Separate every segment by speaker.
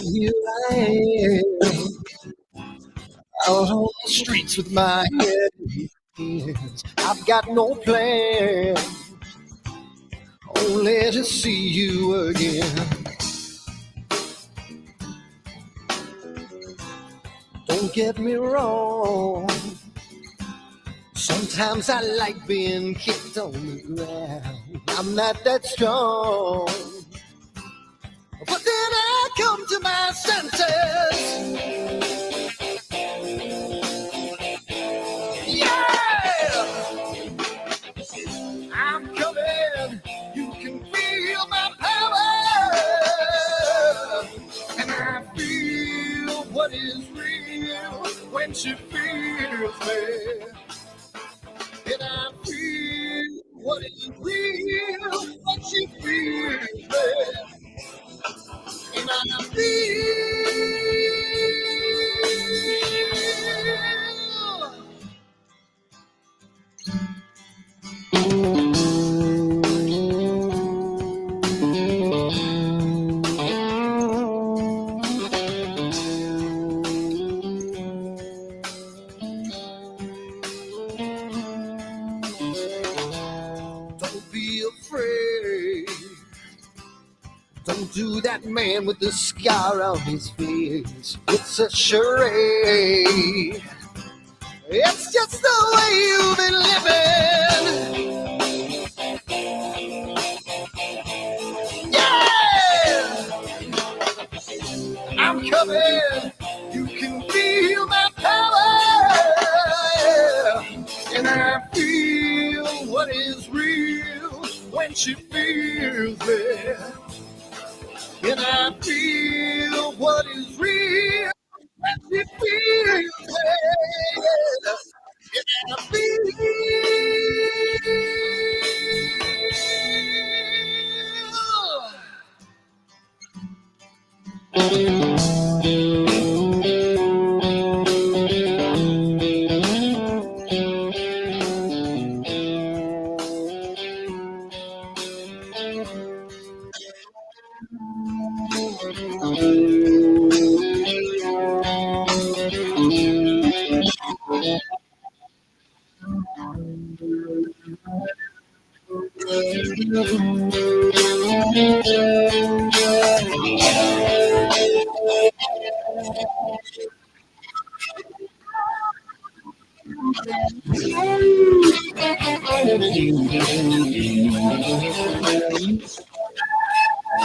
Speaker 1: Here I am, out on the streets with my head in hands. I've got no plan, only to see you again. Don't get me wrong, sometimes I like being kicked on the ground. I'm not that strong, but then I come to my senses. Yeah, I'm coming. You can feel my power, and I feel what is real when she feels me. And I feel what is real when she feels me. And I feel. Don't be afraid. Don't do that man with the scar on his face. It's a charade. It's just the way you've been living. Yeah! I'm coming. You can feel my power. And I feel what is real when she feels me. And I feel what is real when she feels me. And I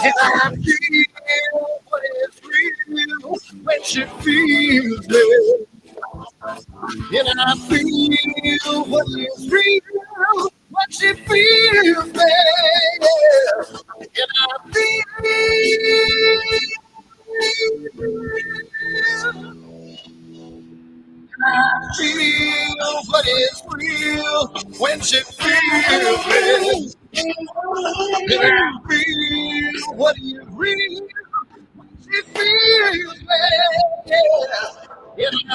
Speaker 1: And I feel what is real when she feels me. And I feel what is real when she feels me. And I feel what is real when she feels me. And I feel what is real. She feels me, and I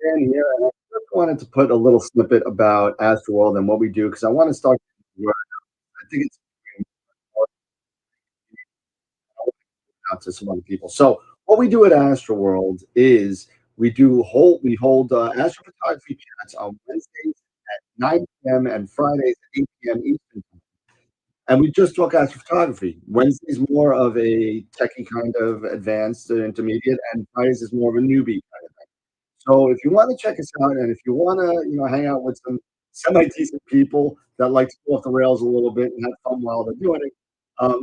Speaker 2: Dan here, and I just wanted to put a little snippet about AstroWorld and what we do because I want to start. I think it's out to some other people. So what we do at AstroWorld is We hold astrophotography chats on Wednesdays at 9 p.m. and Fridays at 8 p.m. Eastern time. And we just talk astrophotography. Wednesday's more of a techie kind of advanced intermediate, and Fridays is more of a newbie kind of thing. So if you want to check us out, and if you want to, hang out with some semi-decent people that like to go off the rails a little bit and have fun while they're doing it,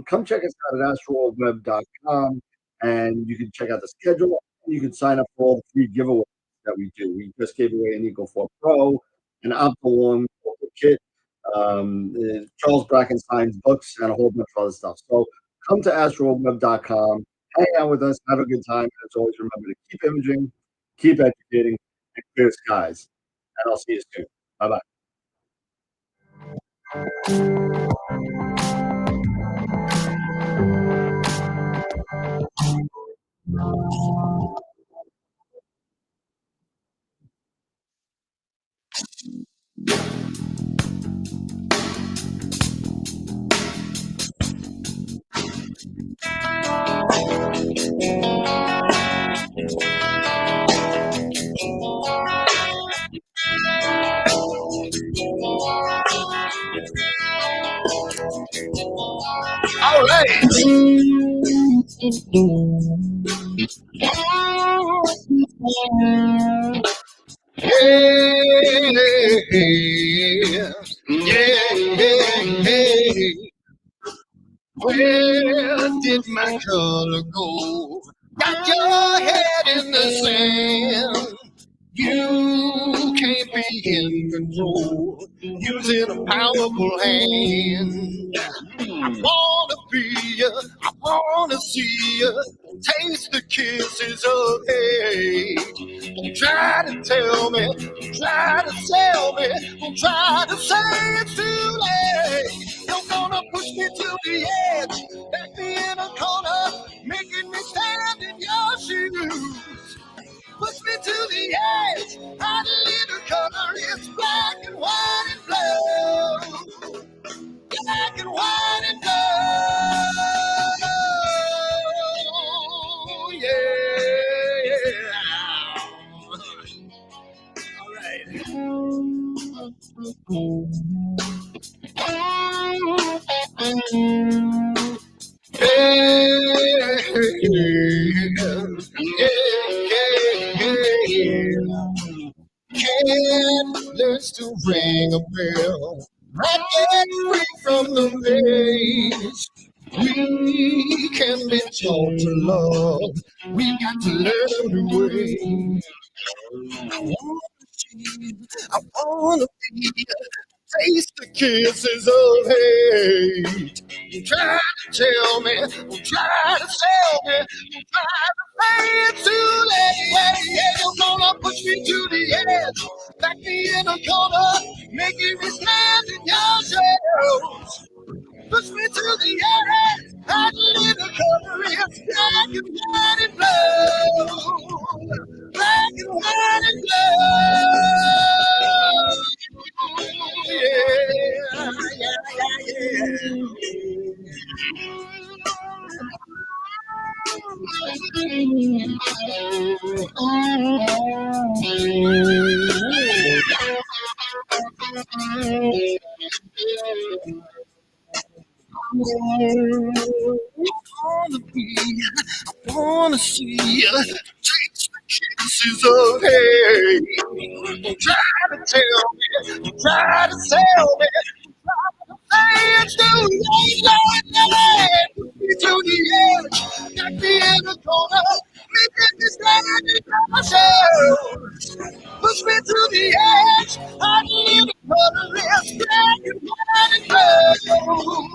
Speaker 2: come check us out at AstroWorldWeb.com, and you can check out the schedule. You can sign up for all the free giveaways that we do. We just gave away an Eagle 4 Pro, an Optilong kit, Charles Brackenstein's books, and a whole bunch of other stuff. So come to AstroWorldWeb.com, hang out with us, have a good time. And as always, remember to keep imaging, keep educating, and clear skies. And I'll see you soon. Bye bye.
Speaker 1: All right. Yeah, yeah. Where did my color go? Got your head in the sand. You can't be in control using a powerful hand. I wanna be you, I wanna see you, taste the kisses of hate. Don't try to tell me, don't try to sell me, don't try to say it's too late. You're gonna push me to the edge, back me in a corner, making me stand in your shoes. Push me to the edge, hide a little color, it's black and white and blue. Black and white and blue, yeah. All right. Hey, yeah. Candlers to ring a bell. I get free from the maze. We can be taught to love. We got to learn to wait. I wanna see, I wanna be, taste the kisses of hate. You try to tell me, you try to sell me, you try to say it's too late. Yeah, you're gonna push me to the edge, back me in a corner, making me stand in your shadows. Push me to the edge, I need a cover, it's black and white and blue. Black and white and blue. Yeah, yeah, yeah. Wanna be, I wanna see you. Taste the kisses of hate. Don't try to tell me, don't try to sell me. Say it's too late, Lord, me to the edge. Got me in the corner, making me stand in myself. Push me to the edge. I need a color, it's black and white and blue.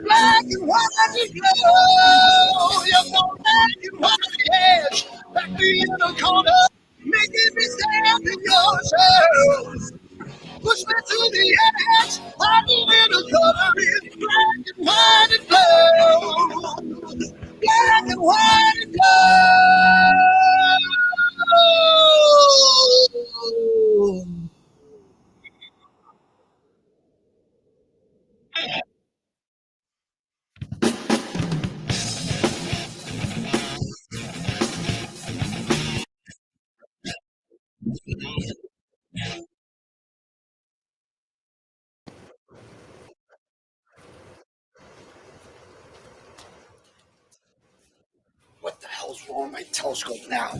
Speaker 1: Black and white and glow. You're so black and white edge. Back me in the corner, making me stand in your shadows. Push me to the edge. I need a color is black and white and glow. Black and white and glow. on my telescope now.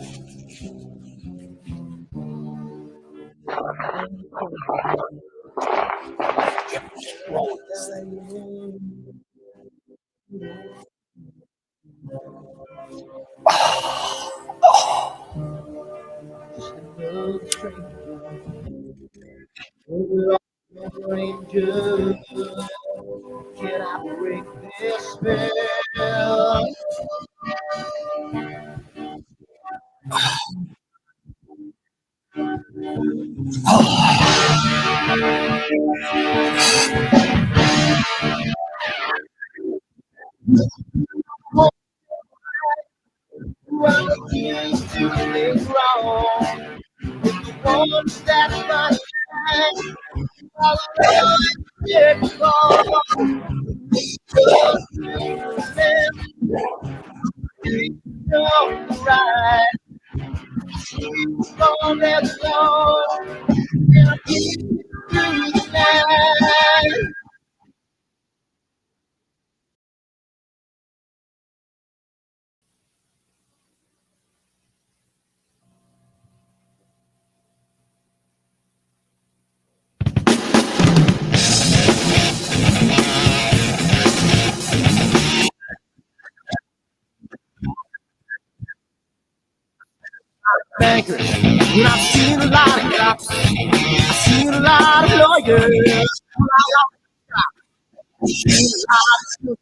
Speaker 1: Roll this thing. Ranger, can I break this spell? Well, here's to the wrong. The ones that find I'll let it go. Don't right. Long as long. And I keep through the night. Bankers, and I've seen a lot of cops. I've seen a lot of lawyers. I've seen a lot of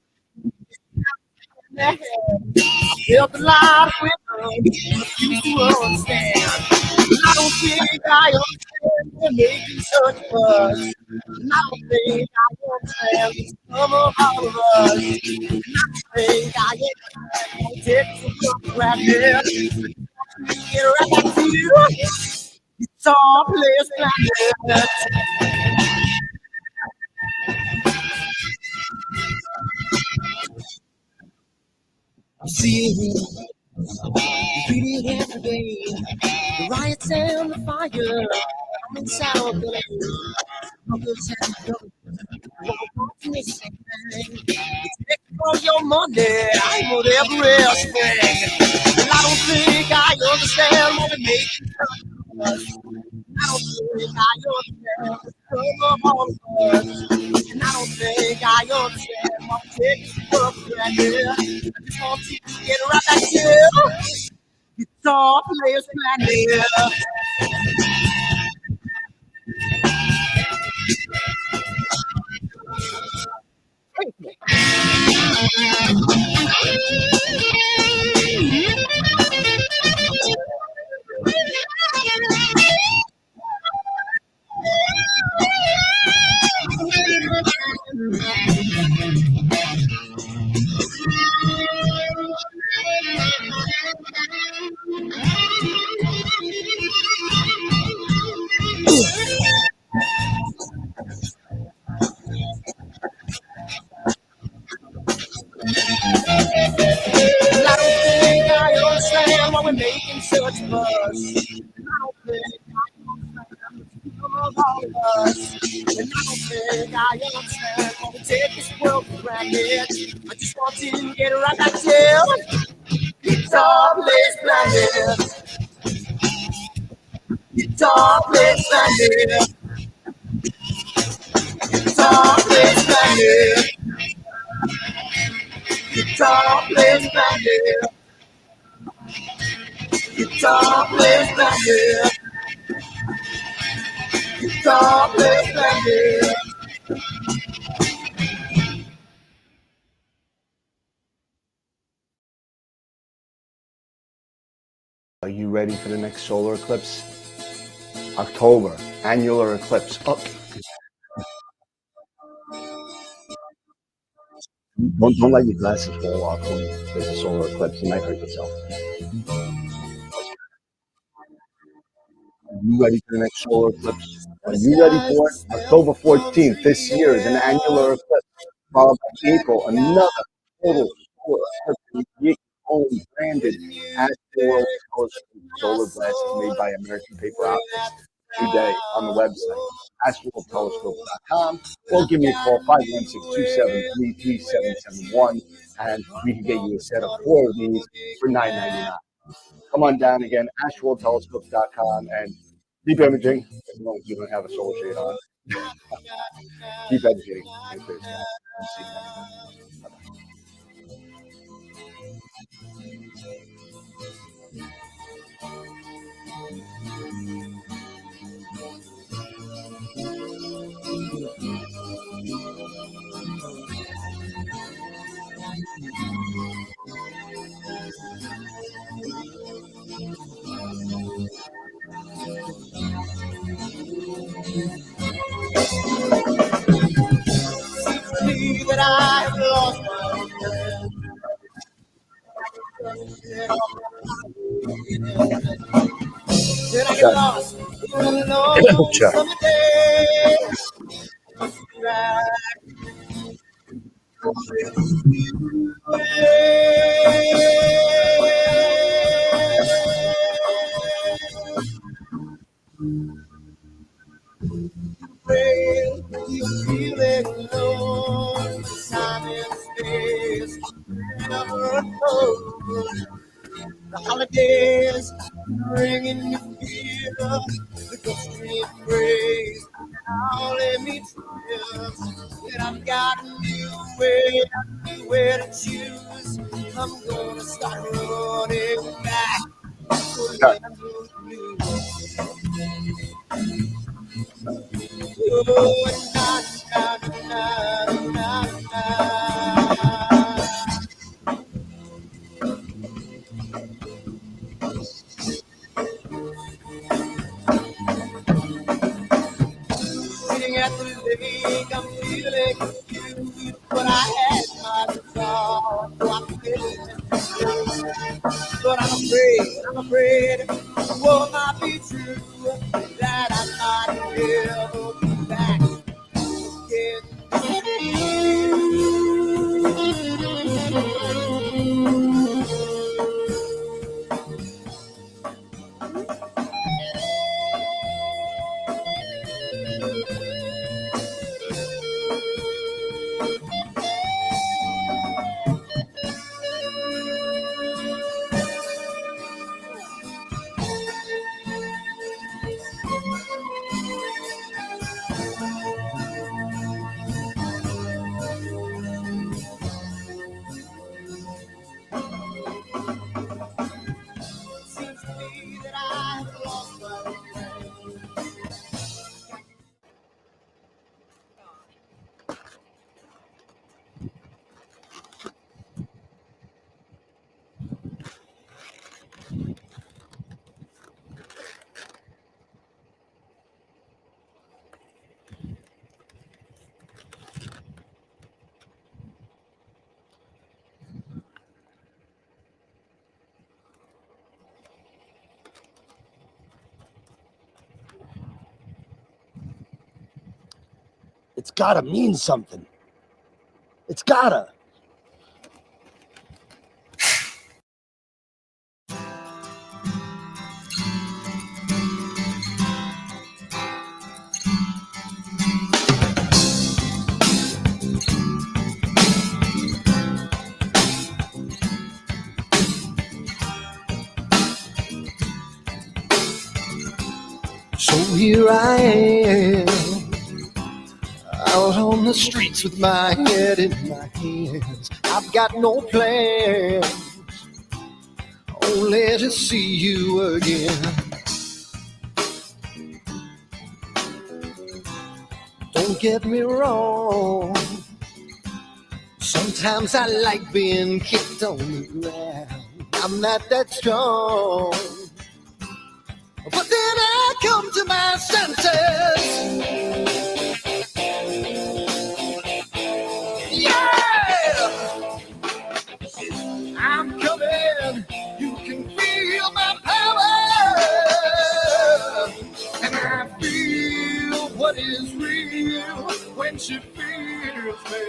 Speaker 1: I built a lot of women used to understand. And I don't think I understand they're making such a fuss. And I don't think I understand some of all of us. And I don't think I understand politics and practice. Get right back to you. It's all place planet. You see, repeat it every day. The riots and the fire. I'm in South Carolina. Others have done. Watching the same thing. It's taking all your money. I whatever else thing. And I don't think I understand what it makes us. I don't think I understand the struggle of all of us. And I don't think I understand what it takes to work granted. I just want to get right back to you. It's all players planet. And I don't think I understand why we're making such a fuss. And I don't think I understand the struggle of all of us. And I don't think I understand why we take this world for granted. I just want to get right back to it's all place planet. It's all place planet. It's all place planet. It's all place planet. It's all place planet. It's all place planet.
Speaker 3: Are you ready for the next solar eclipse? October, annular eclipse. Oh, don't let your glasses fall off when there's a solar eclipse. You might hurt yourself. Are you ready for the next solar eclipse? Are you ready for it? October 14th this year is an annular eclipse, followed by April, another total solar eclipse. You only branded AstroWorld solar glasses made by American paper optics today on the website. AstroWorldTelescope.com, or give me a call, 516-273-3771, and we can get you a set of 4 of these for $9.99. Come on down again, AstroWorldTelescope.com, and keep imaging, as long as you don't have a solar shade on. Keep educating. Thanks for your time. See you next time.
Speaker 1: See that I have lost my then I get lost alone
Speaker 3: Check.
Speaker 1: someday. You feeling alone, time and space never alone. The holidays bringing you fear, the ghostly embrace. Now let me tell that I've got a new way to choose. I'm gonna start running back to the blues. Oh, na na na na na. Sitting at the lake, I'm feeling confused, but I had my resolve, so I'm feeling confused. But I'm afraid, it will not be true, that I might never be back again. Seems to me that I've lost my friend.
Speaker 4: It's gotta mean something. It's gotta.
Speaker 1: So here I am, out on the streets with my head in my hands. I've got no plans, only to see you again. Don't get me wrong, sometimes I like being kicked on the ground. I'm not that strong, but then I come to my senses. Yeah, I'm coming. You can feel my power, and I feel what is real when she feels me.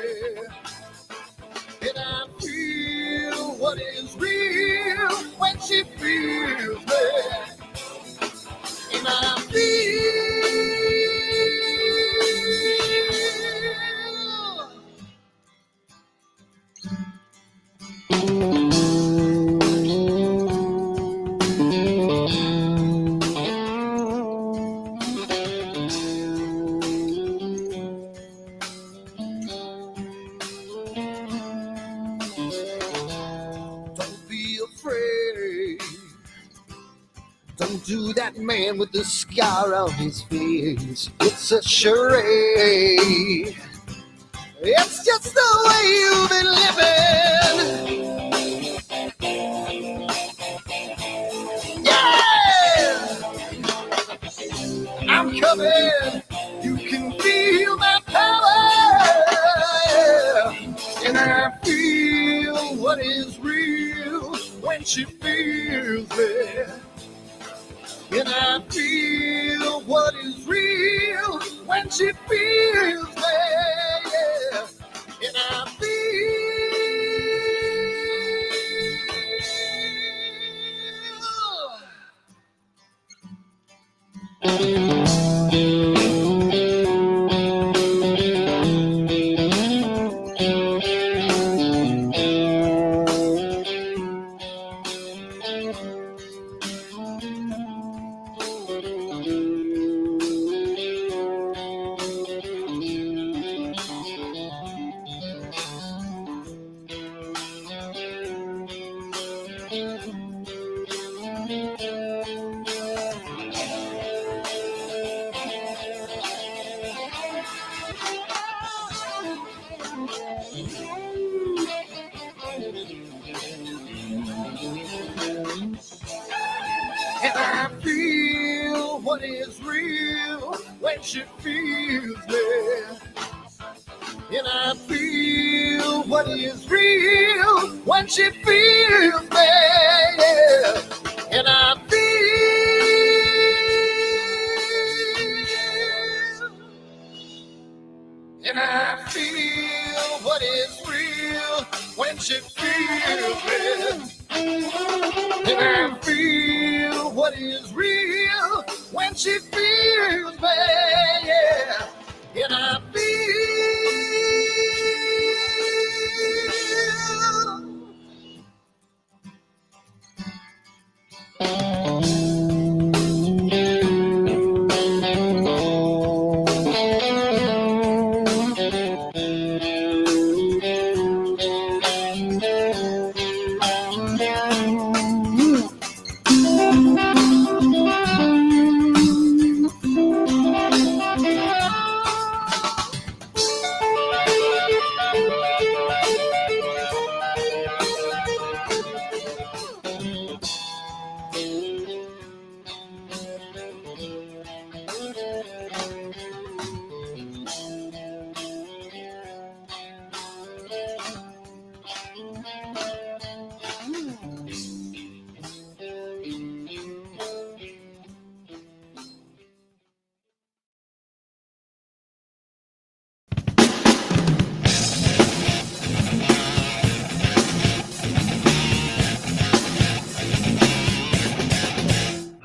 Speaker 1: And I feel what is real when she feels me. And I feel do that man with the scar on his face. It's a charade. It's just the way you've been living. Yeah! I'm coming. You can feel my power. And I feel what is real when she feels it. And I feel what is real when she feels me. Yeah. And I feel what is real when she feels me. And I feel what is real when she feels me. Yeah. And I feel what is real when she feels me. And I feel what is real when she feels me. Yeah. And I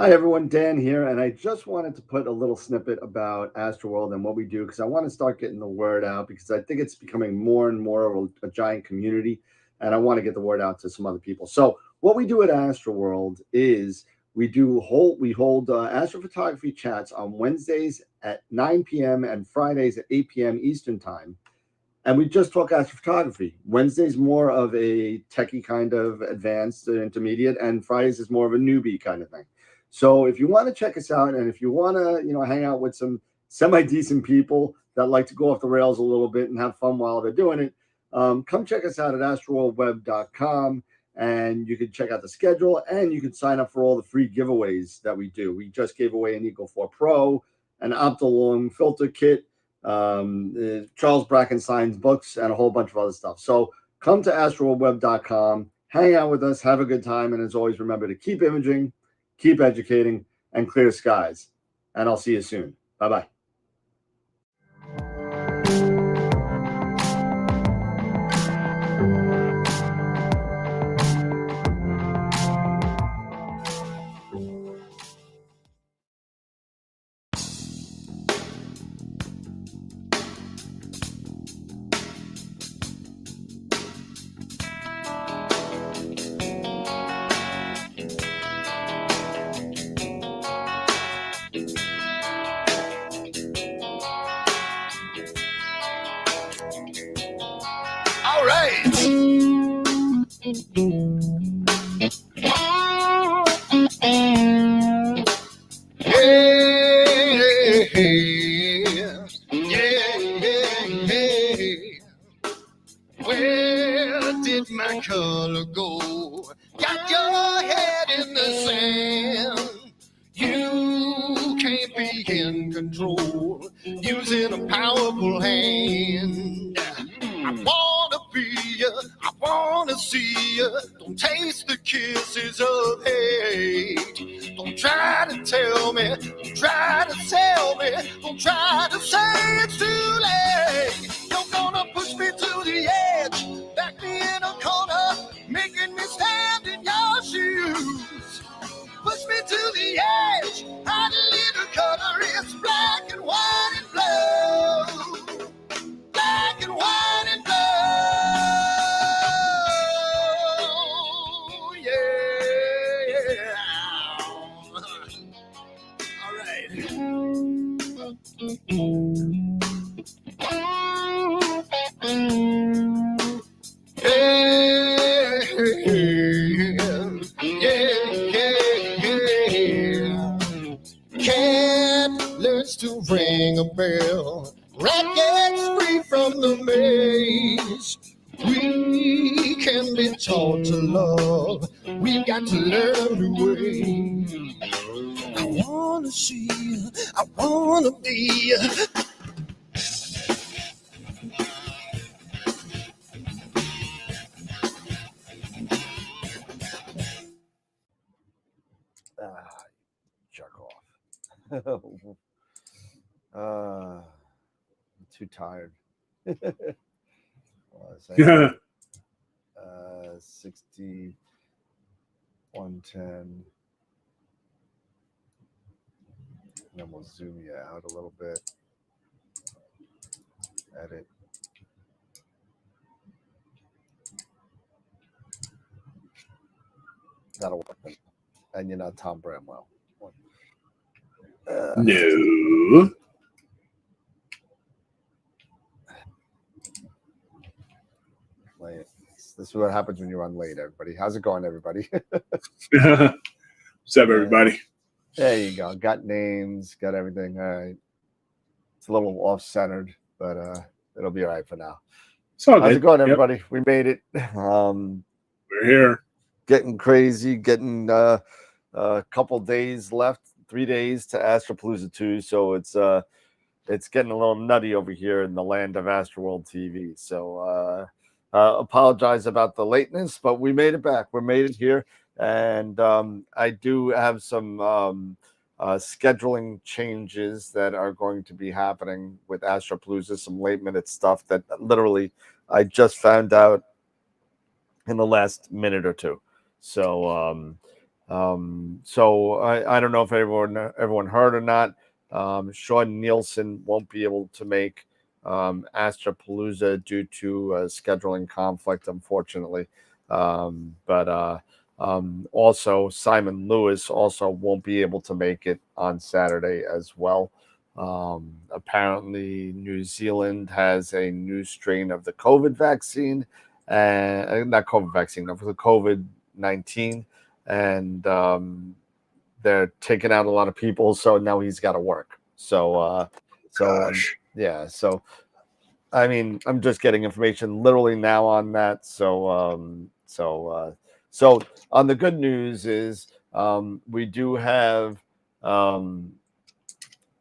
Speaker 2: Hi everyone, Dan here, and I just wanted to put a little snippet about AstroWorld and what we do because I want to start getting the word out because I think it's becoming more and more of a giant community, and I want to get the word out to some other people. So what we do at AstroWorld is we hold astrophotography chats on Wednesdays at 9 p.m. and Fridays at 8 p.m. Eastern Time. And we just talk astrophotography. Wednesday's more of a techie kind of advanced intermediate, and Fridays is more of a newbie kind of thing. So if you want to check us out, and if you want to, hang out with some semi-decent people that like to go off the rails a little bit and have fun while they're doing it, come check us out at AstroWorldWeb.com, and you can check out the schedule, and you can sign up for all the free giveaways that we do. We just gave away an Eagle 4 Pro, an Optilong filter kit, Charles Brackenstein's books, and a whole bunch of other stuff. So come to AstroWorldWeb.com, hang out with us, have a good time, and as always, remember to keep imaging, keep educating, and clear skies. And I'll see you soon. Bye-bye.
Speaker 1: all right. color go. Got your head in the sand. You can't be in control using a powerful hand. I wanna be you, I wanna see you. Don't taste the kisses of hate. Don't try to tell me, don't try to tell me, don't try to say it's too late. You're gonna push me to the edge, back me in a corner, making me stand in your shoes. Push me to the edge, hide a little color, it's black and white and blue. Black and white and blue, yeah. All right. Yeah. Cat learns to ring a bell. Rat gets free from the maze. We can be taught to love. We've got to learn a new way. I wanna see you. I wanna be you.
Speaker 3: Jerk off. I'm too tired. 60, 110. And then we'll zoom you out a little bit. Edit. That'll work. And you're not Tom Bramwell.
Speaker 5: No.
Speaker 3: Late. This is what happens when you run late, everybody. How's it going, everybody?
Speaker 5: What's up, everybody?
Speaker 3: There you go. Got names, got everything. All right. It's a little off-centered, but it'll be all right for now. How's it going, everybody? Yep. We made it.
Speaker 5: We're here.
Speaker 3: Getting crazy, getting a couple days left, 3 days to AstroPalooza 2. So it's getting a little nutty over here in the land of AstroWorld TV. So apologize about the lateness, but we made it back. We made it here. And I do have some scheduling changes that are going to be happening with AstroPalooza, some late-minute stuff that literally I just found out in the last minute or two. So I don't know if everyone heard or not. Sean Nielsen won't be able to make AstroPalooza due to a scheduling conflict, unfortunately. Also Simon Lewis also won't be able to make it on Saturday as well. Apparently New Zealand has a new strain of the COVID vaccine, and not COVID vaccine, of the COVID-19, and they're taking out a lot of people. So now he's got to work. So yeah. So I mean, I'm just getting information literally now on that. So on the good news is we do have a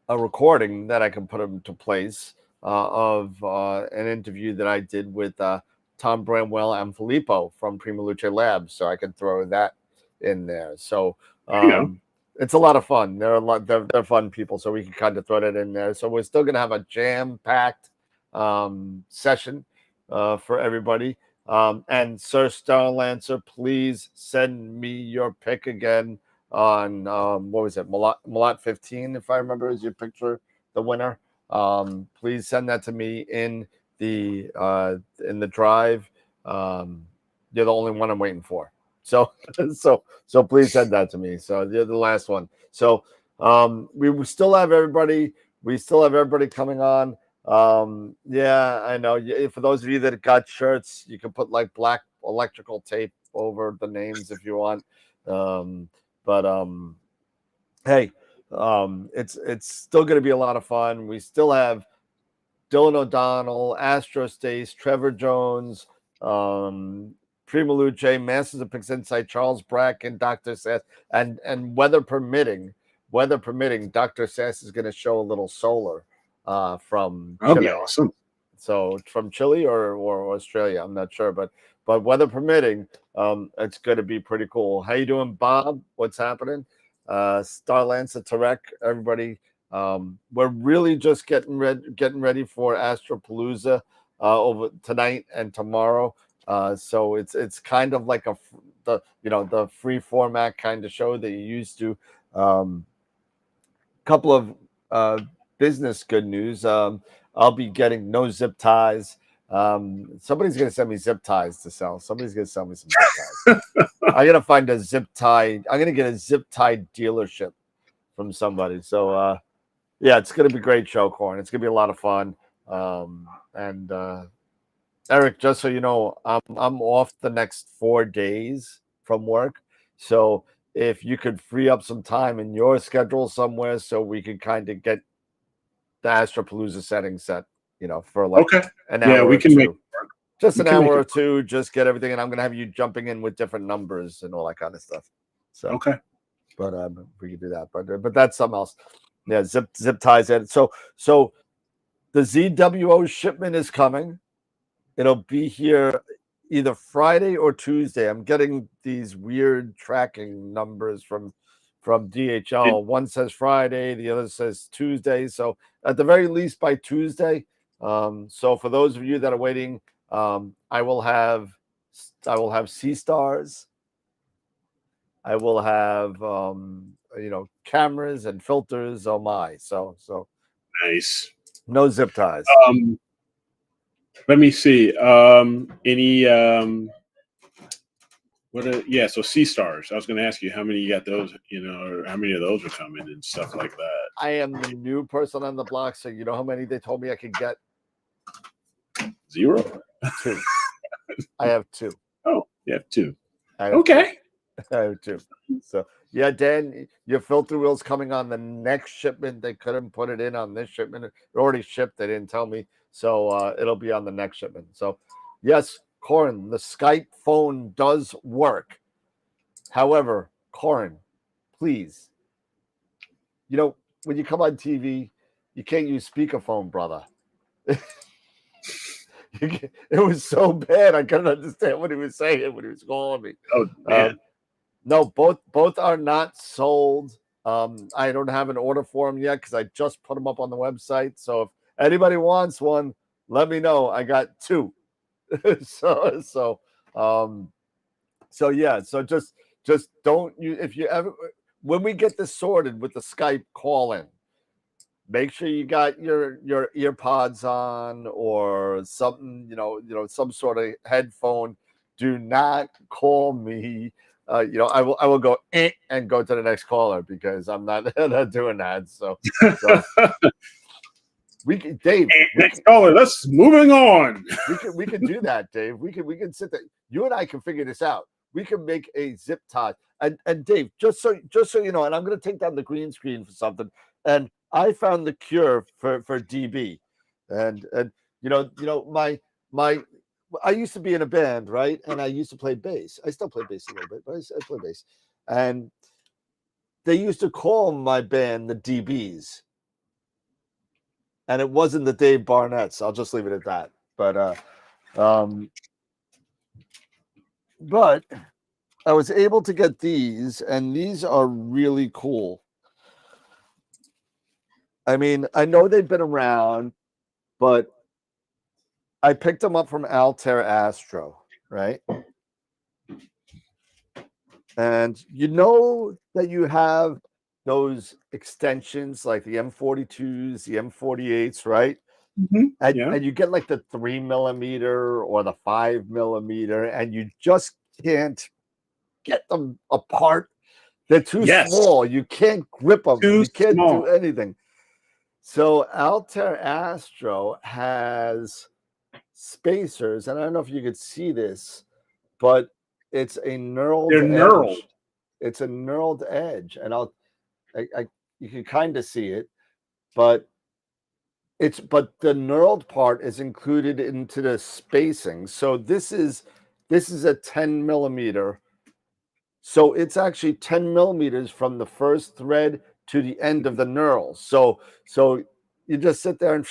Speaker 3: recording that I can put into place of an interview that I did with Tom Bramwell and Filippo from Prima Luce Labs. So I can throw that in there. So it's a lot of fun. They're fun people. So we can kind of throw that in there. So we're still going to have a jam-packed session for everybody. And Sir Starlancer, please send me your pick again on what was it, Malat 15, if I remember, is your picture the winner. Please send that to me in the drive. You're the only one I'm waiting for. So please send that to me. So you're the last one. So we still have everybody. We still have everybody coming on. Yeah, I know. For those of you that got shirts, you can put like black electrical tape over the names if you want. Hey, it's still going to be a lot of fun. We still have Dylan O'Donnell, Astro Stace, Trevor Jones,
Speaker 5: Tremaluce, Masters of Pix Insight, Charles Bracken, Dr. Sass, and weather permitting, Dr. Sass is going to show a little solar from
Speaker 2: That'll
Speaker 5: Chile.
Speaker 2: be awesome.
Speaker 5: So from Chile or Australia, I'm not sure, but weather permitting, it's going to be pretty cool. How you doing, Bob? What's happening? Starlancer, Tarek, everybody. We're really just getting ready for AstroPalooza over tonight and tomorrow. So it's kind of like the free format kind of show that you used to. Couple of business good news. I'll be getting no zip ties. Somebody's gonna send me zip ties to sell. Somebody's gonna sell me some zip ties. I'm gonna find a zip tie. I'm gonna get a zip tie dealership from somebody. So yeah, it's gonna be a great show, Corn. It's gonna be a lot of fun. And Eric, just so you know, I'm off the next 4 days from work. So if you could free up some time in your schedule somewhere so we could kind of get the AstroPalooza setting set, for like an hour
Speaker 2: we
Speaker 5: or
Speaker 2: can
Speaker 5: two.
Speaker 2: make it work.
Speaker 5: Just an hour or two, just get everything, and I'm gonna have you jumping in with different numbers and all that kind of stuff. So but we can do that. But that's something else. Yeah, zip ties in. So the ZWO shipment is coming. It'll be here either Friday or Tuesday. I'm getting these weird tracking numbers from DHL. One says Friday, the other says Tuesday. So at the very least by Tuesday. So for those of you that are waiting, I will have Sea Stars. I will have cameras and filters. Oh my! So
Speaker 2: nice.
Speaker 5: No zip ties.
Speaker 2: Let me see. Any so Sea Stars. I was going to ask you how many you got those, or how many of those are coming and stuff like that.
Speaker 5: I am the new person on the block, so you know how many they told me I could get?
Speaker 2: 0?
Speaker 5: 2. I have 2.
Speaker 2: Oh, you have 2.
Speaker 5: Okay. 2. I have 2. So yeah, Dan, your filter wheel's coming on the next shipment. They couldn't put it in on this shipment. It already shipped. They didn't tell me. So it'll be on the next shipment. So yes, Corin, the Skype phone does work. However, Corin, please, when you come on TV, you can't use speakerphone, brother. It was so bad. I couldn't understand what he was saying when he was calling me.
Speaker 2: Oh, man.
Speaker 5: No, both are not sold. I don't have an order for them yet because I just put them up on the website. So if anybody wants one, let me know. I got 2. So yeah. So just don't you if you ever when we get this sorted with the Skype call in, make sure you got your ear pods on or something, some sort of headphone. Do not call me. I will go and go to the next caller because I'm not doing that. So we can, Dave.
Speaker 2: Next caller. Let's moving on.
Speaker 5: We can do that, Dave. We can sit there. You and I can figure this out. We can make a zip tie. And Dave, just so you know, and I'm going to take down the green screen for something. And I found the cure for DB, and my I used to be in a band, right? And I used to play bass. I still play bass a little bit, but I play bass. And they used to call my band the DBs. And it wasn't the Dave Barnetts. I'll just leave it at that. But I was able to get these, and these are really cool. I mean, I know they've been around, but I picked them up from Altair Astro, right? And you know that you have those extensions like the M42s, the M48s, right?
Speaker 2: Mm-hmm.
Speaker 5: And you get like the 3 millimeter or the 5 millimeter, and you just can't get them apart. They're too small. You can't grip them. You can't do anything. So Altair Astro has spacers, and I don't know if you could see this, but it's a knurled edge.
Speaker 2: Knurled.
Speaker 5: It's a knurled edge, and you can kind of see it, but the knurled part is included into the spacing. So this is this is a 10 millimeter. So it's actually 10 millimeters from the first thread to the end of the knurl. So you just sit there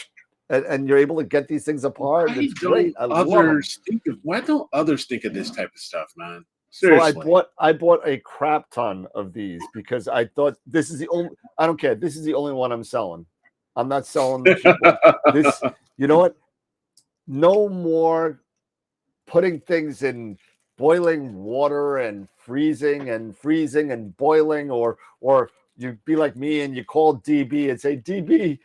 Speaker 5: and you're able to get these things apart. It's great.
Speaker 6: Why don't others think of this type of stuff, man?
Speaker 5: Seriously. So I bought a crap ton of these because I thought this is the only. I don't care. This is the only one I'm selling. I'm not selling the cheap ones. This, you know what? No more putting things in boiling water and freezing and boiling, or you be like me and you call DB and say, DB,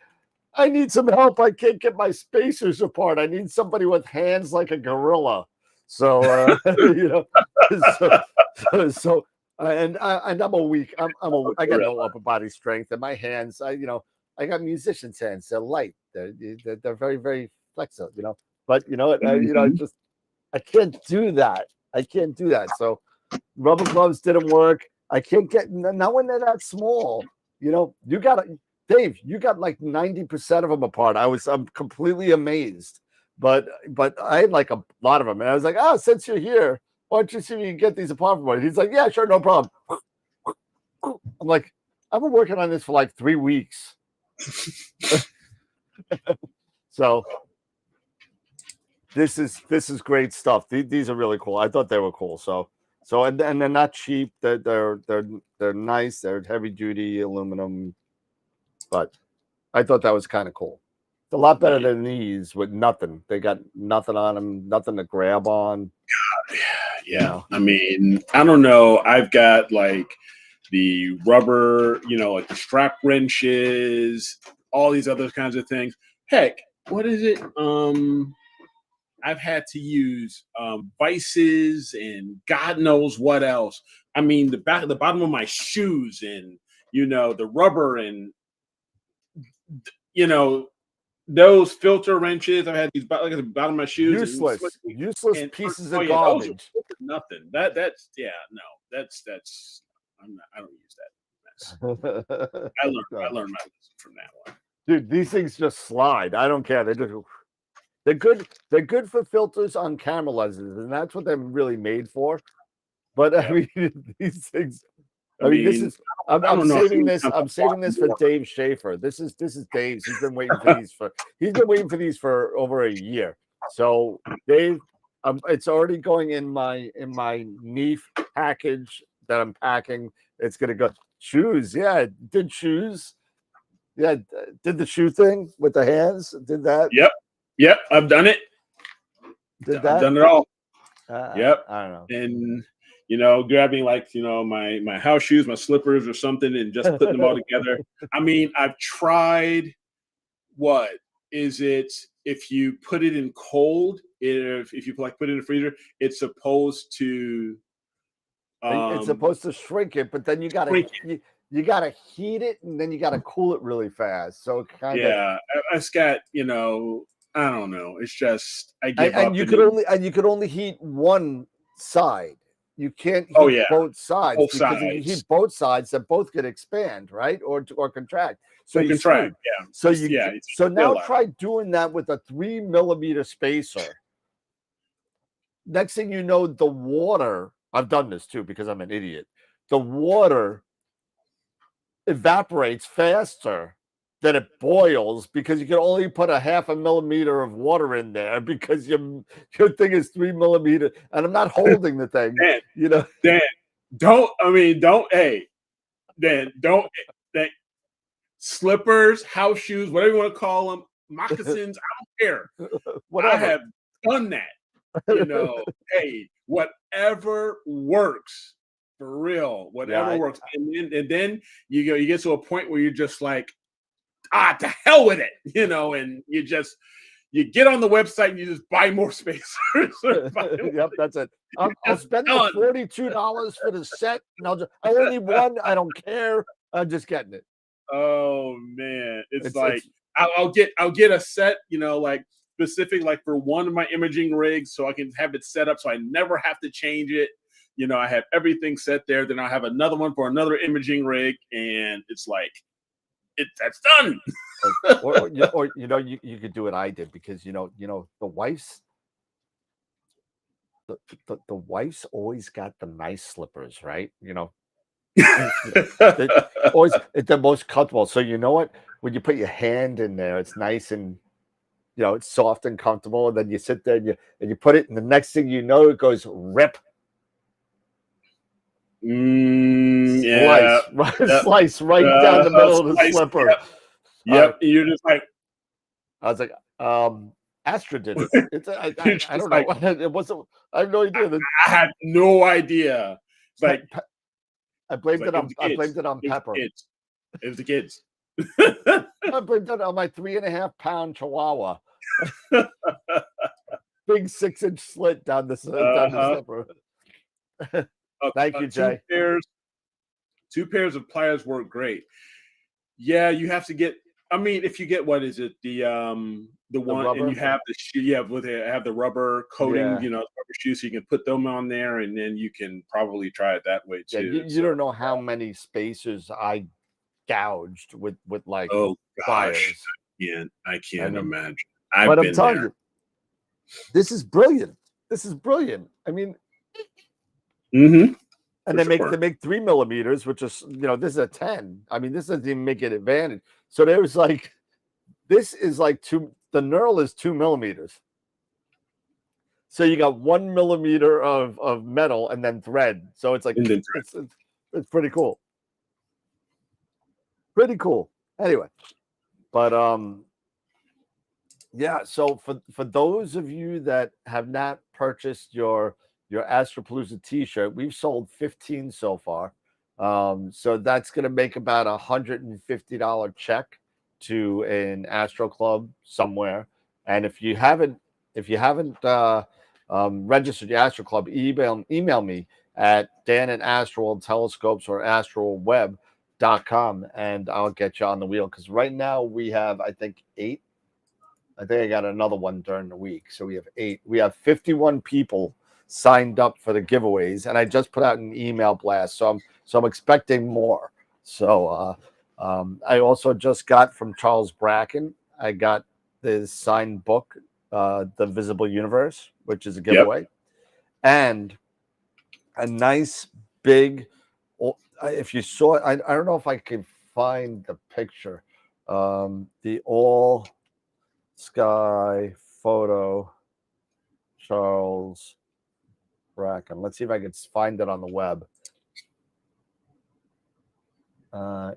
Speaker 5: I need some help. I can't get my spacers apart. I need somebody with hands like a gorilla. So you know, and I'm a weak. I got no upper body strength, and my hands. I got musicians' hands. They're light. They're very, very flexible. You know, but you know what? I can't do that. I can't do that. So rubber gloves didn't work. I can't get, not when they're that small. You know, Dave, you got like 90% of them apart. I'm completely amazed. But I had like a lot of them. And I was like, since you're here, why don't you see if you can get these apart from me? He's like, yeah, sure, no problem. I'm like, I've been working on this for like 3 weeks. So this is great stuff. These are really cool. I thought they were cool. So and they're not cheap. They're nice. They're heavy duty aluminum. But I thought that was kind of cool. It's a lot better than these with nothing. They got nothing on them, nothing to grab on.
Speaker 6: Yeah. I mean, I don't know. I've got like the rubber, like the strap wrenches, all these other kinds of things. Heck, what is it? I've had to use vices and God knows what else. I mean, the bottom of my shoes and the rubber and those filter wrenches. I've had these like at the bottom of my shoes.
Speaker 5: Useless pieces of garbage.
Speaker 6: Nothing. I don't use that. I learned my lesson from that one.
Speaker 5: Dude, these things just slide. I don't care. They're good. They're good for filters on camera lenses, and that's what they're really made for. But I mean, these things. This is. I'm saving this. I'm saving this for Dave Schaefer. This is Dave's. He's been waiting for these for over a year. So Dave, it's already going in my NEEF package that I'm packing. It's gonna go shoes. Yeah, did shoes. Yeah, did the shoe thing with the hands. Did that.
Speaker 6: Yep, I've done it.
Speaker 5: Did that?
Speaker 6: I've done it all.
Speaker 5: Yep. I don't know.
Speaker 6: And grabbing like my house shoes, my slippers or something, and just putting them all together. I mean, I've tried. What is it? If you put it in cold, if you like put it in the freezer, it's supposed to.
Speaker 5: It's supposed to shrink it, but then you gotta heat it, and then you gotta cool it really fast. So it kind of
Speaker 6: I've got I don't know. It's just I give up.
Speaker 5: And you could only heat one side. You can't heat both sides because if you heat both sides, then both could expand, right, or contract. So you contract, So now try doing that with a 3 millimeter spacer. Next thing you know, the water. I've done this too because I'm an idiot. The water evaporates faster than it boils because you can only put a 0.5 millimeter of water in there because your thing is 3 millimeter, and I'm not holding the thing.
Speaker 6: Dan, slippers, house shoes, whatever you want to call them, moccasins, I don't care. Whatever. I have done that. Hey, whatever works. For real, whatever works, and then you get to a point where you're just like, to hell with it, and you get on the website and you just buy more spacers.
Speaker 5: Yep, that's it. I'll spend the $42 for the set, and I only need one. I don't care. I'm just getting it.
Speaker 6: Oh man, it's I'll get a set, like specific, like for one of my imaging rigs, so I can have it set up so I never have to change it. I have everything set there. Then I have another one for another imaging rig, and it's like, that's done.
Speaker 5: or you could do what I did because the wife's the wife's always got the nice slippers, right? They're most comfortable. So you know what? When you put your hand in there, it's nice and it's soft and comfortable. And then you sit there and you put it, and the next thing you know, it goes rip.
Speaker 6: Yeah.
Speaker 5: Slice right down the middle of the slipper.
Speaker 6: Yep. You're just like,
Speaker 5: I was like, Astra did it. I don't know. It wasn't. I have no idea.
Speaker 6: I had no idea. Like,
Speaker 5: I blamed it on Pepper.
Speaker 6: It was the kids.
Speaker 5: I blamed it on my 3.5-pound Chihuahua. Big 6-inch slit down the slipper. Thank you, Jay.
Speaker 6: Two pairs of pliers work great. Yeah, you have to get. I mean, if you get what is it the one
Speaker 5: rubber?
Speaker 6: And you have the shoe, have the rubber coating, rubber shoes, so you can put them on there, and then you can probably try it that way too.
Speaker 5: Yeah, you don't know how many spacers I gouged with like pliers.
Speaker 6: I can't imagine.
Speaker 5: But I'm telling you, this is brilliant. I mean, and they make 3 millimeters, which is this is a 10. I mean, this doesn't even make an advantage. So there's like, this is like the knurl is 2 millimeters. So you got 1 millimeter of metal and then thread. So it's like it's pretty cool. Pretty cool. Anyway, but yeah. So for those of you that have not purchased your AstroPalooza t-shirt, we've sold 15 so far. So that's going to make about $150 check to an Astro Club somewhere. And if you haven't registered your Astro Club, email me at Dan@AstroWorld or AstroWorldWeb.com, and I'll get you on the wheel. Because right now we have, I think, 8. I think I got another one during the week. So we have 8. We have 51 people signed up for the giveaways, and I just put out an email blast. So I'm expecting more. So I also just got from Charles Bracken, I got this signed book, The Visible Universe, which is a giveaway, and a nice big, if you saw it, I don't know if I can find the picture, the all sky photo, Charles Bracken. Let's see if I can find it on the web.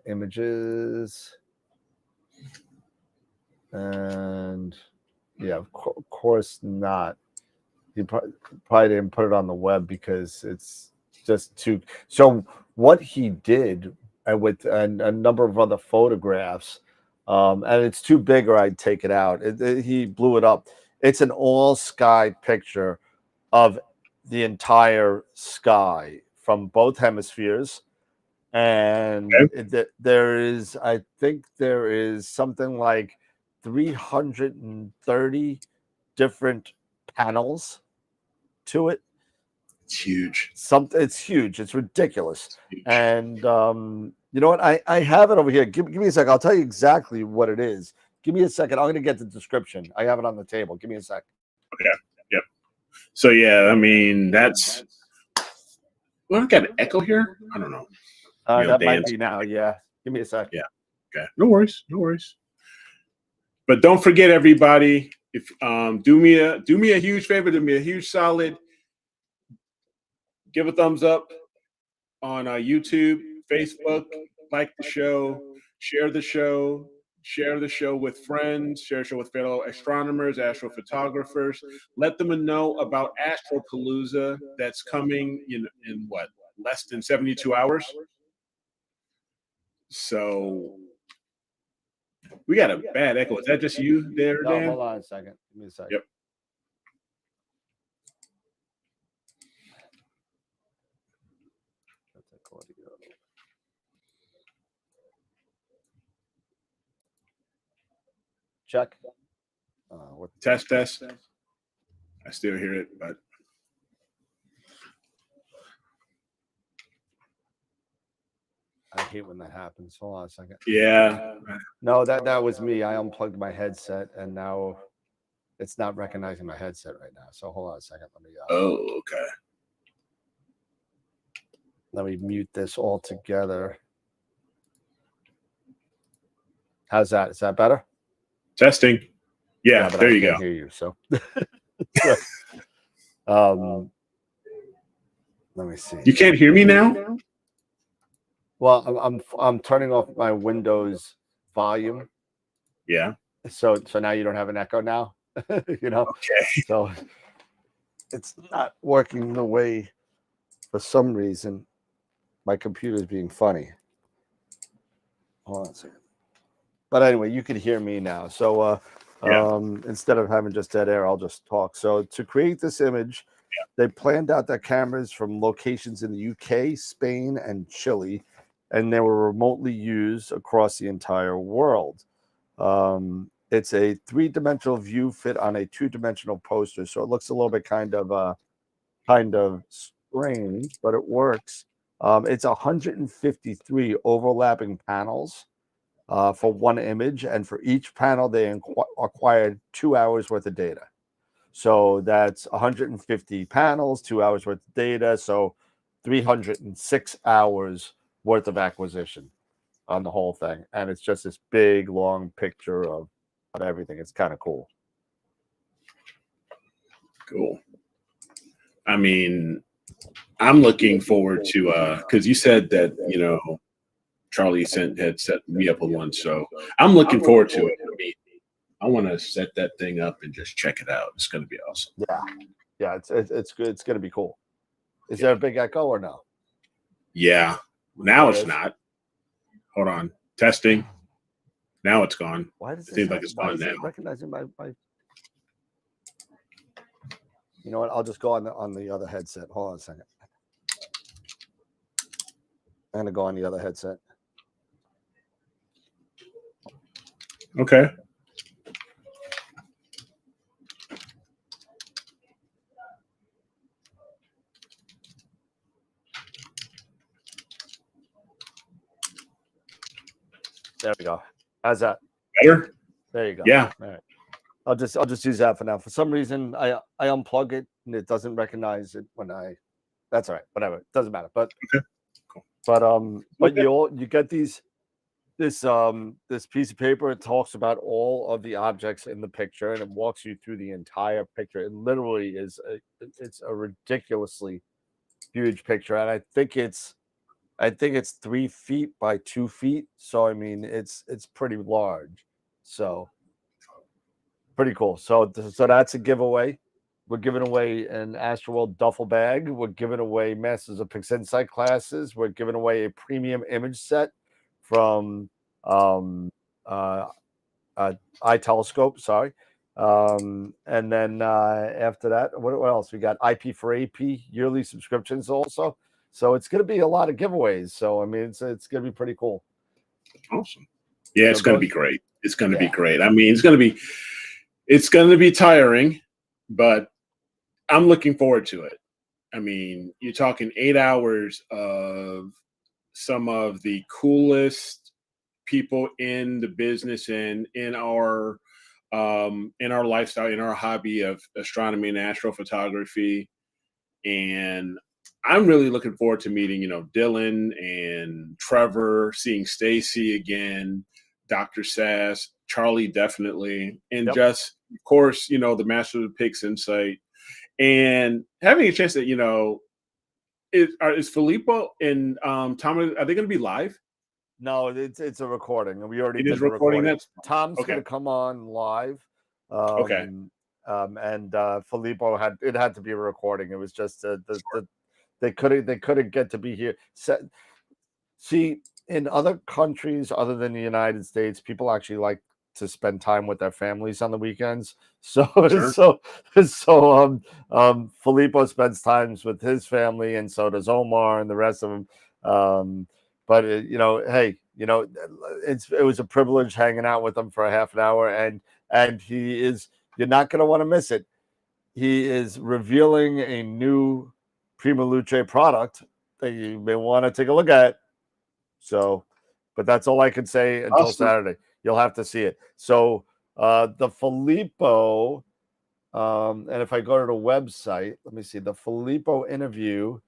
Speaker 5: Images, and yeah, of course not. He probably didn't put it on the web because it's just too. So what he did, with a number of other photographs, and it's too big or I'd take it out. He blew it up. It's an all sky picture of the entire sky from both hemispheres. And I think there is something like 330 different panels to it.
Speaker 6: It's huge.
Speaker 5: It's huge. It's ridiculous. Huge. And you know what? I have it over here. Give me a second. I'll tell you exactly what it is. Give me a second. I'm going to get the description. I have it on the table. Give me a sec.
Speaker 6: Okay. Yep. So yeah, I mean that's. Well, I got an echo here. I don't know.
Speaker 5: That might be now. Yeah. Give me a sec.
Speaker 6: Yeah. Okay. No worries. But don't forget, everybody. If do me a huge favor. Do me a huge solid. Give a thumbs up on YouTube, Facebook. Like the show. Share the show. Share the show with friends. Share the show with fellow astronomers, astrophotographers. Let them know about AstroPalooza that's coming in what, less than 72 hours. So we got a bad echo. Is that just you there, Dan?
Speaker 5: No, hold on a second. Give me a second.
Speaker 6: Yep.
Speaker 5: Check.
Speaker 6: Test. I still hear it, but
Speaker 5: I hate when that happens. Hold on a second.
Speaker 6: Yeah.
Speaker 5: No, that was me. I unplugged my headset, and now it's not recognizing my headset right now. So hold on a second.
Speaker 6: Okay.
Speaker 5: Let me mute this all together. How's that? Is that better?
Speaker 6: Testing. Yeah,
Speaker 5: but
Speaker 6: there
Speaker 5: I
Speaker 6: you
Speaker 5: can't
Speaker 6: go.
Speaker 5: hear you. So, let me see.
Speaker 6: You can't hear me now?
Speaker 5: Well, I'm turning off my Windows volume.
Speaker 6: Yeah.
Speaker 5: So now you don't have an echo now. You know.
Speaker 6: Okay.
Speaker 5: So it's not working the way. For some reason, my computer's being funny. Hold on a second. But anyway, you can hear me now. So instead of having just dead air, I'll just talk. So to create this image, they planned out their cameras from locations in the UK, Spain, and Chile, and they were remotely used across the entire world. It's a three-dimensional view fit on a two-dimensional poster, so it looks a little bit kind of strange, but it works. It's 153 overlapping panels for one image, and for each panel, they acquired 2 hours worth of data. So that's 150 panels, 2 hours worth of data, so 306 hours worth of acquisition on the whole thing. And it's just this big, long picture of everything. It's kind of cool.
Speaker 6: Cool. I mean, I'm looking forward to because you said that Charlie had set me up with one, so I'm looking forward to it. I mean, I want to set that thing up and just check it out. It's going to be awesome.
Speaker 5: Yeah, it's good. It's going to be cool. Is there a big echo or no?
Speaker 6: Yeah. Now it's not. Hold on. Testing. Now it's gone.
Speaker 5: Why does it
Speaker 6: seem like it's gone now?
Speaker 5: Recognizing my. You know what? I'll just go on the other headset. Hold on a second. I'm gonna go on the other headset.
Speaker 6: Okay.
Speaker 5: There we go. How's that?
Speaker 6: Better?
Speaker 5: There you go.
Speaker 6: Yeah.
Speaker 5: All right. I'll just use that for now. For some reason, I unplug it and it doesn't recognize it when I. That's all right. Whatever. It doesn't matter. But
Speaker 6: okay. Cool.
Speaker 5: But you get this piece of paper. It talks about all of the objects in the picture and it walks you through the entire picture. It literally it's a ridiculously huge picture, and I think it's 3 feet by 2 feet. So I mean, it's pretty large. So pretty cool. So that's a giveaway. We're giving away an AstroWorld duffel bag. We're giving away Masters of PixInsight classes. We're giving away a premium image set from iTelescope. Sorry. And then after that, what else? We got IP4AP yearly subscriptions also. So it's going to be a lot of giveaways. So I mean, it's going to be pretty cool.
Speaker 6: Awesome. Yeah, it's going to be great. It's going to be great. I mean, it's going to be tiring, but I'm looking forward to it. I mean, you're talking 8 hours of some of the coolest people in the business and in our lifestyle, in our hobby of astronomy and astrophotography. And I'm really looking forward to meeting, Dylan and Trevor, seeing Stacy again, Dr. Sass, Charlie definitely, and just, of course, the Master of PixInsight, and having a chance that, is Filippo and Tom, are they going to be live?
Speaker 5: No, it's a recording. We already
Speaker 6: did the recording.
Speaker 5: Tom's going to come on live. And Filippo had to be a recording. It was just they couldn't get to be here. See, in other countries other than the United States, people actually like to spend time with their families on the weekends. So Filippo spends times with his family, and so does Omar and the rest of them. But hey, it was a privilege hanging out with him for a half an hour, and you're not going to want to miss it. He is revealing a new Prima Luce product that you may want to take a look at. So, but that's all I can say until Saturday. You'll have to see it. So the Filippo And if I go to the website, let me see the Filippo interview.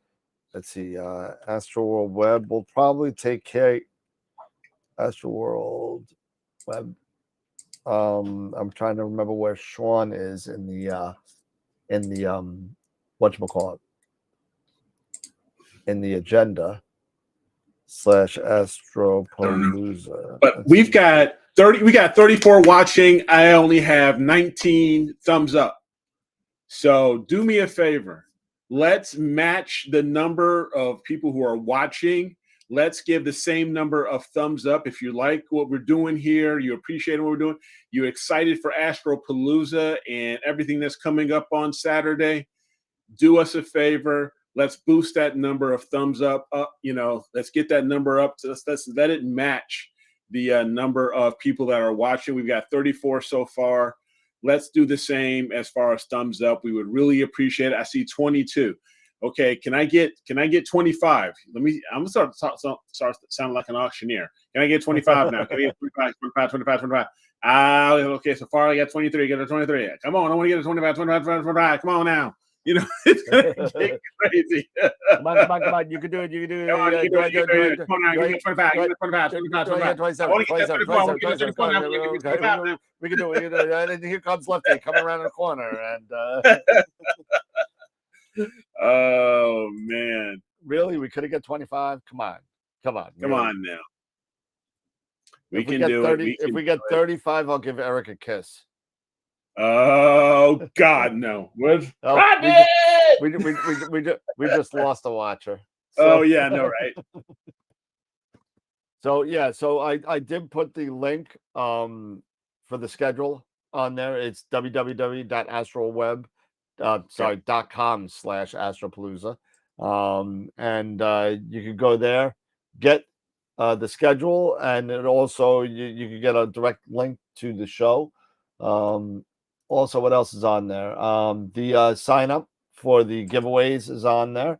Speaker 5: Let's see, AstroWorld Web will probably take care. AstroWorld Web. I'm trying to remember where Sean is in the whatchamacallit, in the agenda / AstroPalooza.
Speaker 6: But we got 34 watching. I only have 19 thumbs up. So do me a favor. Let's match the number of people who are watching. Let's give the same number of thumbs up. If you like what we're doing here, you appreciate what we're doing, you're excited for AstroPalooza and everything that's coming up on Saturday, do us a favor. Let's boost that number of thumbs up. Let's get that number up. Let's let it match the number of people that are watching. We've got 34 so far. Let's do the same as far as thumbs up. We would really appreciate it. I see 22. Okay, can I get 25? I'm gonna start sounding like an auctioneer. Can I get 25 now? Can I get 25? Okay, so far I got 23. Get a 23. Come on, I want to get a 25. Come on now. It's gonna get crazy.
Speaker 5: Come on. You can do it. Come on,
Speaker 6: you can do it. Come on now, give me 25. Give me 25.
Speaker 5: 27.
Speaker 6: I want to get that 24. I want to get that 24 now.
Speaker 5: We can do it. And here comes Lefty coming around the corner. And
Speaker 6: oh man,
Speaker 5: really, we could have got 25. Come on
Speaker 6: now. We can
Speaker 5: get
Speaker 6: do
Speaker 5: 30,
Speaker 6: it.
Speaker 5: If we get 35, I'll give Eric a kiss.
Speaker 6: Oh God, no! What?
Speaker 5: We just lost a watcher.
Speaker 6: Oh yeah, no, right?
Speaker 5: So I did put the link for the schedule on there. It's www.astroweb.com/AstroPalooza. And you can go there, get the schedule, and it also you can get a direct link to the show. Also, what else is on there? The sign up for the giveaways is on there,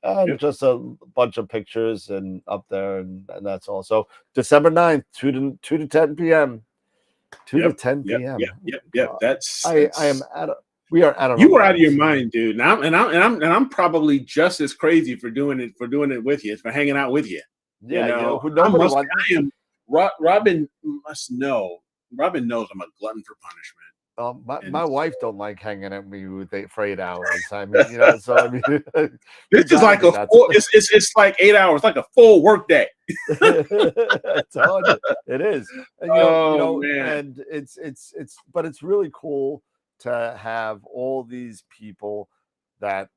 Speaker 5: and just a bunch of pictures and up there, and that's all. So December 9th, 2 to 10 p.m. 2 to 10 p.m.
Speaker 6: Yep. That's
Speaker 5: I am at a. We are at a.
Speaker 6: You were out of your mind, dude. And I'm probably just as crazy for doing it with you, for hanging out with you.
Speaker 5: Yeah,
Speaker 6: Robin must know. Robin knows I'm a glutton for punishment.
Speaker 5: My wife don't like hanging at me with 8 hours. I mean, so I mean,
Speaker 6: this is like it's like 8 hours, like a full work day.
Speaker 5: It is, and,
Speaker 6: man.
Speaker 5: and but it's really cool to have all these people that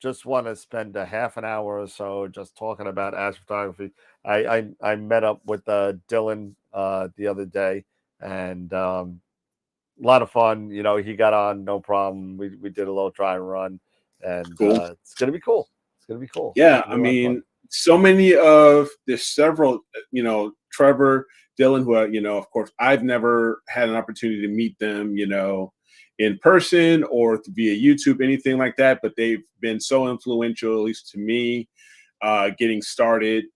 Speaker 5: just want to spend a half an hour or so just talking about astrophotography. I met up with Dylan the other day, and a lot of fun. He got on, no problem. We did a little dry run, and it's gonna be cool.
Speaker 6: Yeah, I mean, so many of there's several, Trevor, Dylan, who of course I've never had an opportunity to meet them, in person or via YouTube, anything like that, but they've been so influential, at least to me, getting started.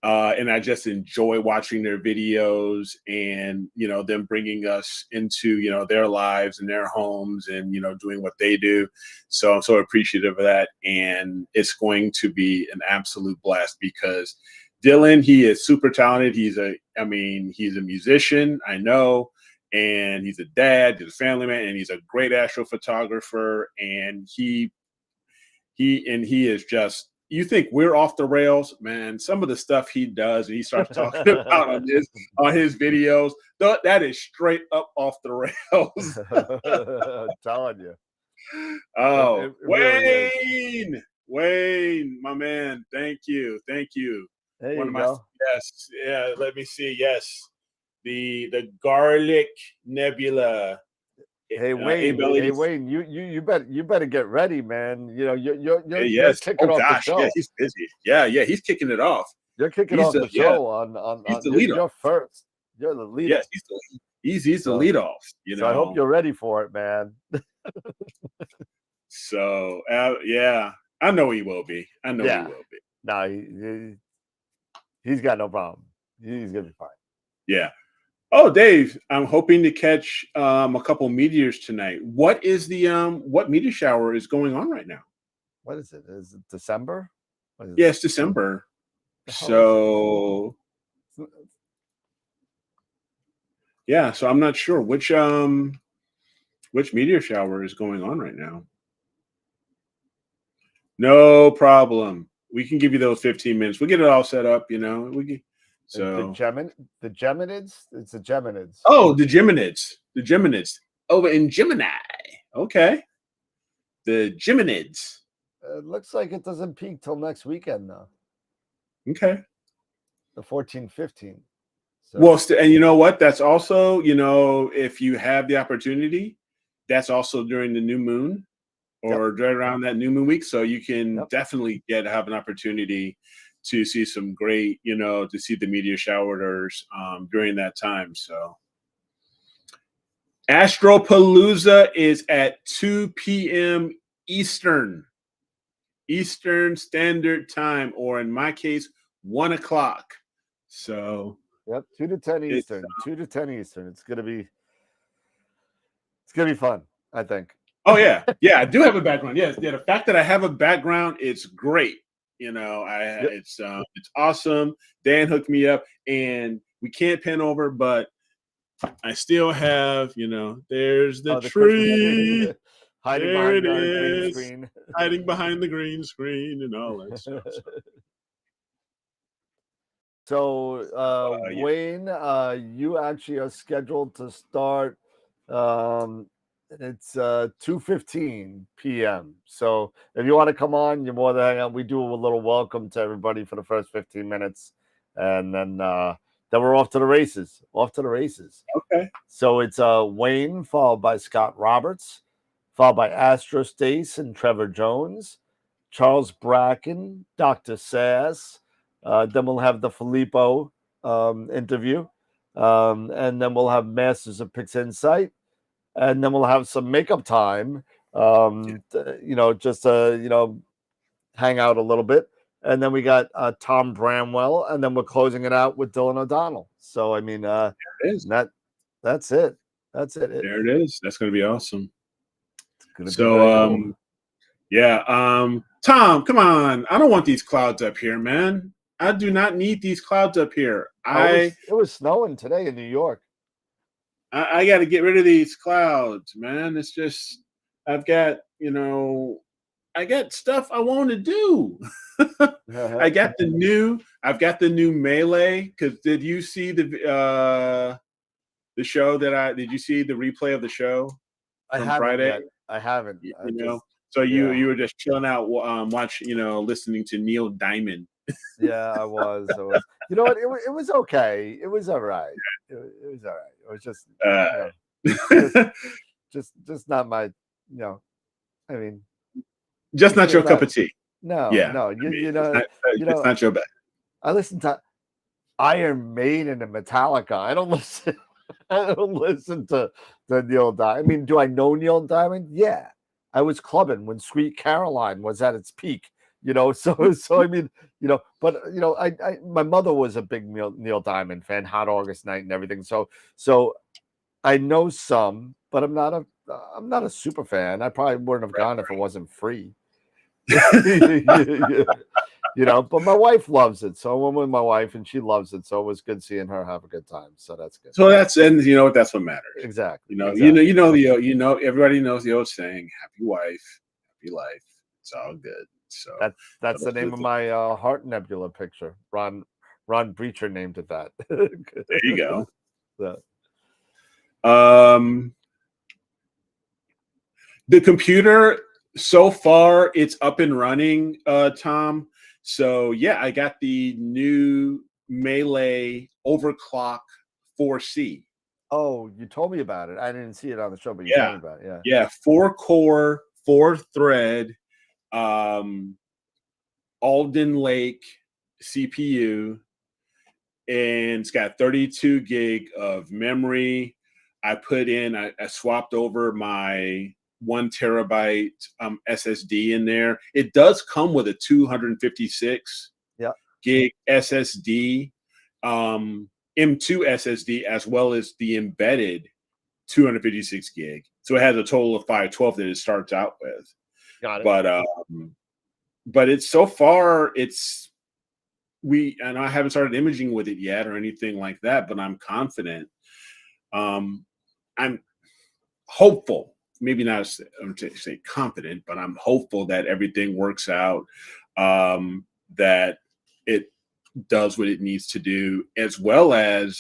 Speaker 6: And I just enjoy watching their videos and, them bringing us into, their lives and their homes and, doing what they do. So I'm so appreciative of that. And it's going to be an absolute blast because Dylan, he is super talented. He's a musician, I know, and he's a dad, he's a family man, and he's a great astrophotographer. And he is just, you think we're off the rails, man. Some of the stuff he does and he starts talking about on his videos, that is straight up off the rails.
Speaker 5: I'm telling you.
Speaker 6: Oh,
Speaker 5: it really
Speaker 6: Wayne, my man. Thank you.
Speaker 5: There you go.
Speaker 6: Yes. Yeah. Let me see. Yes. The Garlic Nebula.
Speaker 5: Hey Wayne, you better get ready, man. You're kicking off the show.
Speaker 6: Yeah, he's busy. Yeah, he's kicking it off.
Speaker 5: You're kicking off the show on
Speaker 6: the lead
Speaker 5: you're first. You're the leader.
Speaker 6: Yes, he's the lead off.
Speaker 5: So I hope you're ready for it, man.
Speaker 6: So yeah, I know he will be. He will be.
Speaker 5: No, he's got no problem. He's gonna be fine.
Speaker 6: Yeah. Oh, Dave, I'm hoping to catch a couple meteors tonight. What is the what meteor shower is going on right now?
Speaker 5: What is it? Is it December?
Speaker 6: Yeah, it's December. So yeah, so I'm not sure which meteor shower is going on right now. No problem. We can give you those 15 minutes. We'll get it all set up, you know. So
Speaker 5: the Geminids? It's the Geminids.
Speaker 6: Oh, the Geminids. The Geminids. Over in Gemini. Okay. The Geminids.
Speaker 5: It looks like it doesn't peak till next weekend, though.
Speaker 6: Okay.
Speaker 5: The 14, 15. So.
Speaker 6: Well, and you know what? That's also, you know, if you have the opportunity, that's also during the new moon or right around that new moon week. So you can definitely have an opportunity to see some great, you know, to see the meteor showers during that time. So AstroPalooza is at 2 p.m. Eastern Standard Time, or in my case, 1 o'clock. So
Speaker 5: 2 to 10 Eastern. 2 to 10 Eastern. It's gonna be fun, I think.
Speaker 6: Oh yeah, I do have a background. Yes, the fact that I have a background, it's great. You know, it's awesome. Dan hooked me up, and we can't pan over, but I still have, you know, there's the tree.
Speaker 5: Hiding
Speaker 6: there
Speaker 5: behind
Speaker 6: it
Speaker 5: the green
Speaker 6: is.
Speaker 5: screen.
Speaker 6: Hiding behind the green screen and all that stuff.
Speaker 5: So Wayne, you actually are scheduled to start. It's 2:15 p.m. So if you want to come on, you're more than hang out. We do a little welcome to everybody for the first 15 minutes, and then we're off to the races.
Speaker 6: Okay.
Speaker 5: So it's Wayne, followed by Scott Roberts, followed by Astro Stace and Trevor Jones, Charles Bracken, Dr. Sass. Then we'll have the Filippo interview, and then we'll have Masters of Pix Insight, and then we'll have some makeup time. Just to hang out a little bit, and then we got Tom Bramwell, and then we're closing it out with Dylan O'Donnell. So I mean, that's it.
Speaker 6: There it is. That's going to be awesome. So Tom, come on! I don't want these clouds up here, man. I do not need these clouds up here.
Speaker 5: It was snowing today in New York.
Speaker 6: I got to get rid of these clouds, man. It's just I've got stuff I want to do. I've got the new Melee. Because did you see the show did you see the replay of the show from Friday?
Speaker 5: Yet. I haven't.
Speaker 6: So you were just chilling out, listening to Neil Diamond.
Speaker 5: Yeah, I was. You know what? It was okay. It was all right. It was all right. It was just not my. I mean,
Speaker 6: just not your cup of tea.
Speaker 5: No,
Speaker 6: yeah.
Speaker 5: No.
Speaker 6: It's not your bag.
Speaker 5: I listen to Iron Maiden and Metallica. I don't listen. I don't listen to Neil Diamond. I mean, do I know Neil Diamond? Yeah, I was clubbing when Sweet Caroline was at its peak. So I mean, but my mother was a big Neil Diamond fan, Hot August Night and everything. So I know some, but I'm not a super fan. I probably wouldn't have gone if it wasn't free. But my wife loves it. So I went with my wife and she loves it. So it was good seeing her have a good time. So that's good.
Speaker 6: So that's what matters.
Speaker 5: Exactly.
Speaker 6: Everybody knows the old saying, happy wife, happy life. It's all good. So
Speaker 5: that's the name of my Heart Nebula picture. Ron Breacher named it that.
Speaker 6: There you go. The computer so far it's up and running, Tom. So yeah, I got the new Melee Overclock 4C.
Speaker 5: Oh, you told me about it. I didn't see it on the show, but you told me about it.
Speaker 6: Yeah, 4-core, 4-thread, Alden Lake CPU, and it's got 32 gig of memory. I swapped over my 1 terabyte SSD in there. It does come with a 256 gig SSD. M2 SSD as well as the embedded 256 gig. So it has a total of 512 that it starts out with.
Speaker 5: Got it.
Speaker 6: But it's so far and I haven't started imaging with it yet or anything like that, but I'm confident. I'm hopeful, maybe not to say confident, but I'm hopeful that everything works out, that it does what it needs to do, as well as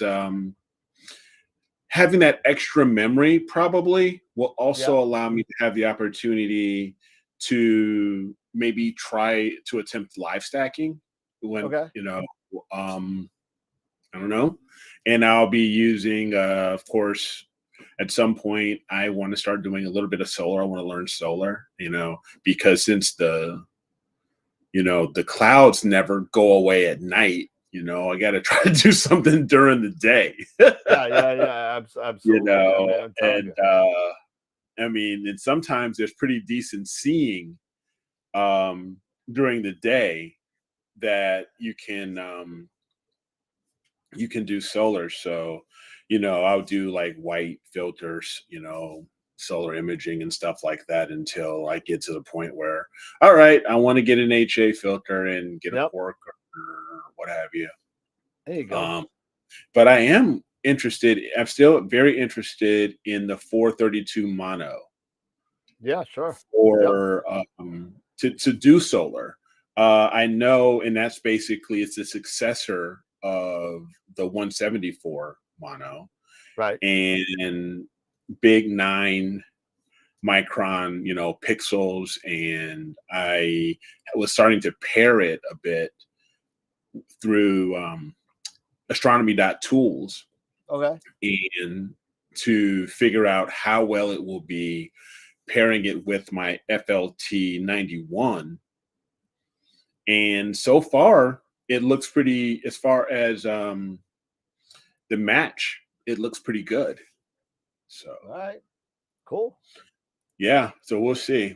Speaker 6: having that extra memory probably will also allow me to have the opportunity to maybe try to attempt live stacking when, I don't know. And I'll be using, of course, at some point, I want to start doing a little bit of solar. I want to learn solar, because since the clouds never go away at night, I got to try to do something during the day.
Speaker 5: Absolutely.
Speaker 6: I mean, and sometimes there's pretty decent seeing during the day that you can do solar. So, I'll do like white filters, solar imaging and stuff like that until I get to the point where, all right, I want to get an HA filter and get a quark or what have you.
Speaker 5: There you go.
Speaker 6: But I am interested. I'm still very interested in the 432 mono.
Speaker 5: Yeah, sure.
Speaker 6: Or to do solar. I know, and that's basically it's the successor of the 174 mono,
Speaker 5: right?
Speaker 6: And big 9 micron, pixels, and I was starting to pair it a bit through astronomy.tools.
Speaker 5: Okay.
Speaker 6: And to figure out how well it will be pairing it with my FLT 91. And so far, it looks pretty, as far as the match, it looks pretty good. So,
Speaker 5: all right, cool.
Speaker 6: Yeah, so we'll see.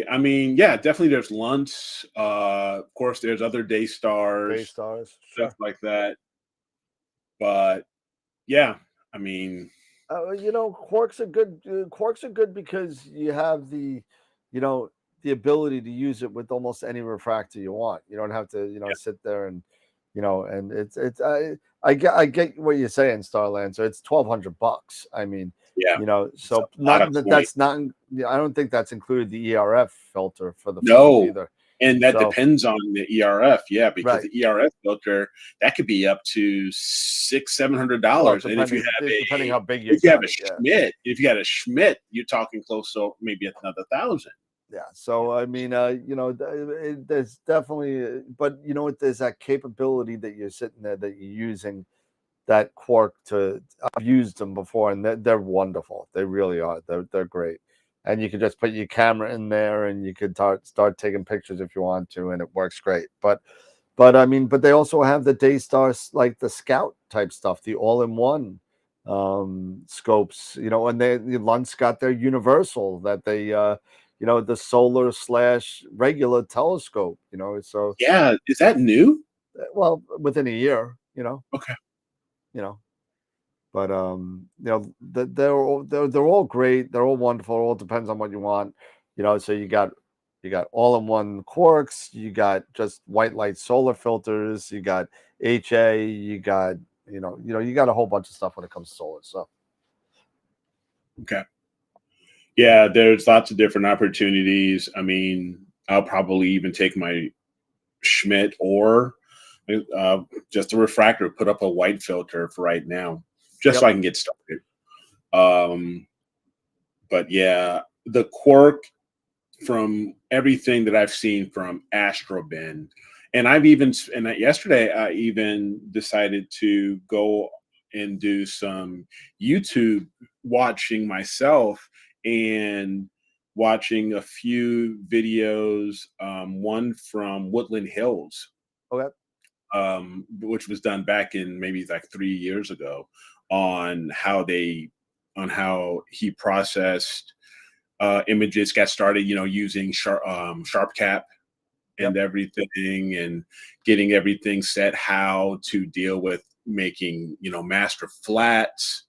Speaker 6: I mean, yeah, definitely there's Lunts. Of course, there's other day stars, stuff like that. But yeah, I mean,
Speaker 5: quarks are good. Quarks are good because you have the ability to use it with almost any refractor you want. You don't have to, sit there and, and it's I get what you're saying, Starland. So it's $1,200. I mean, so that's not. I don't think that's included the ERF filter for the phone either.
Speaker 6: And that depends on the ERF, because the ERF filter that could be up to $600-$700. And if you have
Speaker 5: depending how big
Speaker 6: if you have a Schmidt, if you got a Schmidt, you're talking close to maybe another $1,000.
Speaker 5: Yeah. So I mean, there's definitely, but there's that capability that you're sitting there that you're using that quark to. I've used them before, and they're wonderful. They really are. They're great. And you could just put your camera in there, and you could start taking pictures if you want to, and it works great. But I mean, but they also have the Daystar, like the Scout type stuff, the all-in-one scopes. And the Lunt's got their universal that they. The solar / regular telescope, so
Speaker 6: yeah, is that new?
Speaker 5: Well, within a year,
Speaker 6: Okay.
Speaker 5: But they're all great. They're all wonderful. It all depends on what you want, so you got all-in-one quarks, you got just white light solar filters, you got HA, you got you got a whole bunch of stuff when it comes to solar. So
Speaker 6: okay. Yeah, there's lots of different opportunities. I mean, I'll probably even take my Schmidt or just a refractor, put up a white filter for right now, just so I can get started. But yeah, the quark, from everything that I've seen from AstroBin, and yesterday I even decided to go and do some YouTube watching myself and watching a few videos, one from Woodland Hills, which was done back in maybe like 3 years ago, on how he processed images, got started, using sharp cap and everything, and getting everything set, how to deal with making, master flats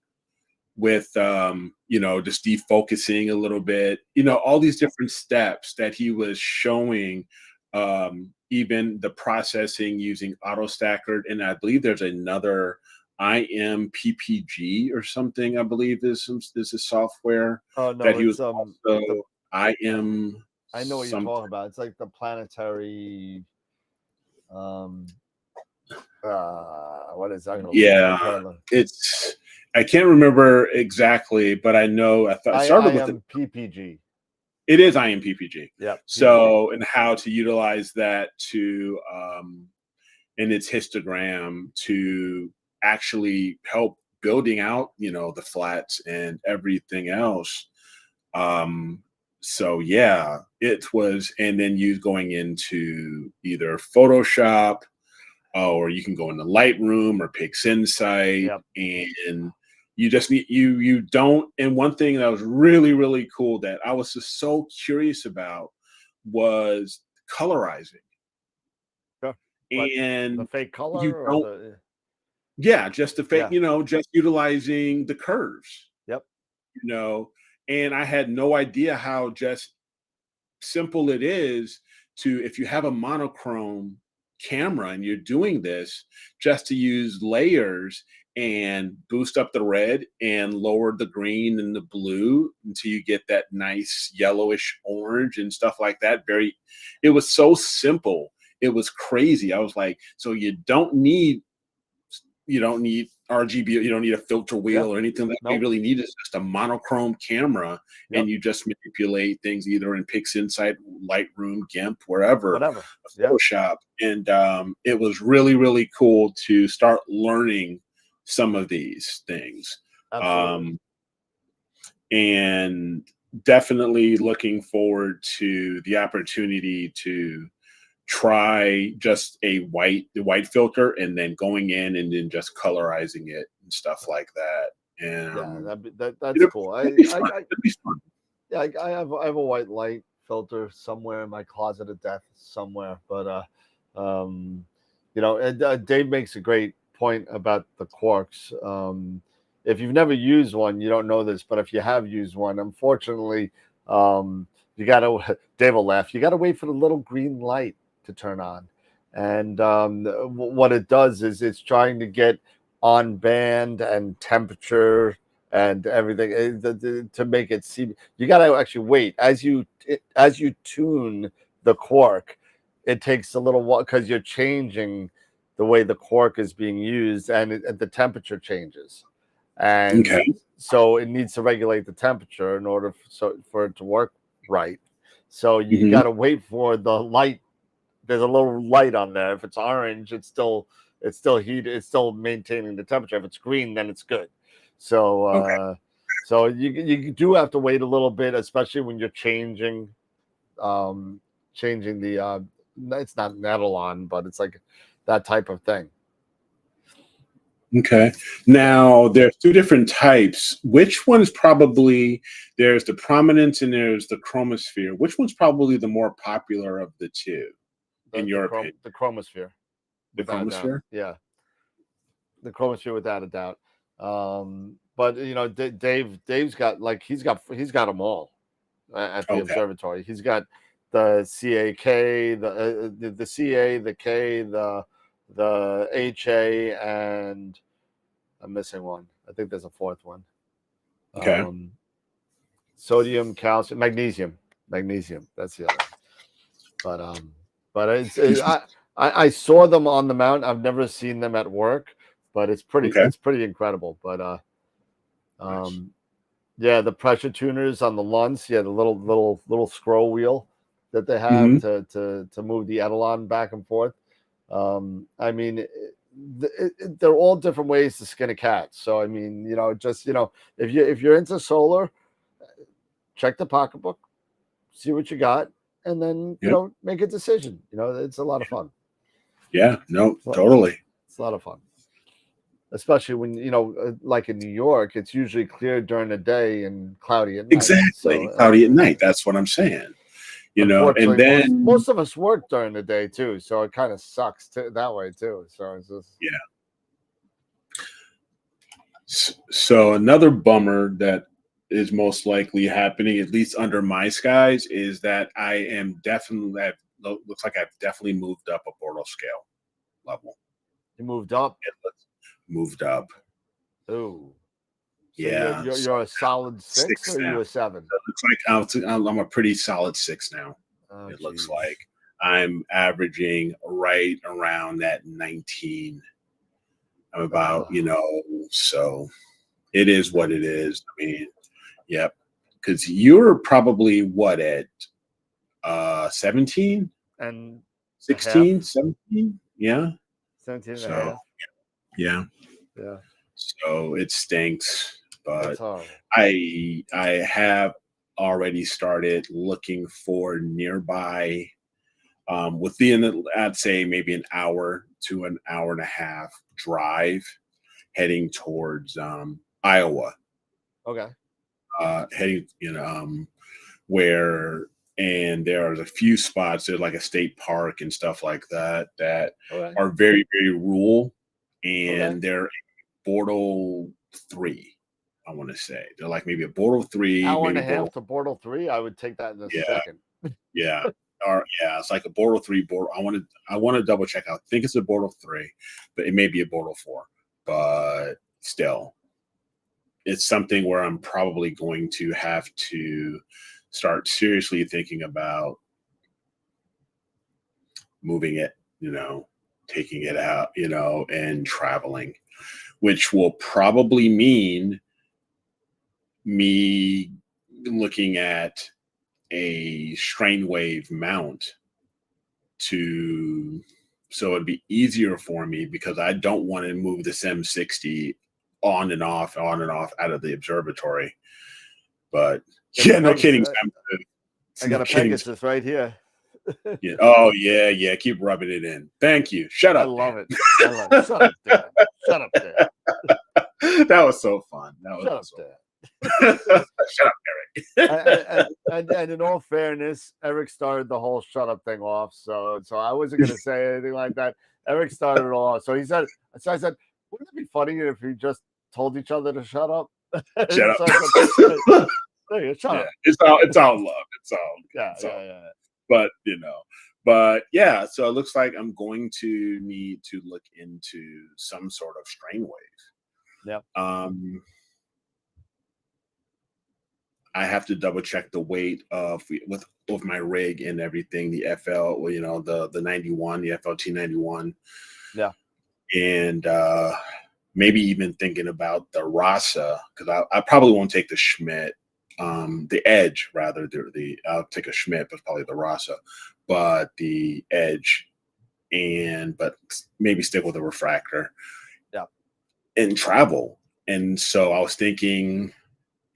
Speaker 6: with, just defocusing a little bit, all these different steps that he was showing, even the processing using AutoStacker. And I believe there's another IMPPG or something, I believe is a software
Speaker 5: Oh no,
Speaker 6: that he was
Speaker 5: it's
Speaker 6: also IM.
Speaker 5: I know what you're talking about. It's like the planetary. What is that?
Speaker 6: Yeah, I can't remember exactly, but I know I started with the
Speaker 5: PPG.
Speaker 6: It is IMPPG.
Speaker 5: Yeah.
Speaker 6: So, and how to utilize that to in its histogram to actually help building out, the flats and everything else. So yeah, it was, and then you going into either Photoshop, or you can go into Lightroom or PixInsight, and you just need you don't. And one thing that was really, really cool that I was just so curious about was colorizing.
Speaker 5: Sure.
Speaker 6: And
Speaker 5: the fake color,
Speaker 6: you
Speaker 5: or
Speaker 6: don't, yeah, just the fake, just utilizing the curves.
Speaker 5: Yep.
Speaker 6: And I had no idea how just simple it is to, if you have a monochrome camera and you're doing this, just to use layers and boost up the red and lower the green and the blue until you get that nice yellowish orange and stuff like that. It was so simple. It was crazy. I was like, so you don't need RGB, you don't need a filter wheel or anything. That you really need is just a monochrome camera, and you just manipulate things either in PixInsight, Lightroom, GIMP, wherever, Photoshop. And it was really, really cool to start learning some of these things. And definitely looking forward to the opportunity to try just the white filter, and then going in and then just colorizing it and stuff like that. And
Speaker 5: that's cool.
Speaker 6: It'd be fun.
Speaker 5: Yeah, I have a white light filter somewhere in my closet of death somewhere. But Dave makes a great point about the quarks. If you've never used one, you don't know this, but if you have used one, unfortunately, you gotta. Dave will laugh. You gotta wait for the little green light to turn on, and what it does is it's trying to get on band and temperature and everything to make it see. You got to actually wait as you tune the quark. It takes a little while because you're changing the way the quark is being used, and the temperature changes, and so it needs to regulate the temperature in order for it to work right. So you got to wait for the light. There's a little light on there. If it's orange, it's still heat. It's still maintaining the temperature. If it's green, then it's good. So so you do have to wait a little bit, especially when you're changing the it's not Netlon, but it's like that type of thing.
Speaker 6: Okay. Now there's two different types. Which one's probably, there's the prominence and there's the chromosphere. Which one's probably the more popular of the two? In your opinion?
Speaker 5: The chromosphere.
Speaker 6: The chromosphere?
Speaker 5: Yeah. The chromosphere, without a doubt. But Dave's got he's got them all at the observatory. He's got the CAK, the CA, the K, the HA, and I'm missing one. I think there's a fourth one.
Speaker 6: Okay.
Speaker 5: Sodium, calcium, magnesium. That's the other. But I saw them on the mountain. I've never seen them at work, but it's pretty incredible. But yeah, the pressure tuners on the Lunds, the little scroll wheel that they have to move the etalon back and forth. I mean, they're all different ways to skin a cat. So I mean, if you're into solar, check the pocketbook, see what you got, and then make a decision. It's a lot of fun.
Speaker 6: Yeah, no, totally.
Speaker 5: It's a lot of fun, especially when like in New York, it's usually clear during the day and cloudy at night.
Speaker 6: Exactly, cloudy at night. That's what I'm saying. And then
Speaker 5: most of us work during the day too, so it kind of sucks that way too. So it's just
Speaker 6: So another bummer that is most likely happening, at least under my skies, is that I am definitely, looks like I've definitely moved up a Bortle scale level.
Speaker 5: You moved up?
Speaker 6: It looks moved up.
Speaker 5: Oh. So
Speaker 6: Yeah.
Speaker 5: You're a solid six or
Speaker 6: now.
Speaker 5: you a 7?
Speaker 6: So it looks like I'm a pretty solid 6 now.
Speaker 5: Oh,
Speaker 6: it looks like I'm averaging right around that 19. I'm about, so it is what it is. I mean, yep. Because you're probably what at 17
Speaker 5: and
Speaker 6: 16, 17? Yeah.
Speaker 5: 17 and
Speaker 6: So,
Speaker 5: a half.
Speaker 6: Yeah.
Speaker 5: Yeah.
Speaker 6: So it stinks, but
Speaker 5: horrible.
Speaker 6: I have already started looking for nearby within, I'd say maybe an hour to an hour and a half drive heading towards Iowa.
Speaker 5: Okay.
Speaker 6: Heading where, and there are a few spots, there's like a state park and stuff like that are very, very rural, and they're Bortle 3, I want to say. They're like maybe a Bortle 3.
Speaker 5: Hour
Speaker 6: maybe
Speaker 5: and a half to Bortle 3. I would take that in a second.
Speaker 6: Yeah. Or it's like a Bortle 3. I want to double check. I think it's a Bortle 3, but it may be a Bortle 4. But still, it's something where I'm probably going to have to start seriously thinking about moving it, taking it out, and traveling, which will probably mean me looking at a strain wave mount so it'd be easier for me, because I don't want to move this M60 on and off out of the observatory. But no kidding.
Speaker 5: I got a Pegasus right here.
Speaker 6: Yeah. Oh yeah. Keep rubbing it in. Thank you. Shut up.
Speaker 5: I love it. Shut up, Dad. Shut up, Dad.
Speaker 6: That was so fun.
Speaker 5: Shut up, Dad.
Speaker 6: Shut up, Eric.
Speaker 5: and in all fairness, Eric started the whole shut up thing off. So I wasn't going to say anything like that. Eric started it all off. So I said, wouldn't it be funny if we just told each other to shut up?
Speaker 6: Shut up.
Speaker 5: Shut up.
Speaker 6: It's all love. It's all.
Speaker 5: Yeah.
Speaker 6: But yeah, so it looks like I'm going to need to look into some sort of strain wave.
Speaker 5: Yeah.
Speaker 6: I have to double check the weight of my rig and everything, the FL, the 91, the FLT 91.
Speaker 5: Yeah.
Speaker 6: And maybe even thinking about the Rasa, because I probably won't take the Schmidt, the Edge rather. I'll take a Schmidt, but probably the Rasa, but the Edge, but maybe stick with a refractor.
Speaker 5: Yeah.
Speaker 6: And travel. And so I was thinking,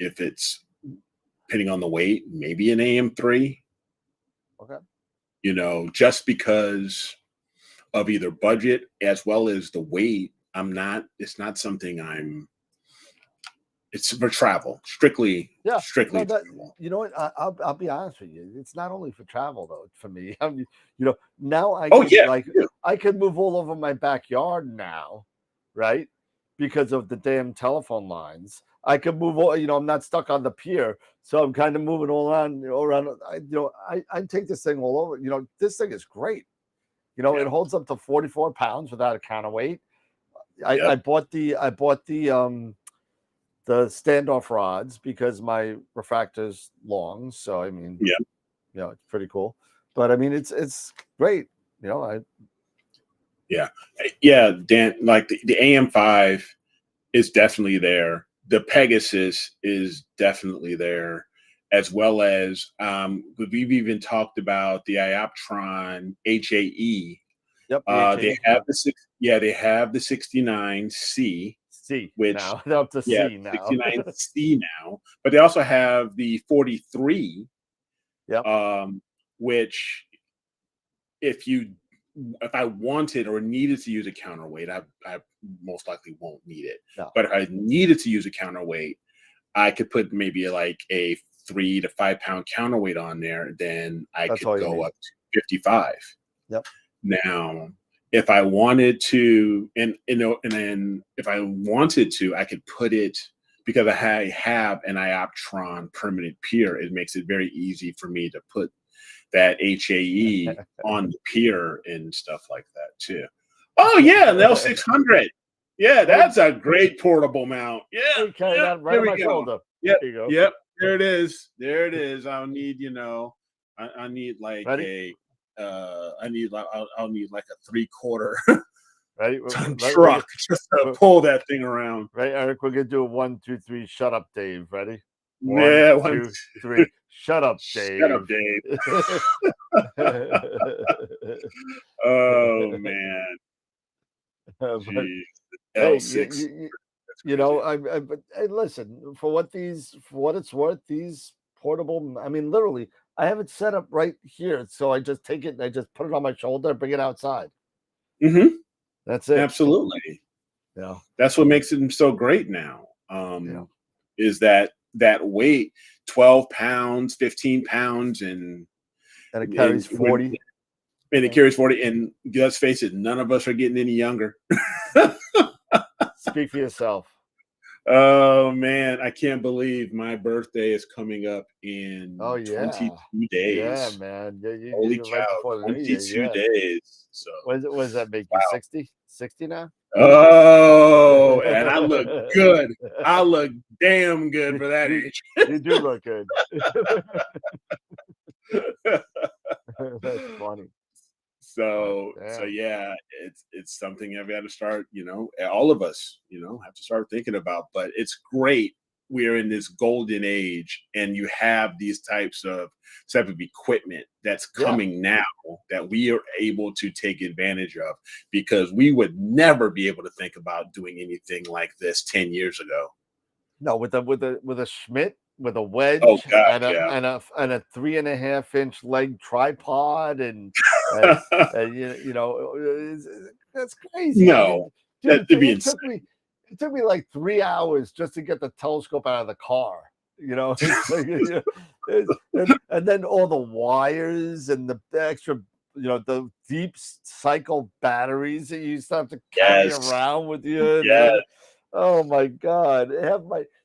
Speaker 6: if it's depending on the weight, maybe an AM3.
Speaker 5: Okay.
Speaker 6: Just because of either budget as well as the weight, it's not something it's for travel, strictly.
Speaker 5: Yeah.
Speaker 6: Strictly.
Speaker 5: travel. You know what? I'll be honest with you. It's not only for travel though. For me, I mean, now I can move all over my backyard now, right? Because of the damn telephone lines. I can move all, I'm not stuck on the pier. So I'm kind of moving all around. I take this thing all over. This thing is great. It holds up to 44 pounds without a counterweight. I bought the standoff rods because my refractor's long. So I mean, it's pretty cool. But I mean, it's great.
Speaker 6: Dan, like the AM5 is definitely there. The Pegasus is definitely there, as well as we've even talked about the Ioptron HAE.
Speaker 5: Yep.
Speaker 6: They have they have the 69C. Which
Speaker 5: now they're up to C now.
Speaker 6: 69C now, but they also have the 43.
Speaker 5: Yep.
Speaker 6: Which if I wanted or needed to use a counterweight, I most likely won't need it.
Speaker 5: No.
Speaker 6: But if I needed to use a counterweight, I could put maybe like a 3 to 5 pound counterweight on there. Then I could go up to 55.
Speaker 5: Yep.
Speaker 6: Now, if I wanted to, and then if I wanted to, I could put it, because I have an Ioptron permanent pier. It makes it very easy for me to put that HAE on the pier and stuff like that too. Oh yeah, an L600. Yeah, that's a great portable mount. Yeah,
Speaker 5: Okay, that right on my shoulder.
Speaker 6: Yep,
Speaker 5: There you go.
Speaker 6: yep. There it is. There it is. I'll need, I need like
Speaker 5: Ready?
Speaker 6: I'll need like a 3/4
Speaker 5: Ready?
Speaker 6: ton truck just to pull that thing around.
Speaker 5: Right, Eric, we're gonna do a 1, 2, 3. Shut up, Dave. Ready?
Speaker 6: Yeah,
Speaker 5: 1, 2, 3. Shut up, Dave.
Speaker 6: Shut up, Dave. Oh man. Jeez.
Speaker 5: Hey,
Speaker 6: L6.
Speaker 5: but hey, listen, for what it's worth, these portable, I mean, literally, I have it set up right here. So I just take it and I just put it on my shoulder and bring it outside.
Speaker 6: Mm-hmm.
Speaker 5: That's it.
Speaker 6: Absolutely.
Speaker 5: Yeah.
Speaker 6: That's what makes it so great now. Is that weight, 12 pounds, 15 pounds, and
Speaker 5: it carries 40.
Speaker 6: And it carries 40. And let's face it, none of us are getting any younger.
Speaker 5: Speak for yourself.
Speaker 6: Oh man, I can't believe my birthday is coming up in 22 days.
Speaker 5: Yeah, man.
Speaker 6: Holy cow,
Speaker 5: right
Speaker 6: 22 days. So
Speaker 5: what does that make you? 60? 60 now?
Speaker 6: Oh, and I look good. I look damn good for that age.
Speaker 5: You do look good. That's funny.
Speaker 6: So yeah, it's something I've got to start, all of us, have to start thinking about. But it's great. We're in this golden age, and you have these type of equipment that's coming now that we are able to take advantage of, because we would never be able to think about doing anything like this 10 years ago.
Speaker 5: No, with a Schmidt, with a wedge, and a 3.5-inch leg tripod, and that's crazy.
Speaker 6: No,
Speaker 5: it took me like 3 hours just to get the telescope out of the car. And then all the wires and the extra, the deep cycle batteries that you used to have to carry around with you. Oh my God!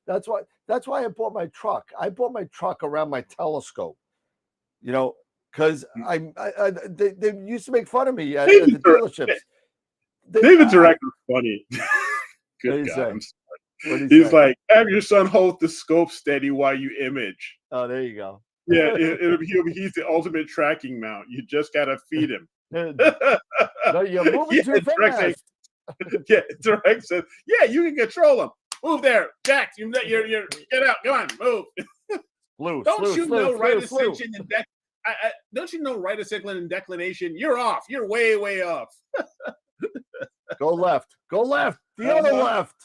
Speaker 5: That's why I bought my truck. I bought my truck around my telescope. Because they used to make fun of me at the dealerships.
Speaker 6: David Director's funny. Good God. He's like, have your son hold the scope steady while you image.
Speaker 5: Oh, there you go.
Speaker 6: Yeah, he's the ultimate tracking mount. You just gotta feed him.
Speaker 5: No, you're moving too fast.
Speaker 6: Direct says, yeah, you can control him. Move there, Jack. You're get out. Come on, move. Don't you know right ascension and don't you know right ascension and declination? You're off. You're way, way off.
Speaker 5: Go left. Go left. The other left.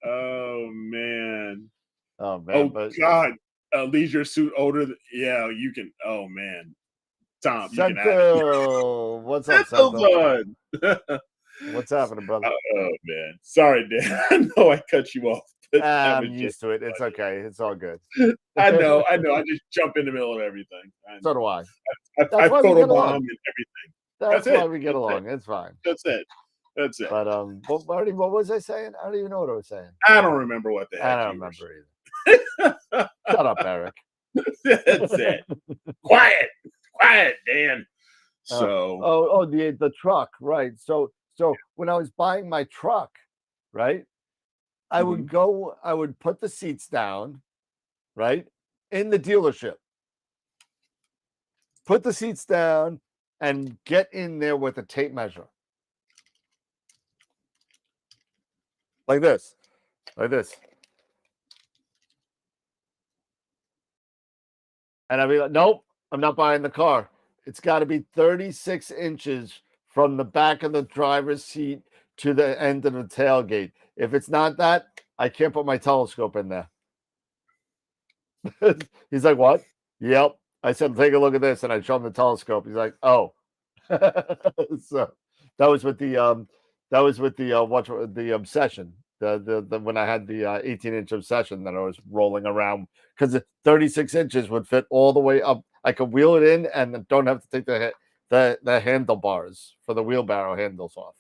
Speaker 6: Oh man.
Speaker 5: But,
Speaker 6: God. Leisure suit odor. You can. Oh man. Tom, you can
Speaker 5: what's up, Senthil? What's happening, brother?
Speaker 6: Oh man. Sorry, Dan. I know I cut you off.
Speaker 5: I'm used to it. It's okay. It's all good.
Speaker 6: I know. I just jump in the middle of everything.
Speaker 5: So do I.
Speaker 6: I photobomb and everything.
Speaker 5: That's why we get along. It's fine.
Speaker 6: That's it.
Speaker 5: But Marty, what was I saying? I don't even know what I was saying.
Speaker 6: I don't remember what the heck.
Speaker 5: I don't remember either. Shut up, Eric.
Speaker 6: That's it. Quiet, Dan. So
Speaker 5: the truck, right? So when I was buying my truck, right, I would put the seats down, right, in the dealership. Put the seats down and get in there with a tape measure. Like this. And I'd be like, nope, I'm not buying the car. It's got to be 36 inches from the back of the driver's seat to the end of the tailgate. If it's not that, I can't put my telescope in there. He's like, what? Yep. I said, take a look at this. And I show him the telescope. He's like, oh. So that was with the obsession. The when I had the 18-inch obsession that I was rolling around, because the 36 inches would fit all the way up. I could wheel it in and don't have to take the the handlebars for the wheelbarrow handles off.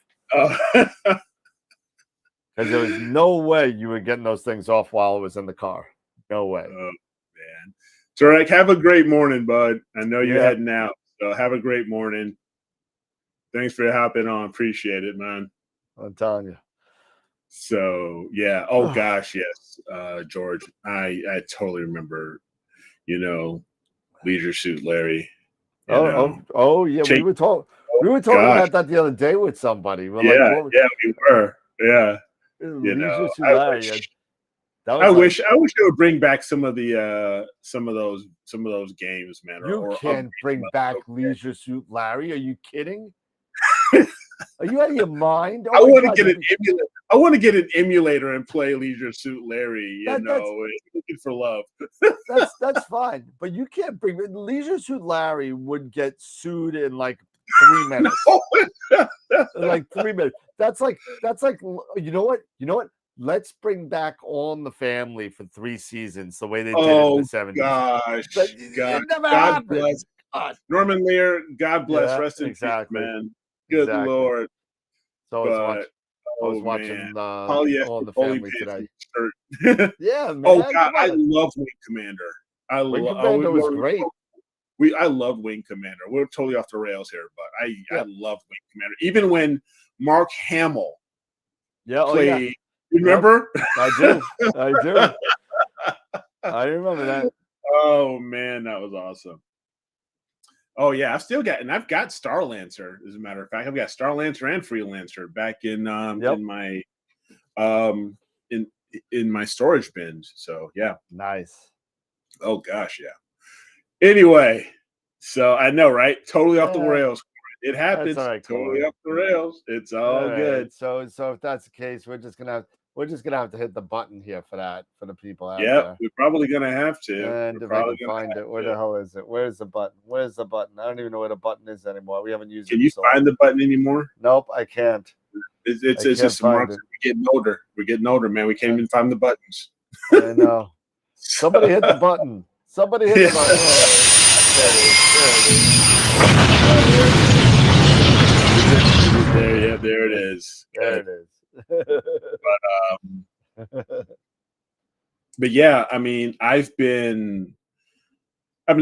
Speaker 5: Because there was no way you were getting those things off while it was in the car. No way.
Speaker 6: Oh, man. Tarek, have a great morning, bud. I know you're heading out, so have a great morning. Thanks for hopping on. Appreciate it, man.
Speaker 5: I'm telling you.
Speaker 6: So, yeah. Oh, gosh, yes, George. I totally remember, Leisure Suit Larry.
Speaker 5: Yeah. We were talking about that the other day with somebody. We're
Speaker 6: we were. Yeah.
Speaker 5: Leisure Suit
Speaker 6: I
Speaker 5: Larry.
Speaker 6: wish they would bring back some of those games, man.
Speaker 5: You can't bring back Leisure Suit Larry. Are you kidding? Are you out of your mind?
Speaker 6: I want to get an emulator. I want to get an emulator and play Leisure Suit Larry. Looking for love.
Speaker 5: That's fine, but you can't bring Leisure Suit Larry would get sued in like 3 minutes. Like 3 minutes. That's like you know what? Let's bring back All in the Family for 3 seasons, the way they did it in the 70s.
Speaker 6: God bless. Norman Lear, God bless. Rest in peace, man. Good Lord.
Speaker 5: So I was watching All in the Family today. Yeah, man.
Speaker 6: Oh God, I love Wing Commander.
Speaker 5: Wing Commander was great.
Speaker 6: I love Wing Commander. We're totally off the rails here, but I love Wing Commander. Even when Mark Hamill played. You remember?
Speaker 5: Yep, I do. I remember that.
Speaker 6: Oh man, that was awesome. Oh yeah, I've got Starlancer. As a matter of fact, I've got Starlancer and Freelancer back in in my storage bins. So yeah,
Speaker 5: nice.
Speaker 6: Oh gosh, yeah. Anyway, so I know, right? Totally off the rails. It happens.
Speaker 5: Right,
Speaker 6: totally off the rails. It's all good.
Speaker 5: So if that's the case, we're just gonna have to hit the button here for the people out
Speaker 6: there.
Speaker 5: Yeah,
Speaker 6: we're probably gonna have to.
Speaker 5: And if I can find it, where the hell is it? Where's the button? Where's the button? I don't even know where the button is anymore. We haven't used it.
Speaker 6: Can you find the button anymore?
Speaker 5: Nope, I can't.
Speaker 6: It's just marks. We're getting older. We're getting older, man. We can't even find the buttons.
Speaker 5: I know. Somebody hit the button. Somebody hit the button.
Speaker 6: There it is.
Speaker 5: There it is.
Speaker 6: But yeah, I mean, I've been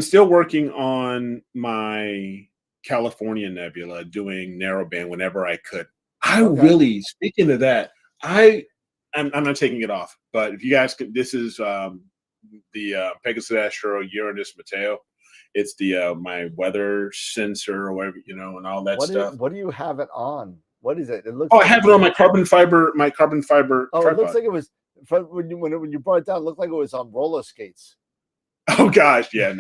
Speaker 6: still working on my California Nebula, doing narrowband whenever I could. Really, speaking of that, I'm not taking it off. But if you guys could, this is the Pegasus Astro Uranus Mateo. It's the my weather sensor or whatever, and all that stuff.
Speaker 5: What do you have it on? What is it? It looks.
Speaker 6: I have it on my carbon fiber. My carbon fiber.
Speaker 5: Oh,
Speaker 6: tripod.
Speaker 5: It looks like it was when you brought it down. It looked like it was on roller skates.
Speaker 6: Oh gosh, yeah,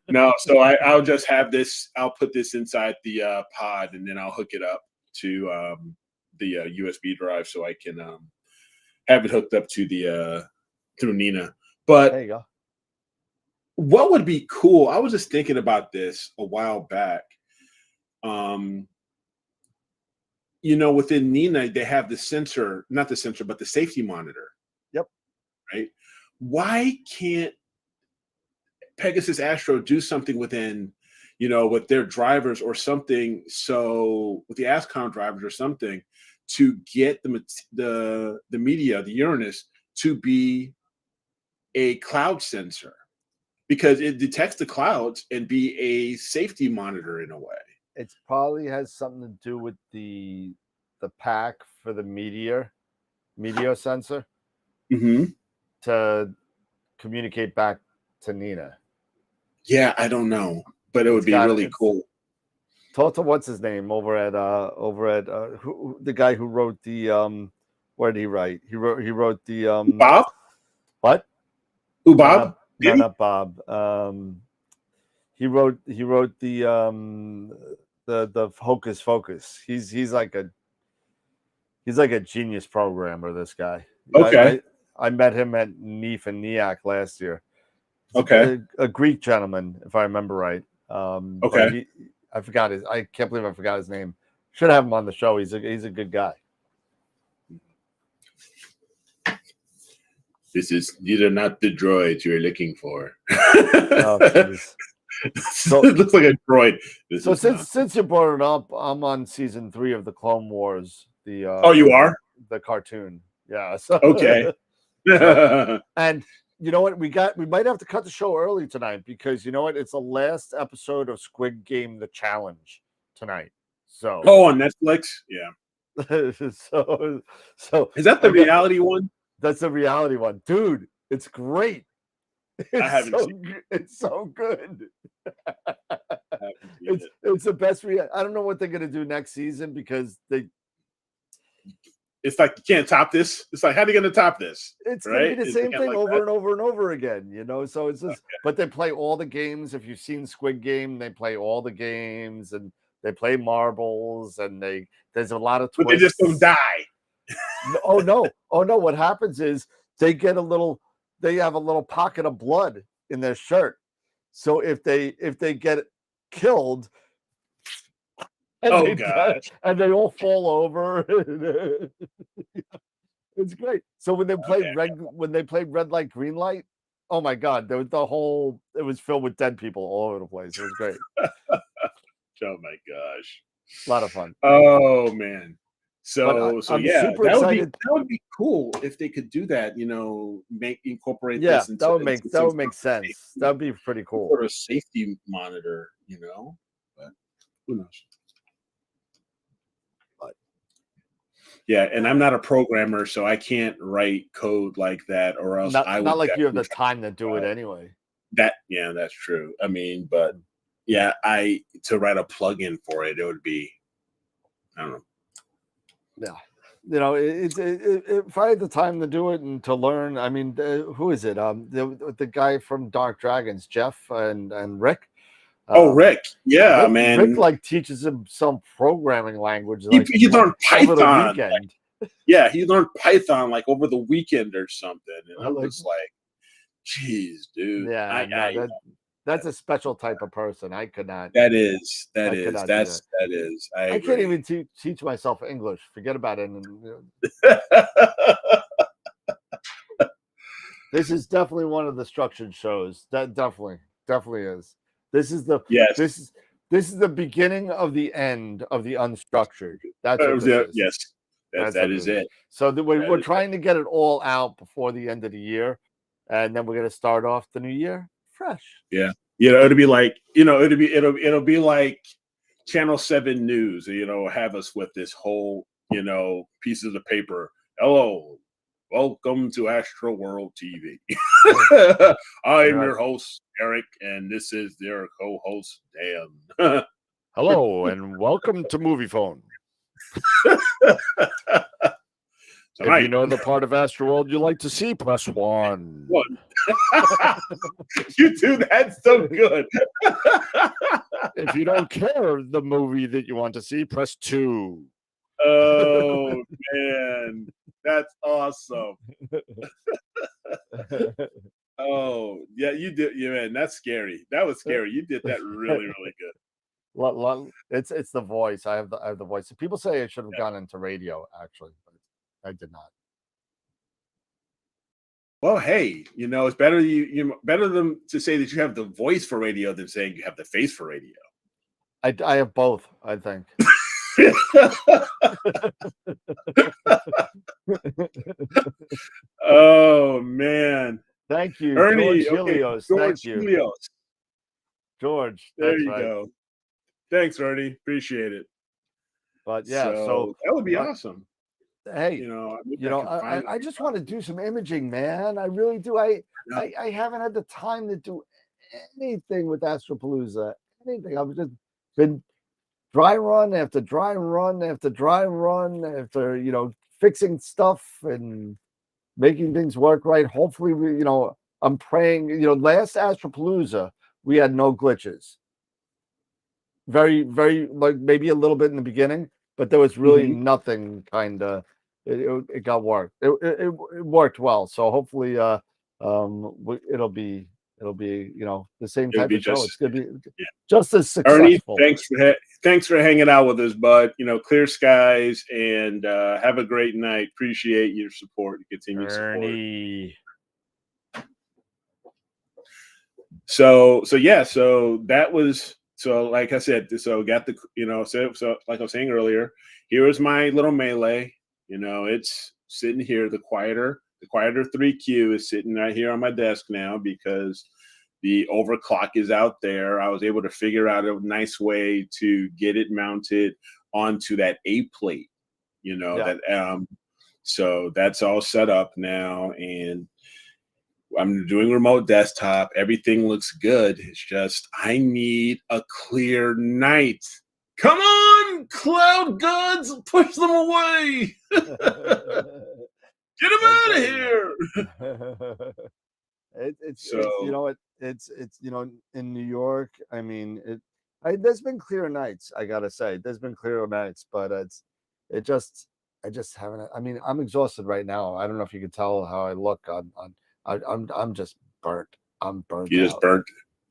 Speaker 6: no. So I'll just have this. I'll put this inside the pod, and then I'll hook it up to the USB drive, so I can have it hooked up to the through Nina. But
Speaker 5: there you go.
Speaker 6: What would be cool? I was just thinking about this a while back. Within Nina, they have the sensor, not the sensor, but the safety monitor.
Speaker 5: Yep.
Speaker 6: Right. Why can't Pegasus Astro do something within, with their drivers or something? So with the ASCOM drivers or something, to get the media, the Uranus, to be a cloud sensor, because it detects the clouds and be a safety monitor in a way.
Speaker 5: It probably has something to do with the pack for the meteor sensor to communicate back to Nina.
Speaker 6: Yeah, I don't know, but it would be really cool.
Speaker 5: Talk to what's his name over at the guy who wrote the where did he write? He wrote the
Speaker 6: Bob. What? Who Bob?
Speaker 5: No, not Bob. He wrote the Hocus Pocus. He's like a genius programmer. This guy.
Speaker 6: Okay.
Speaker 5: I met him at NEAF and NEAC last year.
Speaker 6: Okay.
Speaker 5: A Greek gentleman, if I remember right.
Speaker 6: Okay.
Speaker 5: I forgot his. I can't believe I forgot his name. Should have him on the show. He's a good guy.
Speaker 6: These are not the droids you're looking for.
Speaker 5: Oh, So
Speaker 6: it looks like a droid.
Speaker 5: So since you brought it up, I'm on season 3 of the Clone Wars. The
Speaker 6: oh, you are
Speaker 5: the cartoon. Yeah. So,
Speaker 6: okay.
Speaker 5: And you know what? We might have to cut the show early tonight because you know what? It's the last episode of Squid Game: The Challenge tonight. So
Speaker 6: on Netflix, yeah.
Speaker 5: so
Speaker 6: Is that the reality one?
Speaker 5: That's the reality one, dude. It's great.
Speaker 6: I haven't seen it.
Speaker 5: It's so good.
Speaker 6: It's
Speaker 5: It's the best. I don't know what they're gonna do next season because
Speaker 6: it's like you can't top this. It's like how are you gonna top this?
Speaker 5: It's
Speaker 6: right?
Speaker 5: gonna be the same thing
Speaker 6: like
Speaker 5: over
Speaker 6: that?
Speaker 5: and over and over again, you know. So it's just, but they play all the games. If you've seen Squid Game, they play all the games and they play marbles and there's a lot of twists.
Speaker 6: But they just don't die.
Speaker 5: Oh no! What happens is they have a little pocket of blood in their shirt. So if they get killed, and they all fall over. It's great. So when they played red light, green light, oh my god, it was filled with dead people all over the place. It was great.
Speaker 6: Oh my gosh.
Speaker 5: A lot of fun.
Speaker 6: Oh man. So
Speaker 5: I'm
Speaker 6: yeah,
Speaker 5: super excited.
Speaker 6: That would be cool if they could do that, incorporate
Speaker 5: Yeah,
Speaker 6: this into,
Speaker 5: that would make sense. That would be pretty cool.
Speaker 6: Sort of safety monitor, but who knows? Yeah, and I'm not a programmer, so I can't write code like that, or else
Speaker 5: not like you have the
Speaker 6: definitely
Speaker 5: time to do it anyway.
Speaker 6: That's true. I mean, but yeah, to write a plugin for it, it would be, I don't know.
Speaker 5: Yeah, if I had the time to do it and to learn, I mean, who is it? The guy from Dark Dragons, Jeff and Rick.
Speaker 6: Rick, yeah, man.
Speaker 5: Rick like teaches him some programming language.
Speaker 6: He learned Python
Speaker 5: over the weekend.
Speaker 6: He learned Python like over the weekend or something, and I'm just like, "Geez, dude."
Speaker 5: Yeah, that's a special type of person. I could not.
Speaker 6: That is. I
Speaker 5: can't even teach myself English. Forget about it. This is definitely one of the structured shows. That definitely is. This is the beginning of the end of the unstructured. That's what this is.
Speaker 6: Yes. That is it.
Speaker 5: So we're trying to get it all out before the end of the year, and then we're going to start off the new year fresh.
Speaker 6: Yeah, it'll be like it'll be like Channel 7 News. Have us with this whole pieces of paper. Hello, welcome to AstroWorld TV. I'm your host Eric, and this is their co-host Dan.
Speaker 5: Hello, and welcome to Movie Phone. If you know the part of AstroWorld you like to see, press 1.
Speaker 6: You do that so good.
Speaker 5: If you don't care the movie that you want to see, press 2.
Speaker 6: Oh man, that's awesome. Oh yeah, you did. Yeah, man, that's scary. That was scary. You did that really, really good.
Speaker 5: It's the voice. I have the voice. People say I should have gone into radio, actually, but I did not.
Speaker 6: Well, hey, it's better better than to say that you have the voice for radio than saying you have the face for radio.
Speaker 5: I have both, I think.
Speaker 6: Oh man.
Speaker 5: Thank you,
Speaker 6: Ernie.
Speaker 5: George Thank you.
Speaker 6: Helios.
Speaker 5: George.
Speaker 6: There you go. Thanks, Ernie. Appreciate it.
Speaker 5: But yeah, so
Speaker 6: that would be awesome.
Speaker 5: Hey, I just want to do some imaging, man. I really do. I haven't had the time to do anything with AstroPalooza. Anything. I've just been dry run after dry run after dry run after fixing stuff and making things work right. Hopefully, I'm praying. Last AstroPalooza we had no glitches. Very, very, like maybe a little bit in the beginning, but there was really nothing. Kind of, it got worked. It worked well. So hopefully, it'll be the same type of show. It's gonna be just as successful.
Speaker 6: Ernie, thanks for hanging out with us, bud. Clear skies and have a great night. Appreciate your support and continued support. So yeah, so that was so like I said, so got the so like I was saying earlier, here is my little melee. It's sitting here. The quieter 3Q is sitting right here on my desk now because the overclock is out there. I was able to figure out a nice way to get it mounted onto that A plate. So that's all set up now, and I'm doing remote desktop. Everything looks good. It's just I need a clear night. Come on, cloud gods, push them away. Get them out of here.
Speaker 5: It's in New York. I mean, there's been clear nights. I gotta say, there's been clear nights, but I just haven't. I mean, I'm exhausted right now. I don't know if you can tell how I look I'm just burnt. I'm burnt.
Speaker 6: You just burnt,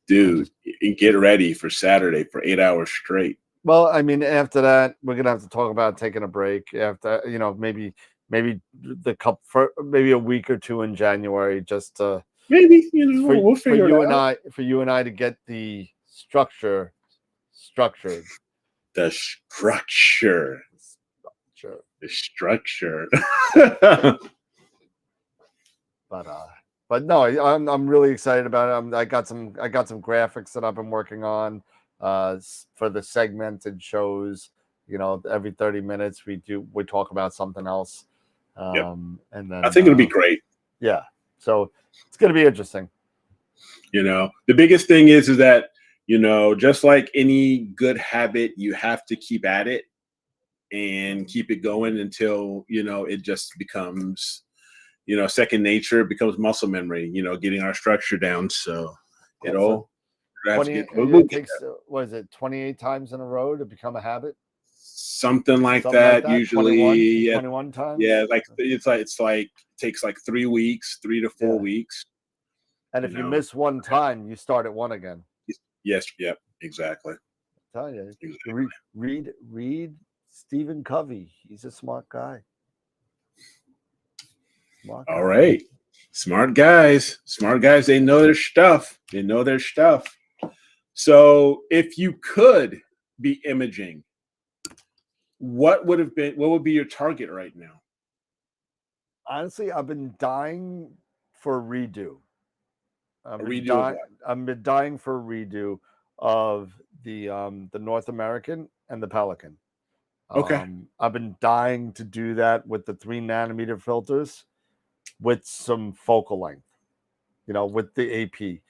Speaker 6: dude. Get ready for Saturday for 8 hours straight.
Speaker 5: Well, I mean, after that, we're gonna have to talk about taking a break. After maybe the cup for maybe a week or two in January, just to
Speaker 6: maybe we'll figure it out.
Speaker 5: For you and I to get the structured.
Speaker 6: The structure. The structure.
Speaker 5: But no, I'm really excited about it. I got some graphics that I've been working on for the segmented shows. Every 30 minutes we talk about something else. And then
Speaker 6: I think it'll be great.
Speaker 5: Yeah. So it's gonna be interesting.
Speaker 6: The biggest thing is that, just like any good habit, you have to keep at it and keep it going until, it just becomes second nature, becomes muscle memory, getting our structure down. So it takes,
Speaker 5: what is it, 28 times in a row to become a habit?
Speaker 6: Something like that. Usually
Speaker 5: 21 times.
Speaker 6: Yeah, it's like takes like 3 weeks, 3 to 4 weeks.
Speaker 5: And if you miss one time, you start at one again.
Speaker 6: Yes, yep, exactly.
Speaker 5: I tell you, exactly. Read Stephen Covey. He's a smart guy.
Speaker 6: All right. Smart guys. They know their stuff. So if you could be imaging, what would be your target right now?
Speaker 5: Honestly, I've been dying for a redo. I've been dying for a redo of the North American and the Pelican.
Speaker 6: Okay.
Speaker 5: I've been dying to do that with the 3 nanometer filters with some focal length, with the AP.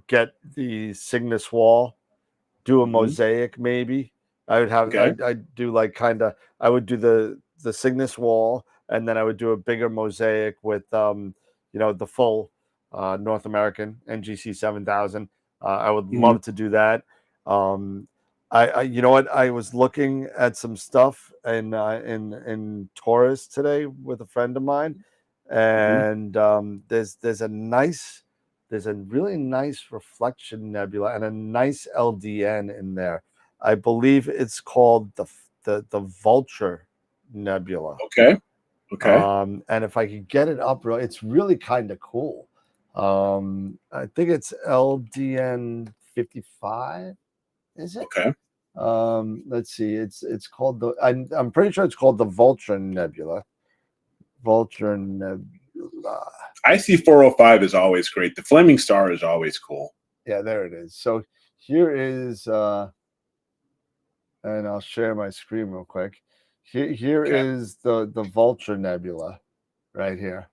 Speaker 5: Get the Cygnus wall, do a mosaic maybe. I would have I'd do like I would do the Cygnus wall, and then I would do a bigger mosaic with the full North American NGC 7000. I would love to do that. I was looking at some stuff in Taurus today with a friend of mine, and there's a really nice reflection nebula and a nice LDN in there. I believe it's called the Vulture Nebula.
Speaker 6: Okay.
Speaker 5: And if I could get it up, it's really kind of cool. I think it's LDN 55. Is it?
Speaker 6: Okay.
Speaker 5: Let's see. It's called I'm pretty sure it's called the Vulture Nebula. Vulture Nebula.
Speaker 6: IC405 is always great. The Flaming Star is always cool.
Speaker 5: Yeah, there it is. So here is and I'll share my screen real quick. Here is the Vulture Nebula right here.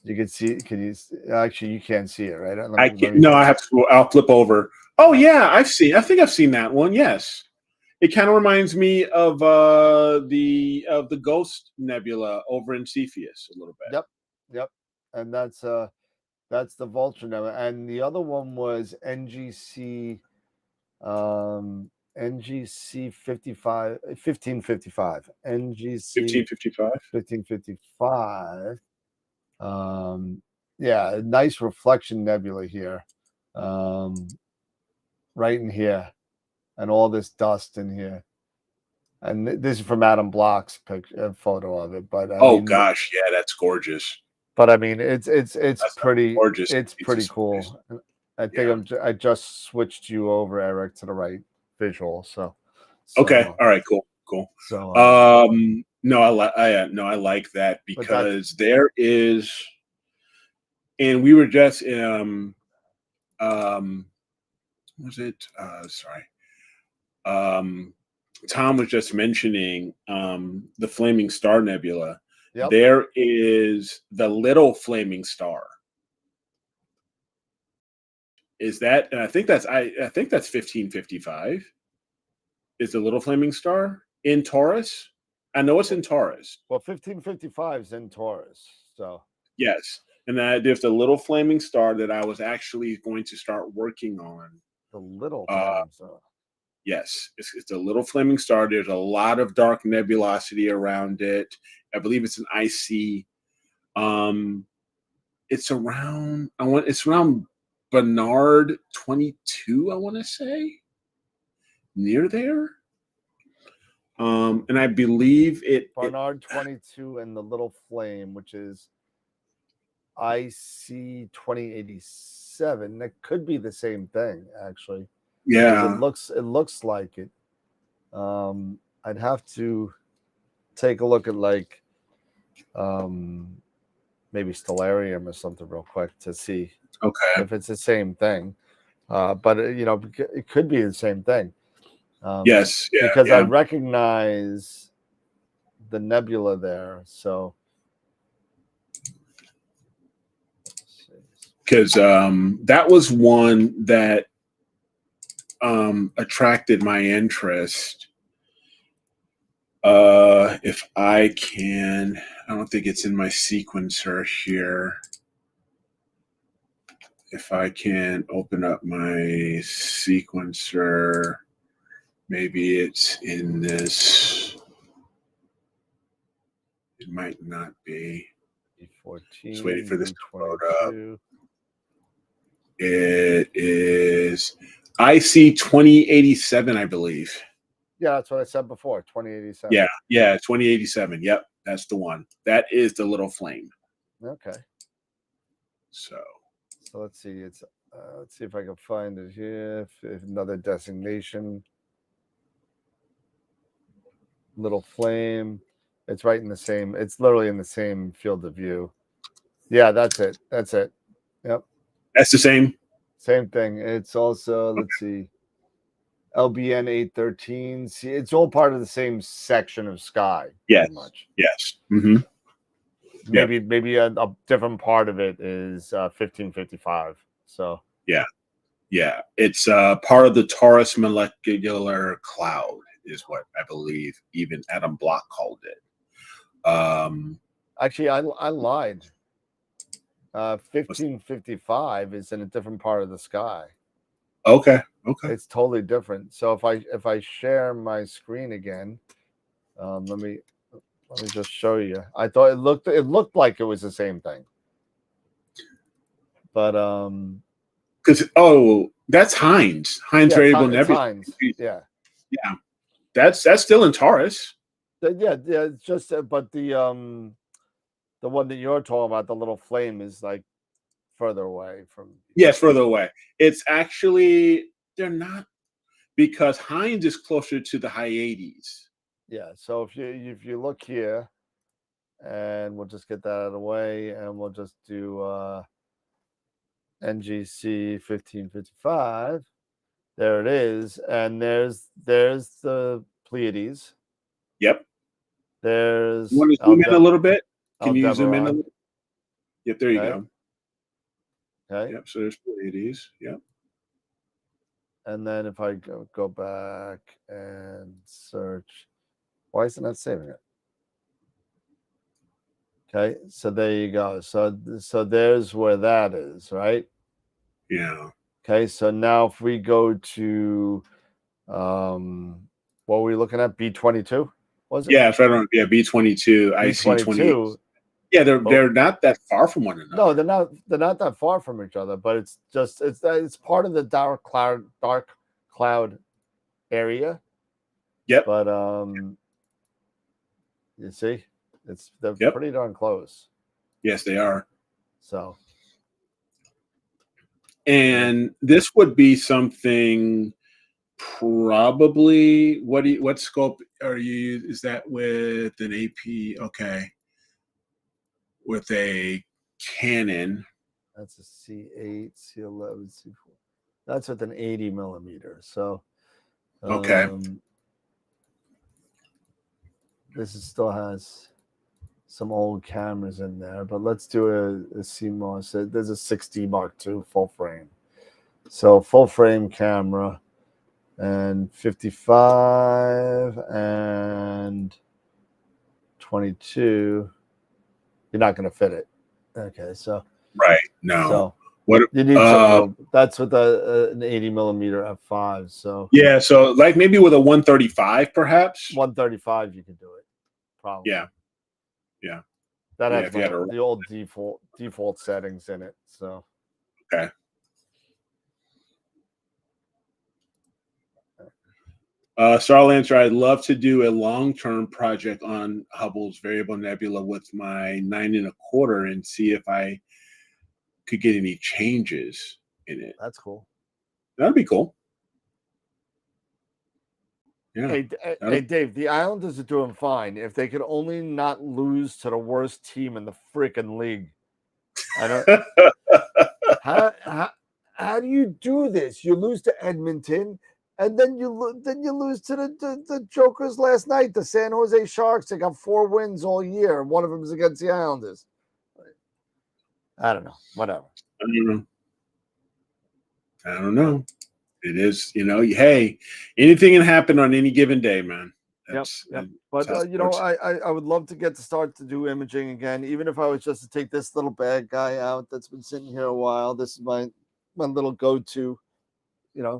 Speaker 5: You can see it. Actually, you can't see it, right?
Speaker 6: I can't. No, I have to. I'll flip over. Oh yeah, I think I've seen that one. Yes, it kind of reminds me of the Ghost Nebula over in Cepheus a little bit.
Speaker 5: Yep. And that's the Vulture Nebula, and the other one was NGC 55 1555 NGC 1555. Yeah, a nice reflection nebula here, right in here, and all this dust in here. And this is from Adam Block's photo of it. But
Speaker 6: gosh, yeah, that's gorgeous.
Speaker 5: But I mean, it's
Speaker 6: That's
Speaker 5: pretty
Speaker 6: gorgeous.
Speaker 5: it's pretty cool. I think I just switched you over, Eric, to the right visual. So
Speaker 6: Okay. All right. Cool.
Speaker 5: So
Speaker 6: no, I like that because there is, and we were just was it sorry Tom was just mentioning the Flaming Star Nebula.
Speaker 5: Yep.
Speaker 6: There is the Little Flaming Star. Is that? And I think that's 1555. Is the Little Flaming Star in Taurus? I know it's in Taurus.
Speaker 5: Well, 1555 is in Taurus. So
Speaker 6: yes, and there's the Little Flaming Star that I was actually going to start working on.
Speaker 5: The Little Flaming Star.
Speaker 6: Yes, it's a Little Flaming Star. There's a lot of dark nebulosity around it. I believe it's an IC. It's around. It's around Bernard 22. I want to say near there. And I believe
Speaker 5: Bernard 22 and the Little Flame, which is IC 2087. That could be the same thing, actually.
Speaker 6: Yeah,
Speaker 5: it looks like it. I'd have to take a look at like maybe Stellarium or something real quick to see if it's the same thing. But it could be the same thing.
Speaker 6: Yes,
Speaker 5: because I recognize the nebula there. So
Speaker 6: because that was one that attracted my interest. If I don't think it's in my sequencer here. If I can open up my sequencer, maybe it's in this. It might not be.
Speaker 5: 14,
Speaker 6: just waiting for this to load up.
Speaker 5: 22.
Speaker 6: It is IC 2087, I believe.
Speaker 5: Yeah, that's what I said before. 2087.
Speaker 6: Yeah, 2087. Yep, that's the one. That is the Little Flame.
Speaker 5: Okay.
Speaker 6: So
Speaker 5: let's see. Let's see if I can find it here. If another designation. Little Flame. It's right in the same. It's literally in the same field of view. Yeah, that's it. Yep.
Speaker 6: That's the same.
Speaker 5: Same thing. It's also, let's see, LBN 813. See, it's all part of the same section of sky.
Speaker 6: Yes.
Speaker 5: Pretty much.
Speaker 6: Yes. Mm-hmm.
Speaker 5: Maybe a different part of it is 1555. So
Speaker 6: yeah. It's part of the Taurus molecular cloud, is what I believe even Adam Block called it.
Speaker 5: Actually, I lied. 1555 is in a different part of the sky.
Speaker 6: Okay.
Speaker 5: It's totally different. So if I share my screen again, let me just show you. I thought it looked like it was the same thing, but
Speaker 6: because that's Heinz Variable Nebula.
Speaker 5: Heinz. Yeah.
Speaker 6: That's still in Taurus.
Speaker 5: Yeah. It's just but the one that you're talking about, the Little Flame, is like further away from.
Speaker 6: Yes, further away. It's actually they're not, because Heinz is closer to the Hyades.
Speaker 5: Yeah. So if you look here, and we'll just get that out of the way, and we'll just do NGC 1555. There it is, and there's the Pleiades.
Speaker 6: Yep.
Speaker 5: There's.
Speaker 6: You want to zoom in a little bit? Can you zoom in a little? Yep, there you go.
Speaker 5: Okay.
Speaker 6: Yep, so there's Pleiades. Yep.
Speaker 5: And then if I go back and search, why isn't that saving it? Okay, so there you go. So there's where that is, right?
Speaker 6: Yeah.
Speaker 5: Okay, so now if we go to what were we looking at? B22, was it?
Speaker 6: Yeah, it's right on. Yeah, B22, IC28. Yeah, they're not that far from one another.
Speaker 5: No, they're not that far from each other, but it's part of the dark cloud area.
Speaker 6: Yep.
Speaker 5: But you see, they're pretty darn close.
Speaker 6: Yes, they are.
Speaker 5: So,
Speaker 6: and this would be something probably. What scope are you? Is that with an AP? Okay, with a Canon.
Speaker 5: that's a C8, C11, C4. That's with an 80 millimeter. So,
Speaker 6: Okay.
Speaker 5: This still has some old cameras in there, but let's do a CMOS. There's a 6D Mark II full frame. So full frame camera and 55 and 22. You're not going to fit it. Okay, so
Speaker 6: Right. No.
Speaker 5: So
Speaker 6: what
Speaker 5: you need some. That's with an 80 millimeter f5. So
Speaker 6: yeah, so like maybe with a 135, perhaps.
Speaker 5: 135, you could do it. Probably.
Speaker 6: Yeah. Yeah.
Speaker 5: That
Speaker 6: Yeah,
Speaker 5: has
Speaker 6: if you had
Speaker 5: the old default settings in it. So
Speaker 6: okay. Starlancer, I'd love to do a long-term project on Hubble's variable nebula with my 9 1/4 and see if I could get any changes in it.
Speaker 5: that's cool.
Speaker 6: That'd be cool. Yeah.
Speaker 5: Hey, Dave, the Islanders are doing fine. If they could only not lose to the worst team in the freaking league. I don't. How do you do this? You lose to Edmonton, and then you lose to the Jokers last night, the San Jose Sharks. They got 4 wins all year. One of them is against the Islanders. I don't know. Whatever.
Speaker 6: I don't know. It is, hey, anything can happen on any given day, man.
Speaker 5: Yep. But I would love to get to start to do imaging again, even if I was just to take this little bad guy out that's been sitting here a while. This is my little go-to,
Speaker 6: Yeah.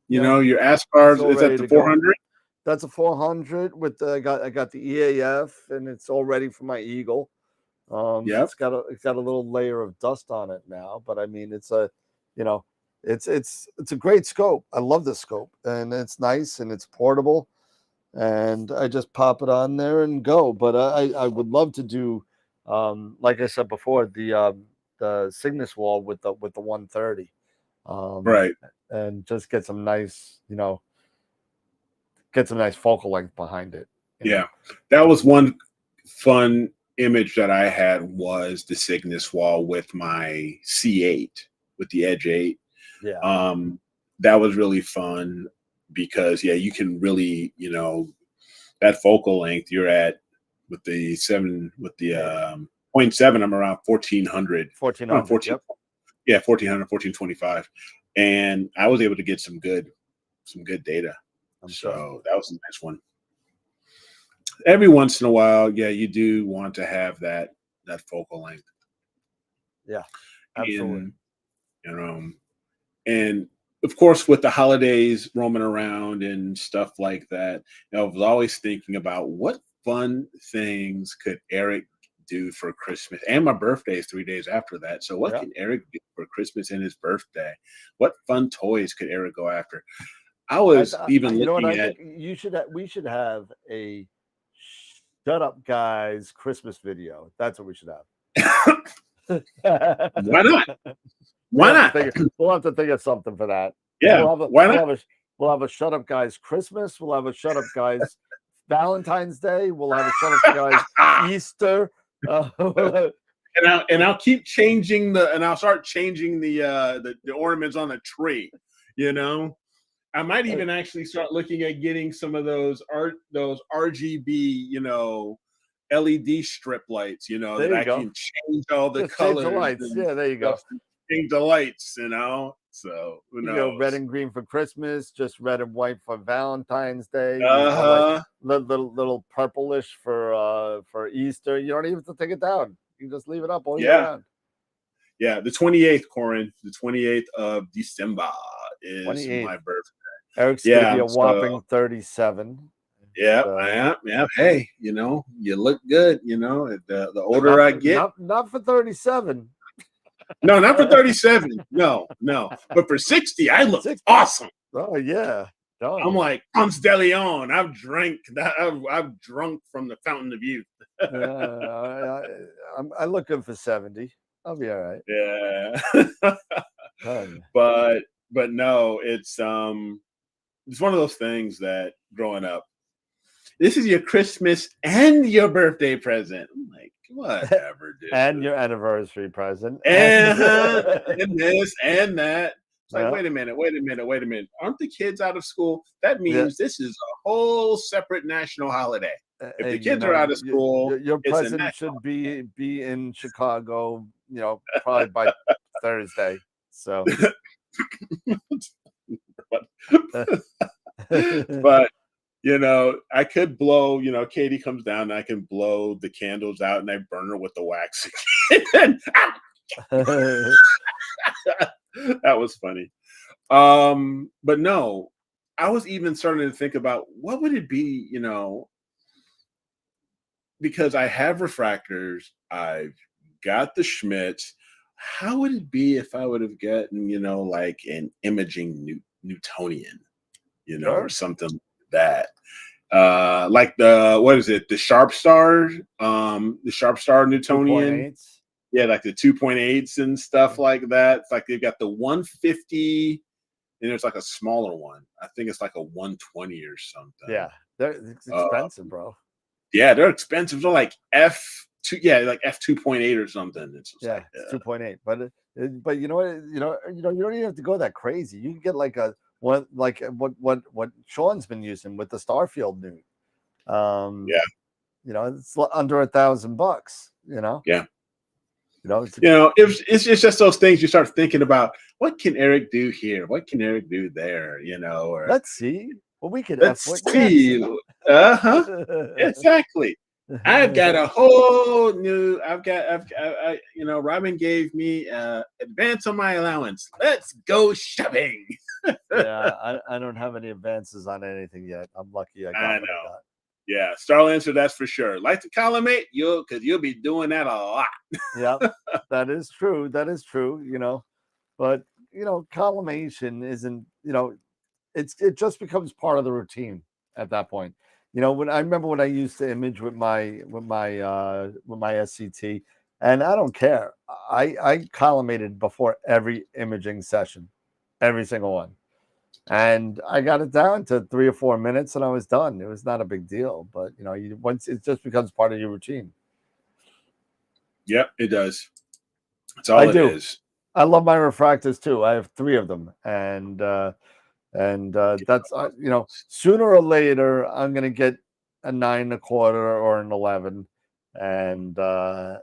Speaker 6: Your Ascars, is that the 400?
Speaker 5: That's a 400 with I got the EAF, and it's all ready for my Eagle. It's got a little layer of dust on it now, but I mean it's a it's a great scope. I love this scope, and it's nice and it's portable, and I just pop it on there and go. But I would love to do, like I said before, the Cygnus wall with the 130,
Speaker 6: right,
Speaker 5: and just get some nice focal length behind it.
Speaker 6: Yeah, that was one fun image that I had was the Cygnus wall with my C8 with the Edge 8.
Speaker 5: Yeah.
Speaker 6: That was really fun because you can really, that focal length you're at with the 0.7, I'm around 1400.
Speaker 5: 1400. Yep.
Speaker 6: Yeah, 1400, 1425. And I was able to get some good data. So that was a nice one. Every once in a while, you do want to have that focal length.
Speaker 5: Yeah, absolutely.
Speaker 6: And of course, with the holidays roaming around and stuff like that, I was always thinking about what fun things could Eric do for Christmas. And my birthday is 3 days after that. So what can Eric do for Christmas and his birthday? What fun toys could Eric go after? I was looking at.
Speaker 5: We should have a Shut Up Guys Christmas video. That's what we should have.
Speaker 6: Why not? Why not?
Speaker 5: We'll have to think of something for that.
Speaker 6: Yeah. Why not?
Speaker 5: We'll have a Shut Up Guys Christmas. We'll have a Shut Up Guys Valentine's Day. We'll have a Shut Up Guys Easter.
Speaker 6: And I'll keep changing and I'll start changing the ornaments on the tree. I might even actually start looking at getting some of those RGB, LED strip lights, that I can change all the colors.
Speaker 5: Change the lights. Yeah, there you go.
Speaker 6: Change the lights, So who knows?
Speaker 5: Red and green for Christmas, just red and white for Valentine's Day. Little purplish for Easter. You don't even have to take it down. You can just leave it up all year round.
Speaker 6: Yeah, the 28th, Corin. The 28th of December is my birthday.
Speaker 5: Eric's gonna be a whopping 37.
Speaker 6: Yeah. Hey, you look good. The older I get,
Speaker 5: not for 37.
Speaker 6: No, not for 37. No. But for 60, I look awesome.
Speaker 5: Oh yeah.
Speaker 6: I'm like Ponce de Leon. I've drunk from the fountain of youth.
Speaker 5: I'm looking for 70. I'll be all right.
Speaker 6: Yeah.
Speaker 5: Done.
Speaker 6: but no, it's one of those things that growing up, this is your Christmas and your birthday present. I'm like, whatever, dude.
Speaker 5: And your anniversary present.
Speaker 6: And this and that. It's like,
Speaker 5: Yeah.
Speaker 6: wait a minute. Aren't the kids out of school? That means this is a whole separate national holiday. If the kids are out of school,
Speaker 5: your
Speaker 6: it's a
Speaker 5: present should be in Chicago, probably by Thursday. So
Speaker 6: but I could blow, Katie comes down and I can blow the candles out and I burn her with the wax again. That was funny. But no, I was even starting to think about what would it be, because I have refractors, I've got the Schmitz. How would it be if I would have gotten, like an imaging Newtonian, or something like that? Like what is it? The Sharp Star Newtonian.
Speaker 5: 2.8s.
Speaker 6: Yeah, like the 2.8s and stuff like that. It's like they've got the 150, and there's like a smaller one. I think it's like a 120 or something.
Speaker 5: Yeah, it's expensive, bro.
Speaker 6: Yeah, they're expensive. They're like F2, like F2.8 or something. It's
Speaker 5: it's 2.8. But you know what? You don't even have to go that crazy. You can get like what Sean's been using with the Starfield Newt. It's under $1,000.
Speaker 6: Yeah.
Speaker 5: It's
Speaker 6: just those things you start thinking about. What can Eric do here? What can Eric do there? Or
Speaker 5: let's see. Well, we could.
Speaker 6: Let's see. Exactly. I've got a whole new. Robin gave me advance on my allowance. Let's go shopping.
Speaker 5: Yeah, I don't have any advances on anything yet. I'm lucky. I know.
Speaker 6: Yeah, Starlancer, that's for sure. Like to collimate, because you'll be doing that a lot.
Speaker 5: Yeah, that is true. But collimation isn't. It just becomes part of the routine at that point. When I remember when I used to image with my SCT, and I don't care. I collimated before every imaging session, every single one. And I got it down to 3 or 4 minutes and I was done. It was not a big deal, but once it just becomes part of your routine.
Speaker 6: Yep, it does. That's all it is.
Speaker 5: I love my refractors too. I have 3 of them, and that's sooner or later I'm gonna get a 9 1/4 or an 11, and I'll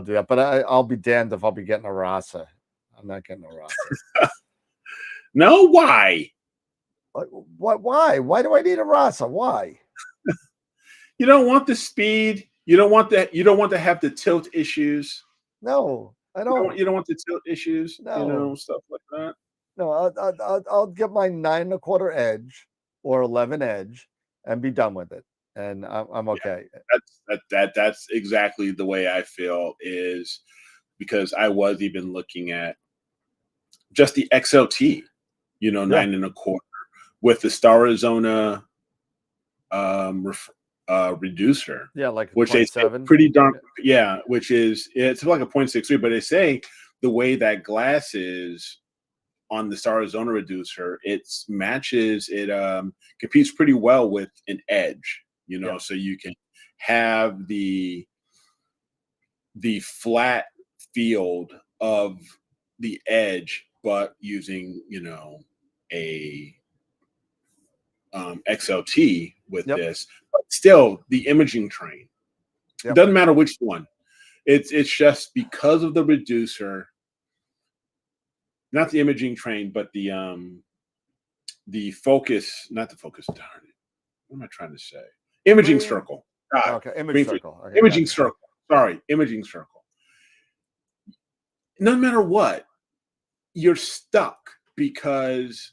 Speaker 5: do that. But I'll be damned if I'll be getting a Rasa. I'm not getting a Rasa.
Speaker 6: No, why?
Speaker 5: What? Why? Why do I need a Rasa? Why?
Speaker 6: You don't want the speed. You don't want that. You don't want to have the tilt issues.
Speaker 5: No, I don't.
Speaker 6: You don't want the tilt issues.
Speaker 5: No.
Speaker 6: Stuff like that.
Speaker 5: No, I'll get my 9 1/4 edge or 11 edge and be done with it, and I'm okay.
Speaker 6: Yeah, that's exactly the way I feel, is because I was even looking at just the XLT, 9 1/4 with the Star Arizona reducer.
Speaker 5: Yeah, like
Speaker 6: which they say pretty darn which is it's like a 0.63, but they say the way that glass is on the Star Arizona reducer, it competes pretty well with an edge, so you can have the flat field of the edge, but using a XLT with this, but still the imaging train. It doesn't matter which one. It's just because of the reducer, not the imaging train, but the focus, not the focus. Darn it. What am I trying to say? Imaging circle.
Speaker 5: Okay, imaging circle. Okay,
Speaker 6: imaging circle. Sorry, imaging circle. No matter what, you're stuck, because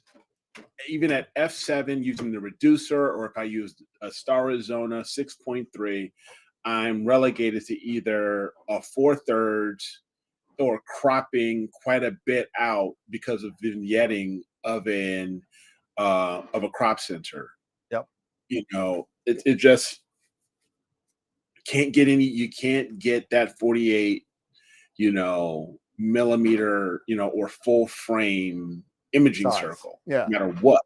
Speaker 6: even at F7 using the reducer, or if I use a Star Arizona 6.3, I'm relegated to either a 4/3 or cropping quite a bit out because of vignetting of a crop sensor.
Speaker 5: Yep.
Speaker 6: It just can't get any. You can't get that 48, millimeter, or full frame imaging
Speaker 5: Size.
Speaker 6: circle.
Speaker 5: Yeah.
Speaker 6: No matter what.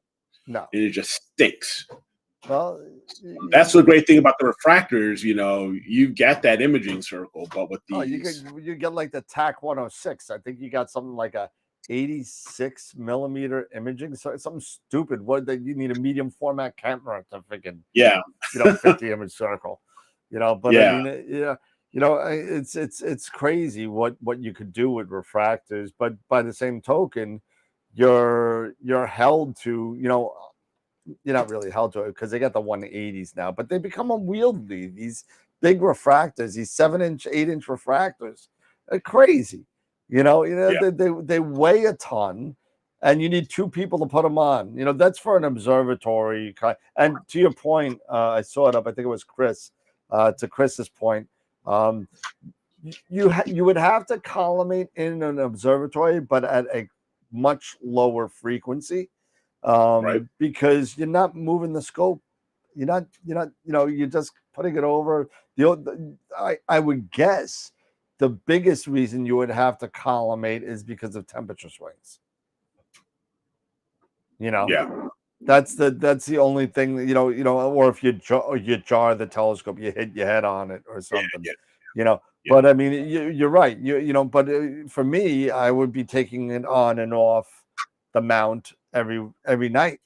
Speaker 5: No.
Speaker 6: And it just stinks.
Speaker 5: Well,
Speaker 6: that's the great thing about the refractors. You get that imaging circle, but with these,
Speaker 5: you get like the TAC 106. I think you got something like a 86 millimeter imaging, so something stupid. What that you need a medium format camera to freaking 50 image circle, But
Speaker 6: yeah.
Speaker 5: I mean, it's crazy what you could do with refractors. But by the same token, you're held to, you're not really held to it because they got the 180s now, but they become unwieldy. These big refractors, these 7-inch, 8-inch refractors, are crazy. They weigh a ton, and you need 2 people to put them on. That's for an observatory. And to your point, I saw it up. I think it was Chris. To Chris's point, you would have to collimate in an observatory, but at a much lower frequency.
Speaker 6: Right.
Speaker 5: Because you're not moving the scope. You're just putting it over. I would guess the biggest reason you would have to collimate is because of temperature swings.
Speaker 6: Yeah.
Speaker 5: That's the only thing that, or if you jar the telescope, you hit your head on it or something.
Speaker 6: Yeah.
Speaker 5: But I mean, you're right. But for me, I would be taking it on and off the mount every night,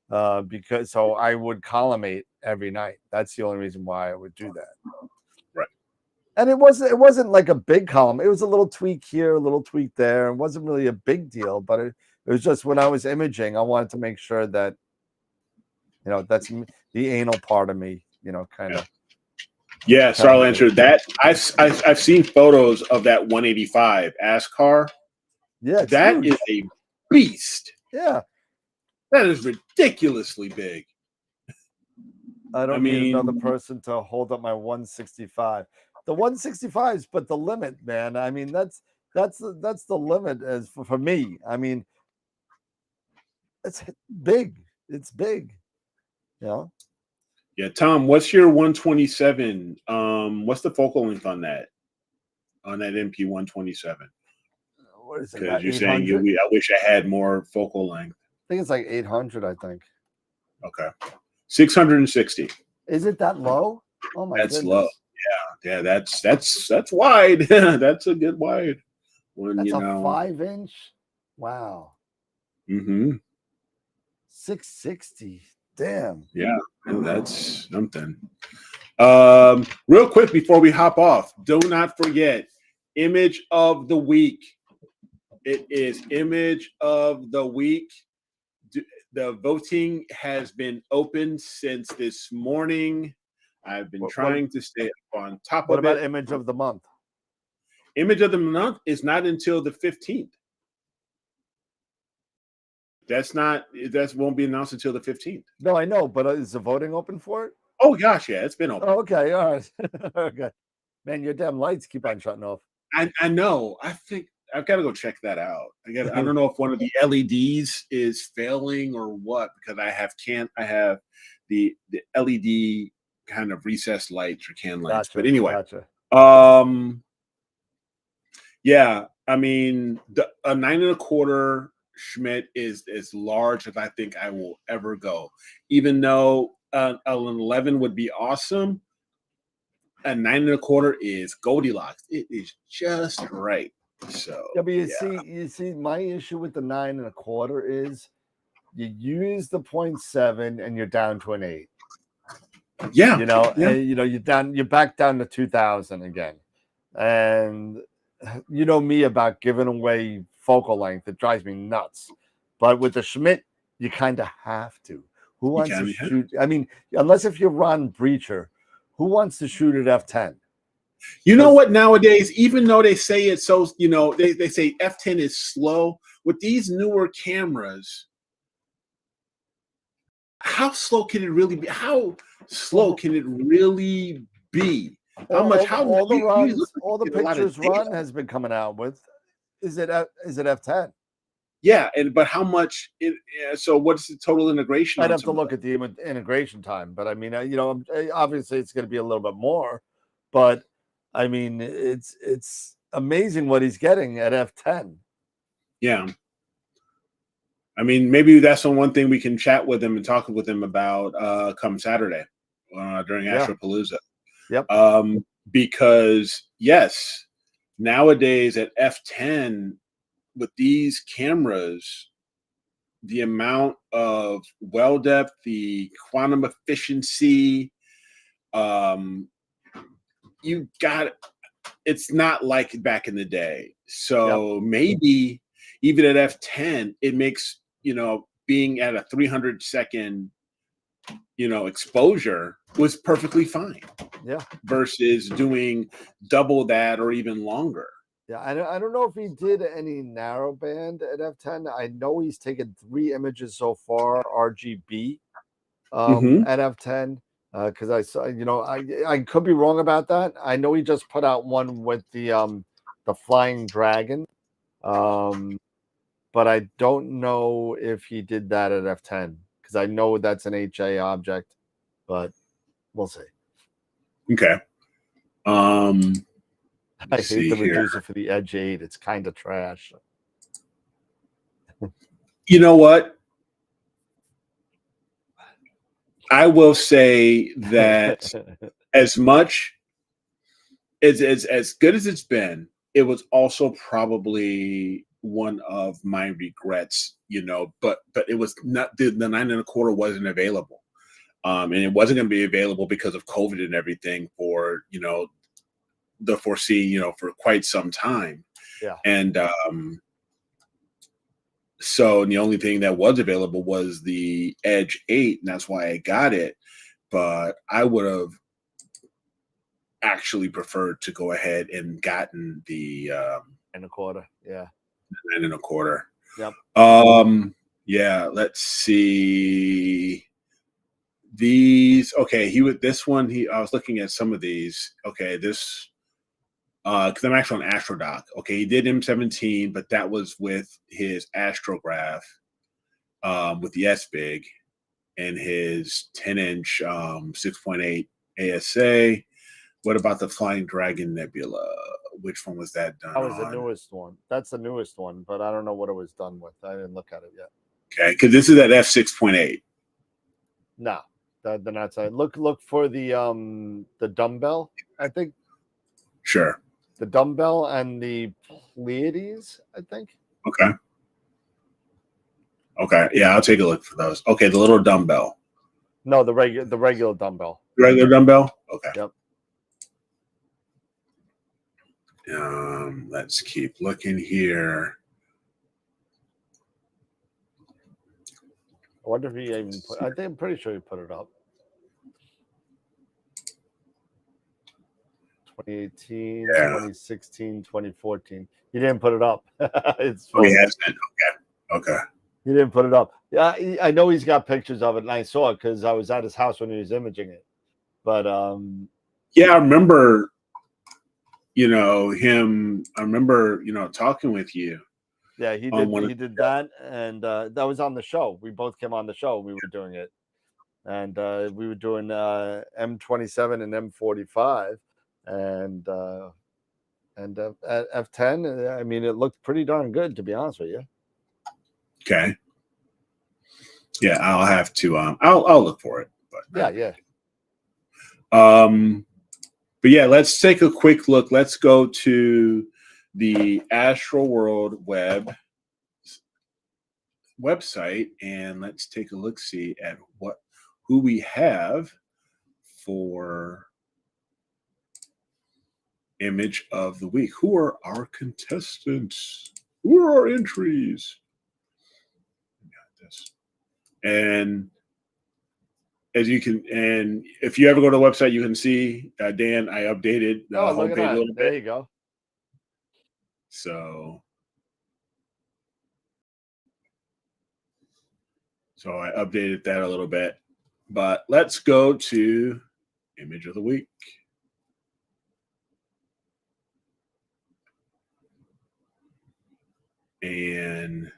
Speaker 5: because so I would collimate every night. That's the only reason why I would do that.
Speaker 6: Right.
Speaker 5: And it wasn't like a big column. It was a little tweak here, a little tweak there. It wasn't really a big deal, but it was just when I was imaging, I wanted to make sure that, that's the anal part of me, kind of.
Speaker 6: Yeah, Sarlancher, that I've seen photos of that 185 ASCAR.
Speaker 5: Yeah,
Speaker 6: that
Speaker 5: huge.
Speaker 6: is a beast.
Speaker 5: Yeah,
Speaker 6: that is ridiculously big.
Speaker 5: I don't need another person to hold up my 165. The 165s, but the limit, man. I mean, that's the limit as for me. I mean, it's big. It's big.
Speaker 6: Yeah, Tom, what's your 127? What's the focal length on that MP 127?
Speaker 5: What is it?
Speaker 6: Because you're saying I wish I had more focal length.
Speaker 5: I think it's like 800. I think.
Speaker 6: Okay, 660.
Speaker 5: Is it that low? Oh my
Speaker 6: that's
Speaker 5: goodness.
Speaker 6: Low. Yeah. That's wide. That's a good wide one.
Speaker 5: That's a 5-inch. Wow.
Speaker 6: Mm-hmm.
Speaker 5: 660. Damn.
Speaker 6: Yeah, that's something. Real quick before we hop off, do not forget image of the week. It is image of the week. The voting has been open since this morning. I've been trying to stay on top of it.
Speaker 5: What about image of the month?
Speaker 6: Image of the month is not until the 15th. That won't be announced until the 15th.
Speaker 5: No, I know, but is the voting open for it?
Speaker 6: Oh gosh, yeah, it's been open.
Speaker 5: Oh, okay, all right. Okay. Man, your damn lights keep on shutting off.
Speaker 6: I know. I think I've got to go check that out. I don't know if one of the LEDs is failing or what, because I have the LED kind of recessed lights or can lights.
Speaker 5: Gotcha,
Speaker 6: but anyway,
Speaker 5: gotcha.
Speaker 6: Yeah, I mean, a 9 1/4 Schmidt is as large as I think I will ever go. Even though an 11 would be awesome, a 9 1/4 is Goldilocks. It is just right. So
Speaker 5: yeah, but you see, my issue with the 9 1/4 is you use the 0.7 and you're down to an 8.
Speaker 6: Yeah,
Speaker 5: and, you're back down to 2000 again, and me about giving away focal length. It drives me nuts. But with the Schmidt, you kind of have to. Who wants to shoot? I mean, unless if you're Ron Breacher, who wants to shoot at f10?
Speaker 6: You know what? Nowadays, even though they say it's so, they say f10 is slow, with these newer cameras, how slow can it really be? How slow can it really be?
Speaker 5: All the pictures Ron has been coming out with is it f10?
Speaker 6: Yeah, but how much? So what's the total integration?
Speaker 5: I'd have to look at the integration time, but I mean, obviously it's going to be a little bit more. but I mean, it's amazing what he's getting at F10.
Speaker 6: Yeah. I mean, maybe that's the one thing we can chat with him and talk with him about come Saturday during AstroPalooza.
Speaker 5: Yep.
Speaker 6: Because yes, nowadays at F10 with these cameras, the amount of well depth, the quantum efficiency, you got it's not like back in the day. So maybe even at F10, it makes, being at a 300-second, exposure was perfectly fine.
Speaker 5: Yeah.
Speaker 6: Versus doing double that or even longer.
Speaker 5: Yeah, I don't know if he did any narrowband at F10. I know he's taken 3 images so far, RGB, at F10. Because I saw, I could be wrong about that. I know he just put out one with the Flying Dragon, but I don't know if he did that at F10 because I know that's an HA object, but we'll see.
Speaker 6: Okay.
Speaker 5: I hate the reducer for the Edge 8. It's kind of trash.
Speaker 6: You know what? I will say that as much as good as it's been, it was also probably one of my regrets, but it was not the 9.25 wasn't available. And it wasn't going to be available because of COVID and everything for, the foreseen, for quite some time.
Speaker 5: Yeah.
Speaker 6: And so the only thing that was available was the Edge 8, and that's why I got it. But I would have actually preferred to go ahead and gotten the
Speaker 5: 9.25. Yeah.
Speaker 6: 9.25.
Speaker 5: Yep.
Speaker 6: Yeah, let's see. These I was looking at some of these. Okay, this because I'm actually on AstroDoc. Okay, he did M17, but that was with his astrograph with the S-Big and his 10-inch 6.8 ASA. What about the Flying Dragon Nebula? Which one was that done
Speaker 5: That was
Speaker 6: on?
Speaker 5: the newest one. That's the newest one, but I don't know what it was done with. I didn't look at it yet.
Speaker 6: Okay, because this is at f6.8.
Speaker 5: No, they're not saying. Look for the dumbbell. I think.
Speaker 6: Sure.
Speaker 5: The dumbbell and the Pleiades, I think.
Speaker 6: Okay. Okay. Yeah, I'll take a look for those. Okay, the little dumbbell.
Speaker 5: No, the regular dumbbell.
Speaker 6: Regular dumbbell? Okay.
Speaker 5: Yep.
Speaker 6: Let's keep looking here.
Speaker 5: I wonder if he even put. I think I'm pretty sure he put it up. 2018, 2016, 2014. He didn't put it up. It's
Speaker 6: he hasn't. Okay.
Speaker 5: He didn't put it up. Yeah, I know he's got pictures of it, and I saw it because I was at his house when he was imaging it. But
Speaker 6: yeah, I remember. Him. I remember. Talking with you.
Speaker 5: Yeah, he did. He did that, and that was on the show. We both came on the show. We were doing it, and we were doing M27 and M45. And at F10, I mean, it looked pretty darn good, to be honest with you.
Speaker 6: Okay. Yeah, I'll have to. I'll look for it. But
Speaker 5: yeah.
Speaker 6: But yeah, let's take a quick look. Let's go to the AstroWorld website and let's take a look see at who we have for image of the week. Who are our contestants? Who are our entries? We got this. And as you can, and if you ever go to the website, you can see, Dan, I updated the homepage a little bit.
Speaker 5: There you go.
Speaker 6: So I updated that a little bit. But let's go to image of the week. And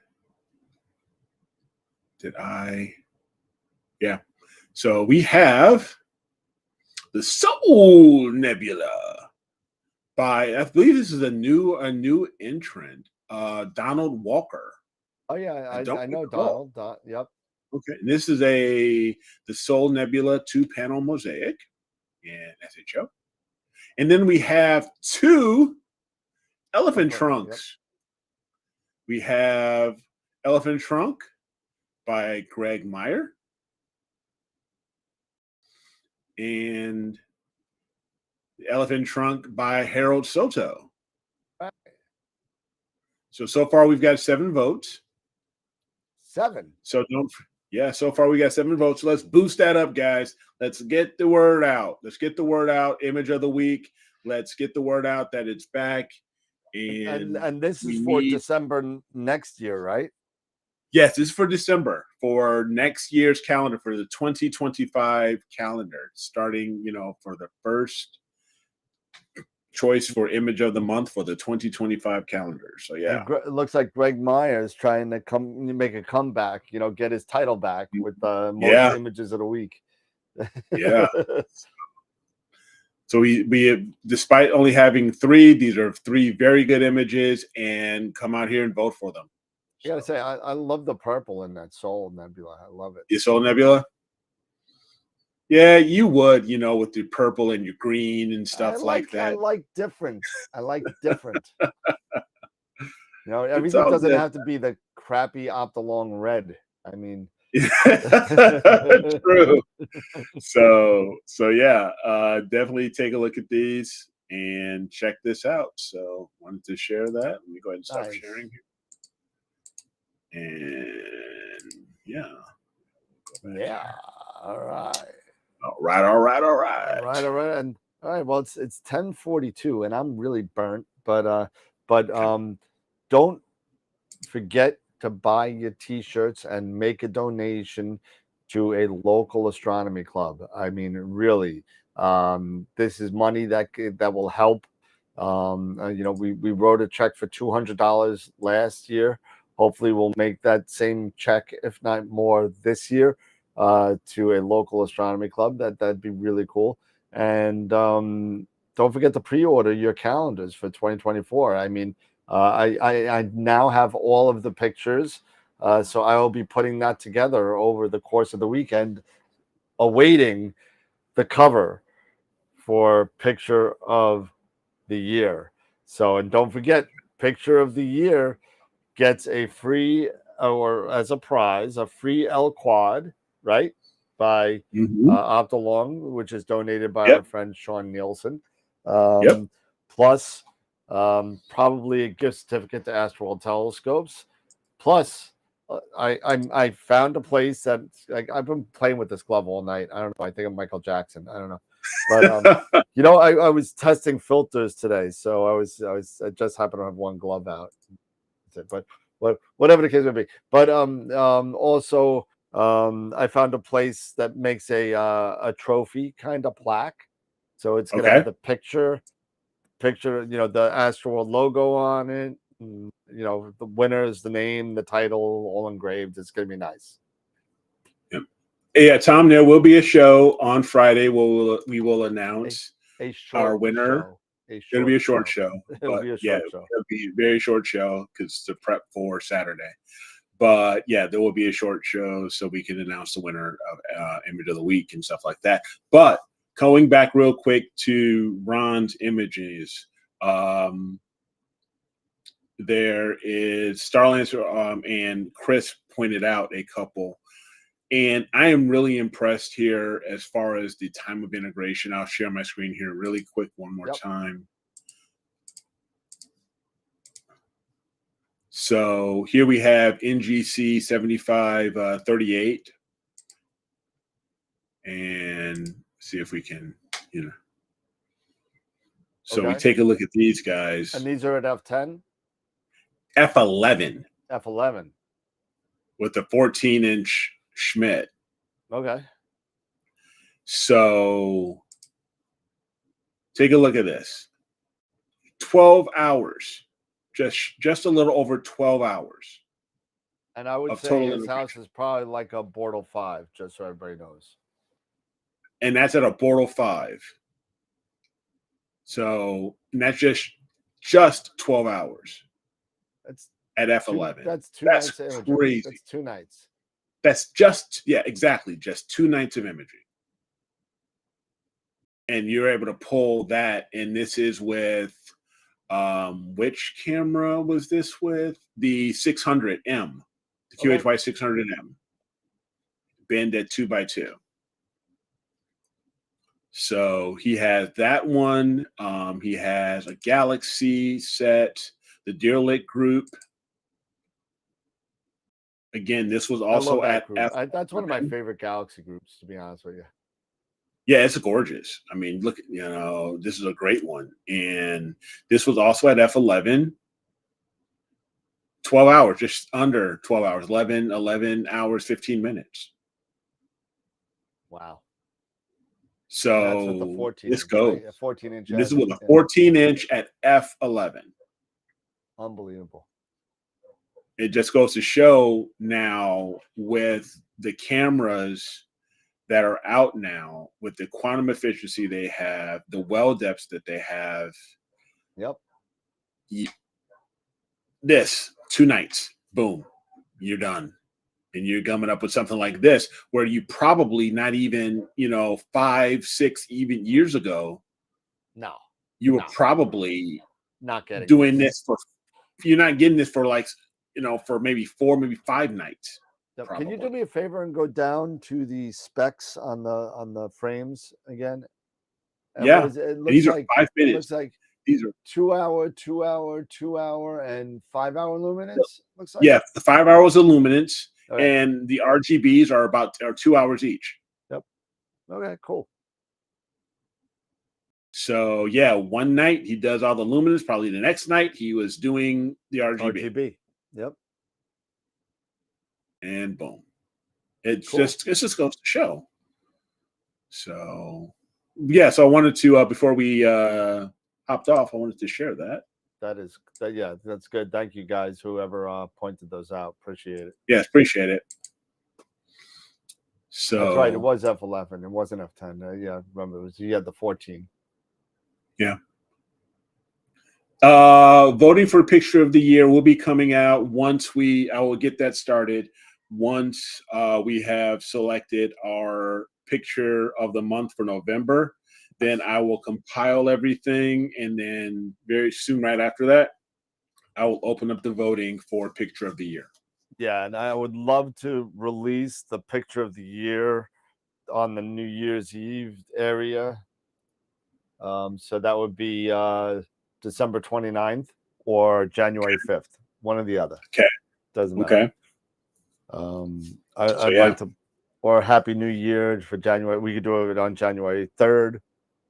Speaker 6: yeah. So we have The Soul Nebula by, I believe this is a new entrant, Donald Walker.
Speaker 5: Oh yeah, I know Donald. Yep.
Speaker 6: Okay, and this is the Soul Nebula 2-panel mosaic in SHO. And then we have 2 elephant trunks.
Speaker 5: Yep.
Speaker 6: We have Elephant Trunk by Greg Meyer and the Elephant Trunk by Harold Soto.
Speaker 5: Right.
Speaker 6: So far we've got 7 votes.
Speaker 5: 7.
Speaker 6: So so far we got 7 votes. Let's boost that up, guys. Let's get the word out. Image of the week. Let's get the word out that it's back.
Speaker 5: And this is for December next year, right?
Speaker 6: Yes, this is for December, for next year's calendar, for the 2025 calendar, starting, for the first choice for image of the month for the 2025 calendar. So yeah,
Speaker 5: it looks like Greg Meyer is trying to make a comeback, get his title back with most images of the week.
Speaker 6: Yeah. So we despite only having 3, these are 3 very good images, and come out here and vote for them.
Speaker 5: I gotta say, I love the purple in that Soul Nebula. I love it.
Speaker 6: The Soul Nebula? Yeah, you would, with the purple and your green and stuff like that.
Speaker 5: I like different. Everything doesn't have to be the crappy Optolong red. I mean,
Speaker 6: true. So yeah, definitely take a look at these and check this out. So wanted to share that. Let me go ahead and stop sharing here. And yeah.
Speaker 5: All right. And all right. Well, it's 10:42, and I'm really burnt. But don't forget to buy your T-shirts and make a donation to a local astronomy club. I mean, really, this is money that will help. We wrote a check for $200 last year. Hopefully, we'll make that same check, if not more, this year to a local astronomy club. That'd be really cool. And don't forget to pre-order your calendars for 2024. I mean, I now have all of the pictures, so I will be putting that together over the course of the weekend, awaiting the cover for Picture of the Year. So, and don't forget, Picture of the Year gets a free, or as a prize, a free L Quad, right? By Optolong, which is donated by our friend Sean Nielsen. Plus, probably a gift certificate to AstroWorld Telescopes. Plus, I found a place that I've been playing with this glove all night. I don't know. I think I'm Michael Jackson. I don't know. But I was testing filters today, so I just happened to have one glove out. But whatever the case may be. But also I found a place that makes a trophy kind of plaque. So it's gonna have the picture, the AstroWorld logo on it. And, the winners, the name, the title, all engraved. It's gonna be nice.
Speaker 6: Yeah, Tom, there will be a show on Friday. We will announce our winner. It'll be a short show. It'll be a very short show because to prep for Saturday. But yeah, there will be a short show so we can announce the winner of Image of the Week and stuff like that. But going back real quick to Ron's images, there is Starlancer and Chris pointed out a couple. And I am really impressed here as far as the time of integration. I'll share my screen here really quick one more time. So here we have NGC 7538. And see if we can, So we take a look at these guys.
Speaker 5: And these are at F10?
Speaker 6: F11.
Speaker 5: F11.
Speaker 6: With the 14-inch Schmidt.
Speaker 5: Okay.
Speaker 6: So take a look at this. 12 hours. Just a little over 12 hours.
Speaker 5: And I would say his house is probably like a Bortle 5, just so everybody knows.
Speaker 6: and that's at a Bortle 5. So, and that's just 12 hours.
Speaker 5: That's
Speaker 6: at F11.
Speaker 5: That's two
Speaker 6: That's
Speaker 5: nights of imaging.
Speaker 6: crazy.
Speaker 5: That's 2 nights.
Speaker 6: That's just, yeah, exactly. Just 2 nights of imaging. And you're able to pull that. And this is with, which camera was this with? The 600M, the QHY 600M, bend at 2x2. So he has that one. He has a Galaxy set, the Deer Lake group. Again, this was also at
Speaker 5: F. That's one of my favorite Galaxy groups, to be honest with you.
Speaker 6: Yeah, it's gorgeous. I mean, look, this is a great one. And this was also at F11. 12 hours, just under 12 hours, 11 hours, 15 minutes.
Speaker 5: Wow.
Speaker 6: So
Speaker 5: that's with the 14
Speaker 6: this goes.
Speaker 5: Right? A 14-inch.
Speaker 6: This is with a 14-inch at F11.
Speaker 5: Unbelievable.
Speaker 6: It just goes to show now with the cameras that are out now, with the quantum efficiency they have, the well depths that they have.
Speaker 5: Yep.
Speaker 6: This 2 nights, boom, you're done. And you're coming up with something like this, where you probably not even, 5, 6, even years ago.
Speaker 5: No.
Speaker 6: You were probably
Speaker 5: not getting
Speaker 6: doing this for. You're not getting this for for maybe 4, maybe 5 nights.
Speaker 5: Can you do me a favor and go down to the specs on the frames again?
Speaker 6: Yeah,
Speaker 5: it looks
Speaker 6: these are
Speaker 5: like
Speaker 6: 5 minutes.
Speaker 5: It looks like
Speaker 6: these are
Speaker 5: 2 hour, 2 hour, 2 hour, and 5 hour luminance. Looks like.
Speaker 6: Yeah, the 5 hours of luminance, and the RGBs are 2 hours each.
Speaker 5: Yep. Okay, cool.
Speaker 6: So yeah, one night he does all the luminance. Probably the next night he was doing the RGB.
Speaker 5: Yep.
Speaker 6: And boom, it just goes to show. So yeah, so I wanted to before we hopped off, I wanted to share that.
Speaker 5: That's good. Thank you guys, whoever pointed those out. Appreciate it.
Speaker 6: Yes, appreciate it. So
Speaker 5: that's right. It was F11. It wasn't F10. Yeah, remember you had the 14.
Speaker 6: Yeah. Voting for picture of the year will be coming out once I will get that started. Once we have selected our picture of the month for November, then I will compile everything, and then very soon, right after that, I will open up the voting for picture of the year.
Speaker 5: Yeah, and I would love to release the picture of the year on the New Year's Eve area. So that would be December 29th or January 5th, one or the other.
Speaker 6: Okay.
Speaker 5: Doesn't matter.
Speaker 6: Okay.
Speaker 5: I'd like to, or Happy New Year for January. We could do it on January 3rd.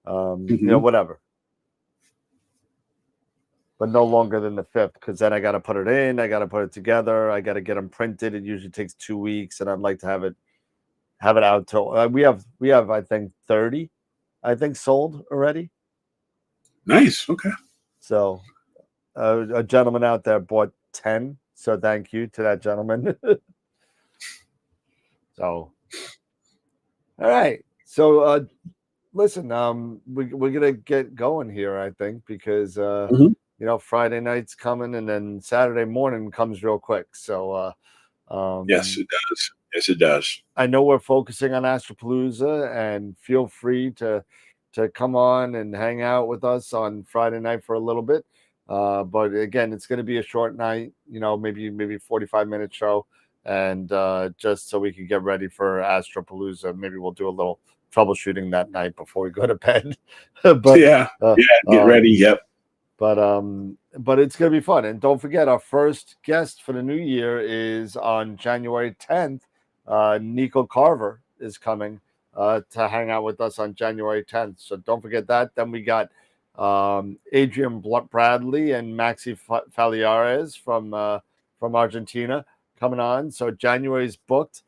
Speaker 5: Whatever. But no longer than the 5th, because then I got to put it in. I got to put it together. I got to get them printed. It usually takes 2 weeks, and I'd like to have it out till we have I think 30, sold already.
Speaker 6: Nice. Okay.
Speaker 5: So a gentleman out there bought 10. So thank you to that gentleman. So, all right. So listen, we're gonna get going here, I think, because Friday night's coming, and then Saturday morning comes real quick. So
Speaker 6: yes, it does. Yes, it does.
Speaker 5: I know we're focusing on AstroPalooza, and feel free to come on and hang out with us on Friday night for a little bit. But again, it's going to be a short night, maybe 45-minute show, and just so we can get ready for AstroPalooza. Maybe we'll do a little troubleshooting that night before we go to bed. But
Speaker 6: get ready. Yep.
Speaker 5: But it's going to be fun. And don't forget, our first guest for the new year is on January 10th. Nico Carver is coming to hang out with us on January 10th. So don't forget that. Then we got Adrian Bradley and Maxi Faliares from Argentina coming on. So January's booked.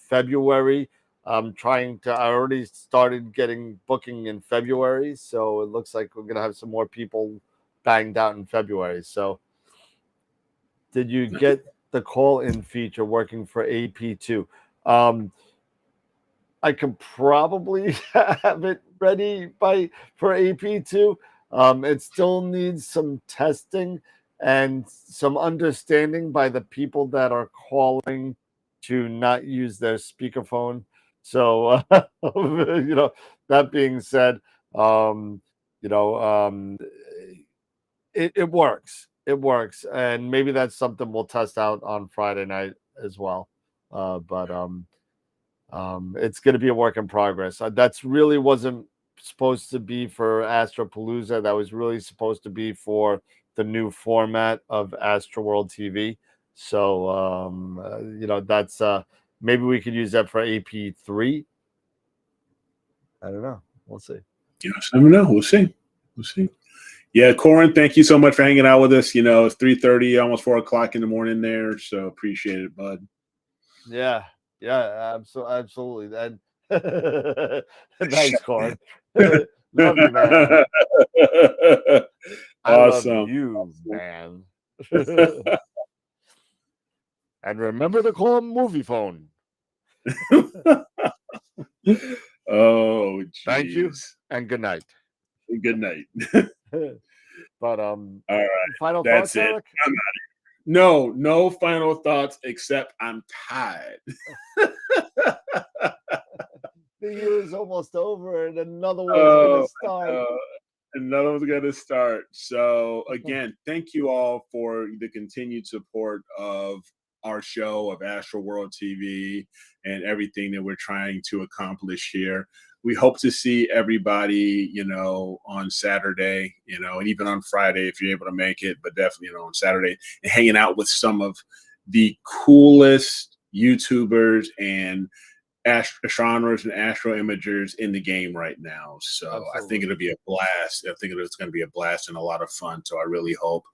Speaker 5: February, I already started getting booking in February. So it looks like we're going to have some more people banged out in February. So did you get the call-in feature working for AP2? I could probably have it ready for AP2. It still needs some testing and some understanding by the people that are calling to not use their speakerphone. So, that being said, it works. It works, and maybe that's something we'll test out on Friday night as well. But it's going to be a work in progress. That's really wasn't supposed to be for AstroPalooza. That was really supposed to be for the new format of AstroWorld TV. So, that's maybe we could use that for AP3. I don't know. We'll see.
Speaker 6: You just never know. We'll see. We'll see. Yeah, Corin, thank you so much for hanging out with us. It's 3:30, almost 4 o'clock in the morning there. So appreciate it, bud.
Speaker 5: Yeah, absolutely. And thanks, Corin. Love you, man. I
Speaker 6: Awesome.
Speaker 5: love you, man. And remember to call him Movie Phone.
Speaker 6: Oh, geez.
Speaker 5: Thank you, and good night.
Speaker 6: Good night.
Speaker 5: But
Speaker 6: all right,
Speaker 5: final
Speaker 6: that's
Speaker 5: thoughts,
Speaker 6: it.
Speaker 5: Eric?
Speaker 6: I'm out. No final thoughts except I'm tired.
Speaker 5: The year is almost over, and another one's going to start.
Speaker 6: Another one's going to start. So again, thank you all for the continued support of our show, of AstroWorld TV, and everything that we're trying to accomplish here. We hope to see everybody, on Saturday, and even on Friday if you're able to make it, but definitely, on Saturday, and hanging out with some of the coolest YouTubers and astronomers and astro imagers in the game right now. So absolutely. I think it'll be a blast. I think it's going to be a blast and a lot of fun. So I really hope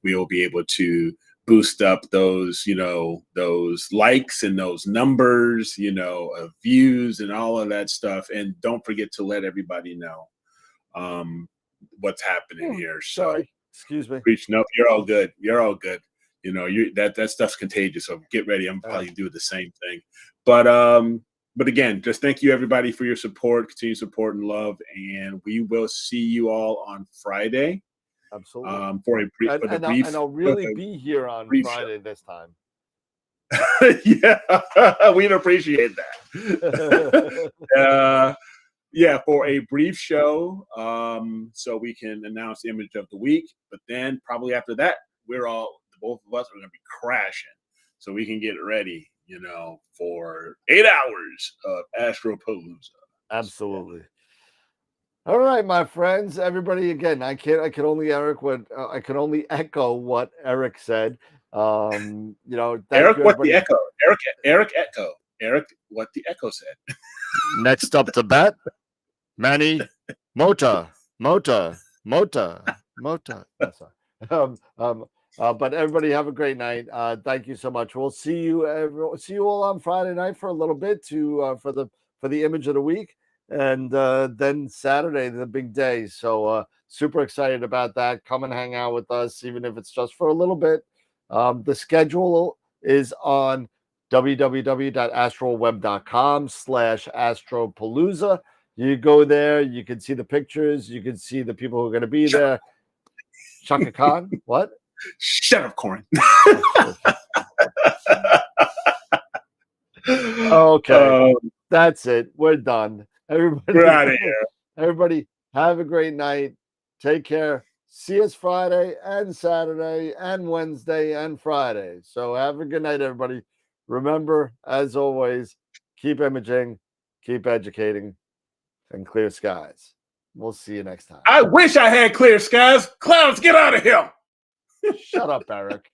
Speaker 6: we will be able to boost up those, those likes and those numbers, of views and all of that stuff. And don't forget to let everybody know what's happening here. So
Speaker 5: sorry, excuse me.
Speaker 6: No, you're all good. You're all good. That stuff's contagious. So get ready. I'm probably doing the same thing. But again, just thank you everybody for your support, continued support and love. And we will see you all on Friday.
Speaker 5: Absolutely.
Speaker 6: For a brief,
Speaker 5: and I'll really be here on Friday this time.
Speaker 6: Yeah, we'd appreciate that. For a brief show, so we can announce the image of the week. But then probably after that, both of us are going to be crashing, so we can get ready, for 8 hours of AstroPalooza.
Speaker 5: Absolutely. All right, my friends, everybody. Again, I can only echo what Eric said. Thank
Speaker 6: Eric,
Speaker 5: you,
Speaker 6: what the echo? Eric, echo. Eric, what the echo said.
Speaker 5: Next up to bat, Manny Mota. No, sorry. But everybody have a great night. Thank you so much. We'll see you all on Friday night for a little bit for the image of the week. And then Saturday, the big day. So super excited about that. Come and hang out with us, even if it's just for a little bit. The schedule is on www.astroweb.com/AstroPalooza. You go there, you can see the pictures, you can see the people who are going to be there. Shaka Khan, what?
Speaker 6: Shut up, Corin.
Speaker 5: Okay, that's it. We're done.
Speaker 6: We're out of here.
Speaker 5: Everybody, have a great night. Take care. See us Friday and Saturday and Wednesday and Friday. So have a good night, everybody. Remember, as always, keep imaging, keep educating, and clear skies. We'll see you next time.
Speaker 6: I wish I had clear skies. Clouds, get out of here.
Speaker 5: Shut up, Eric.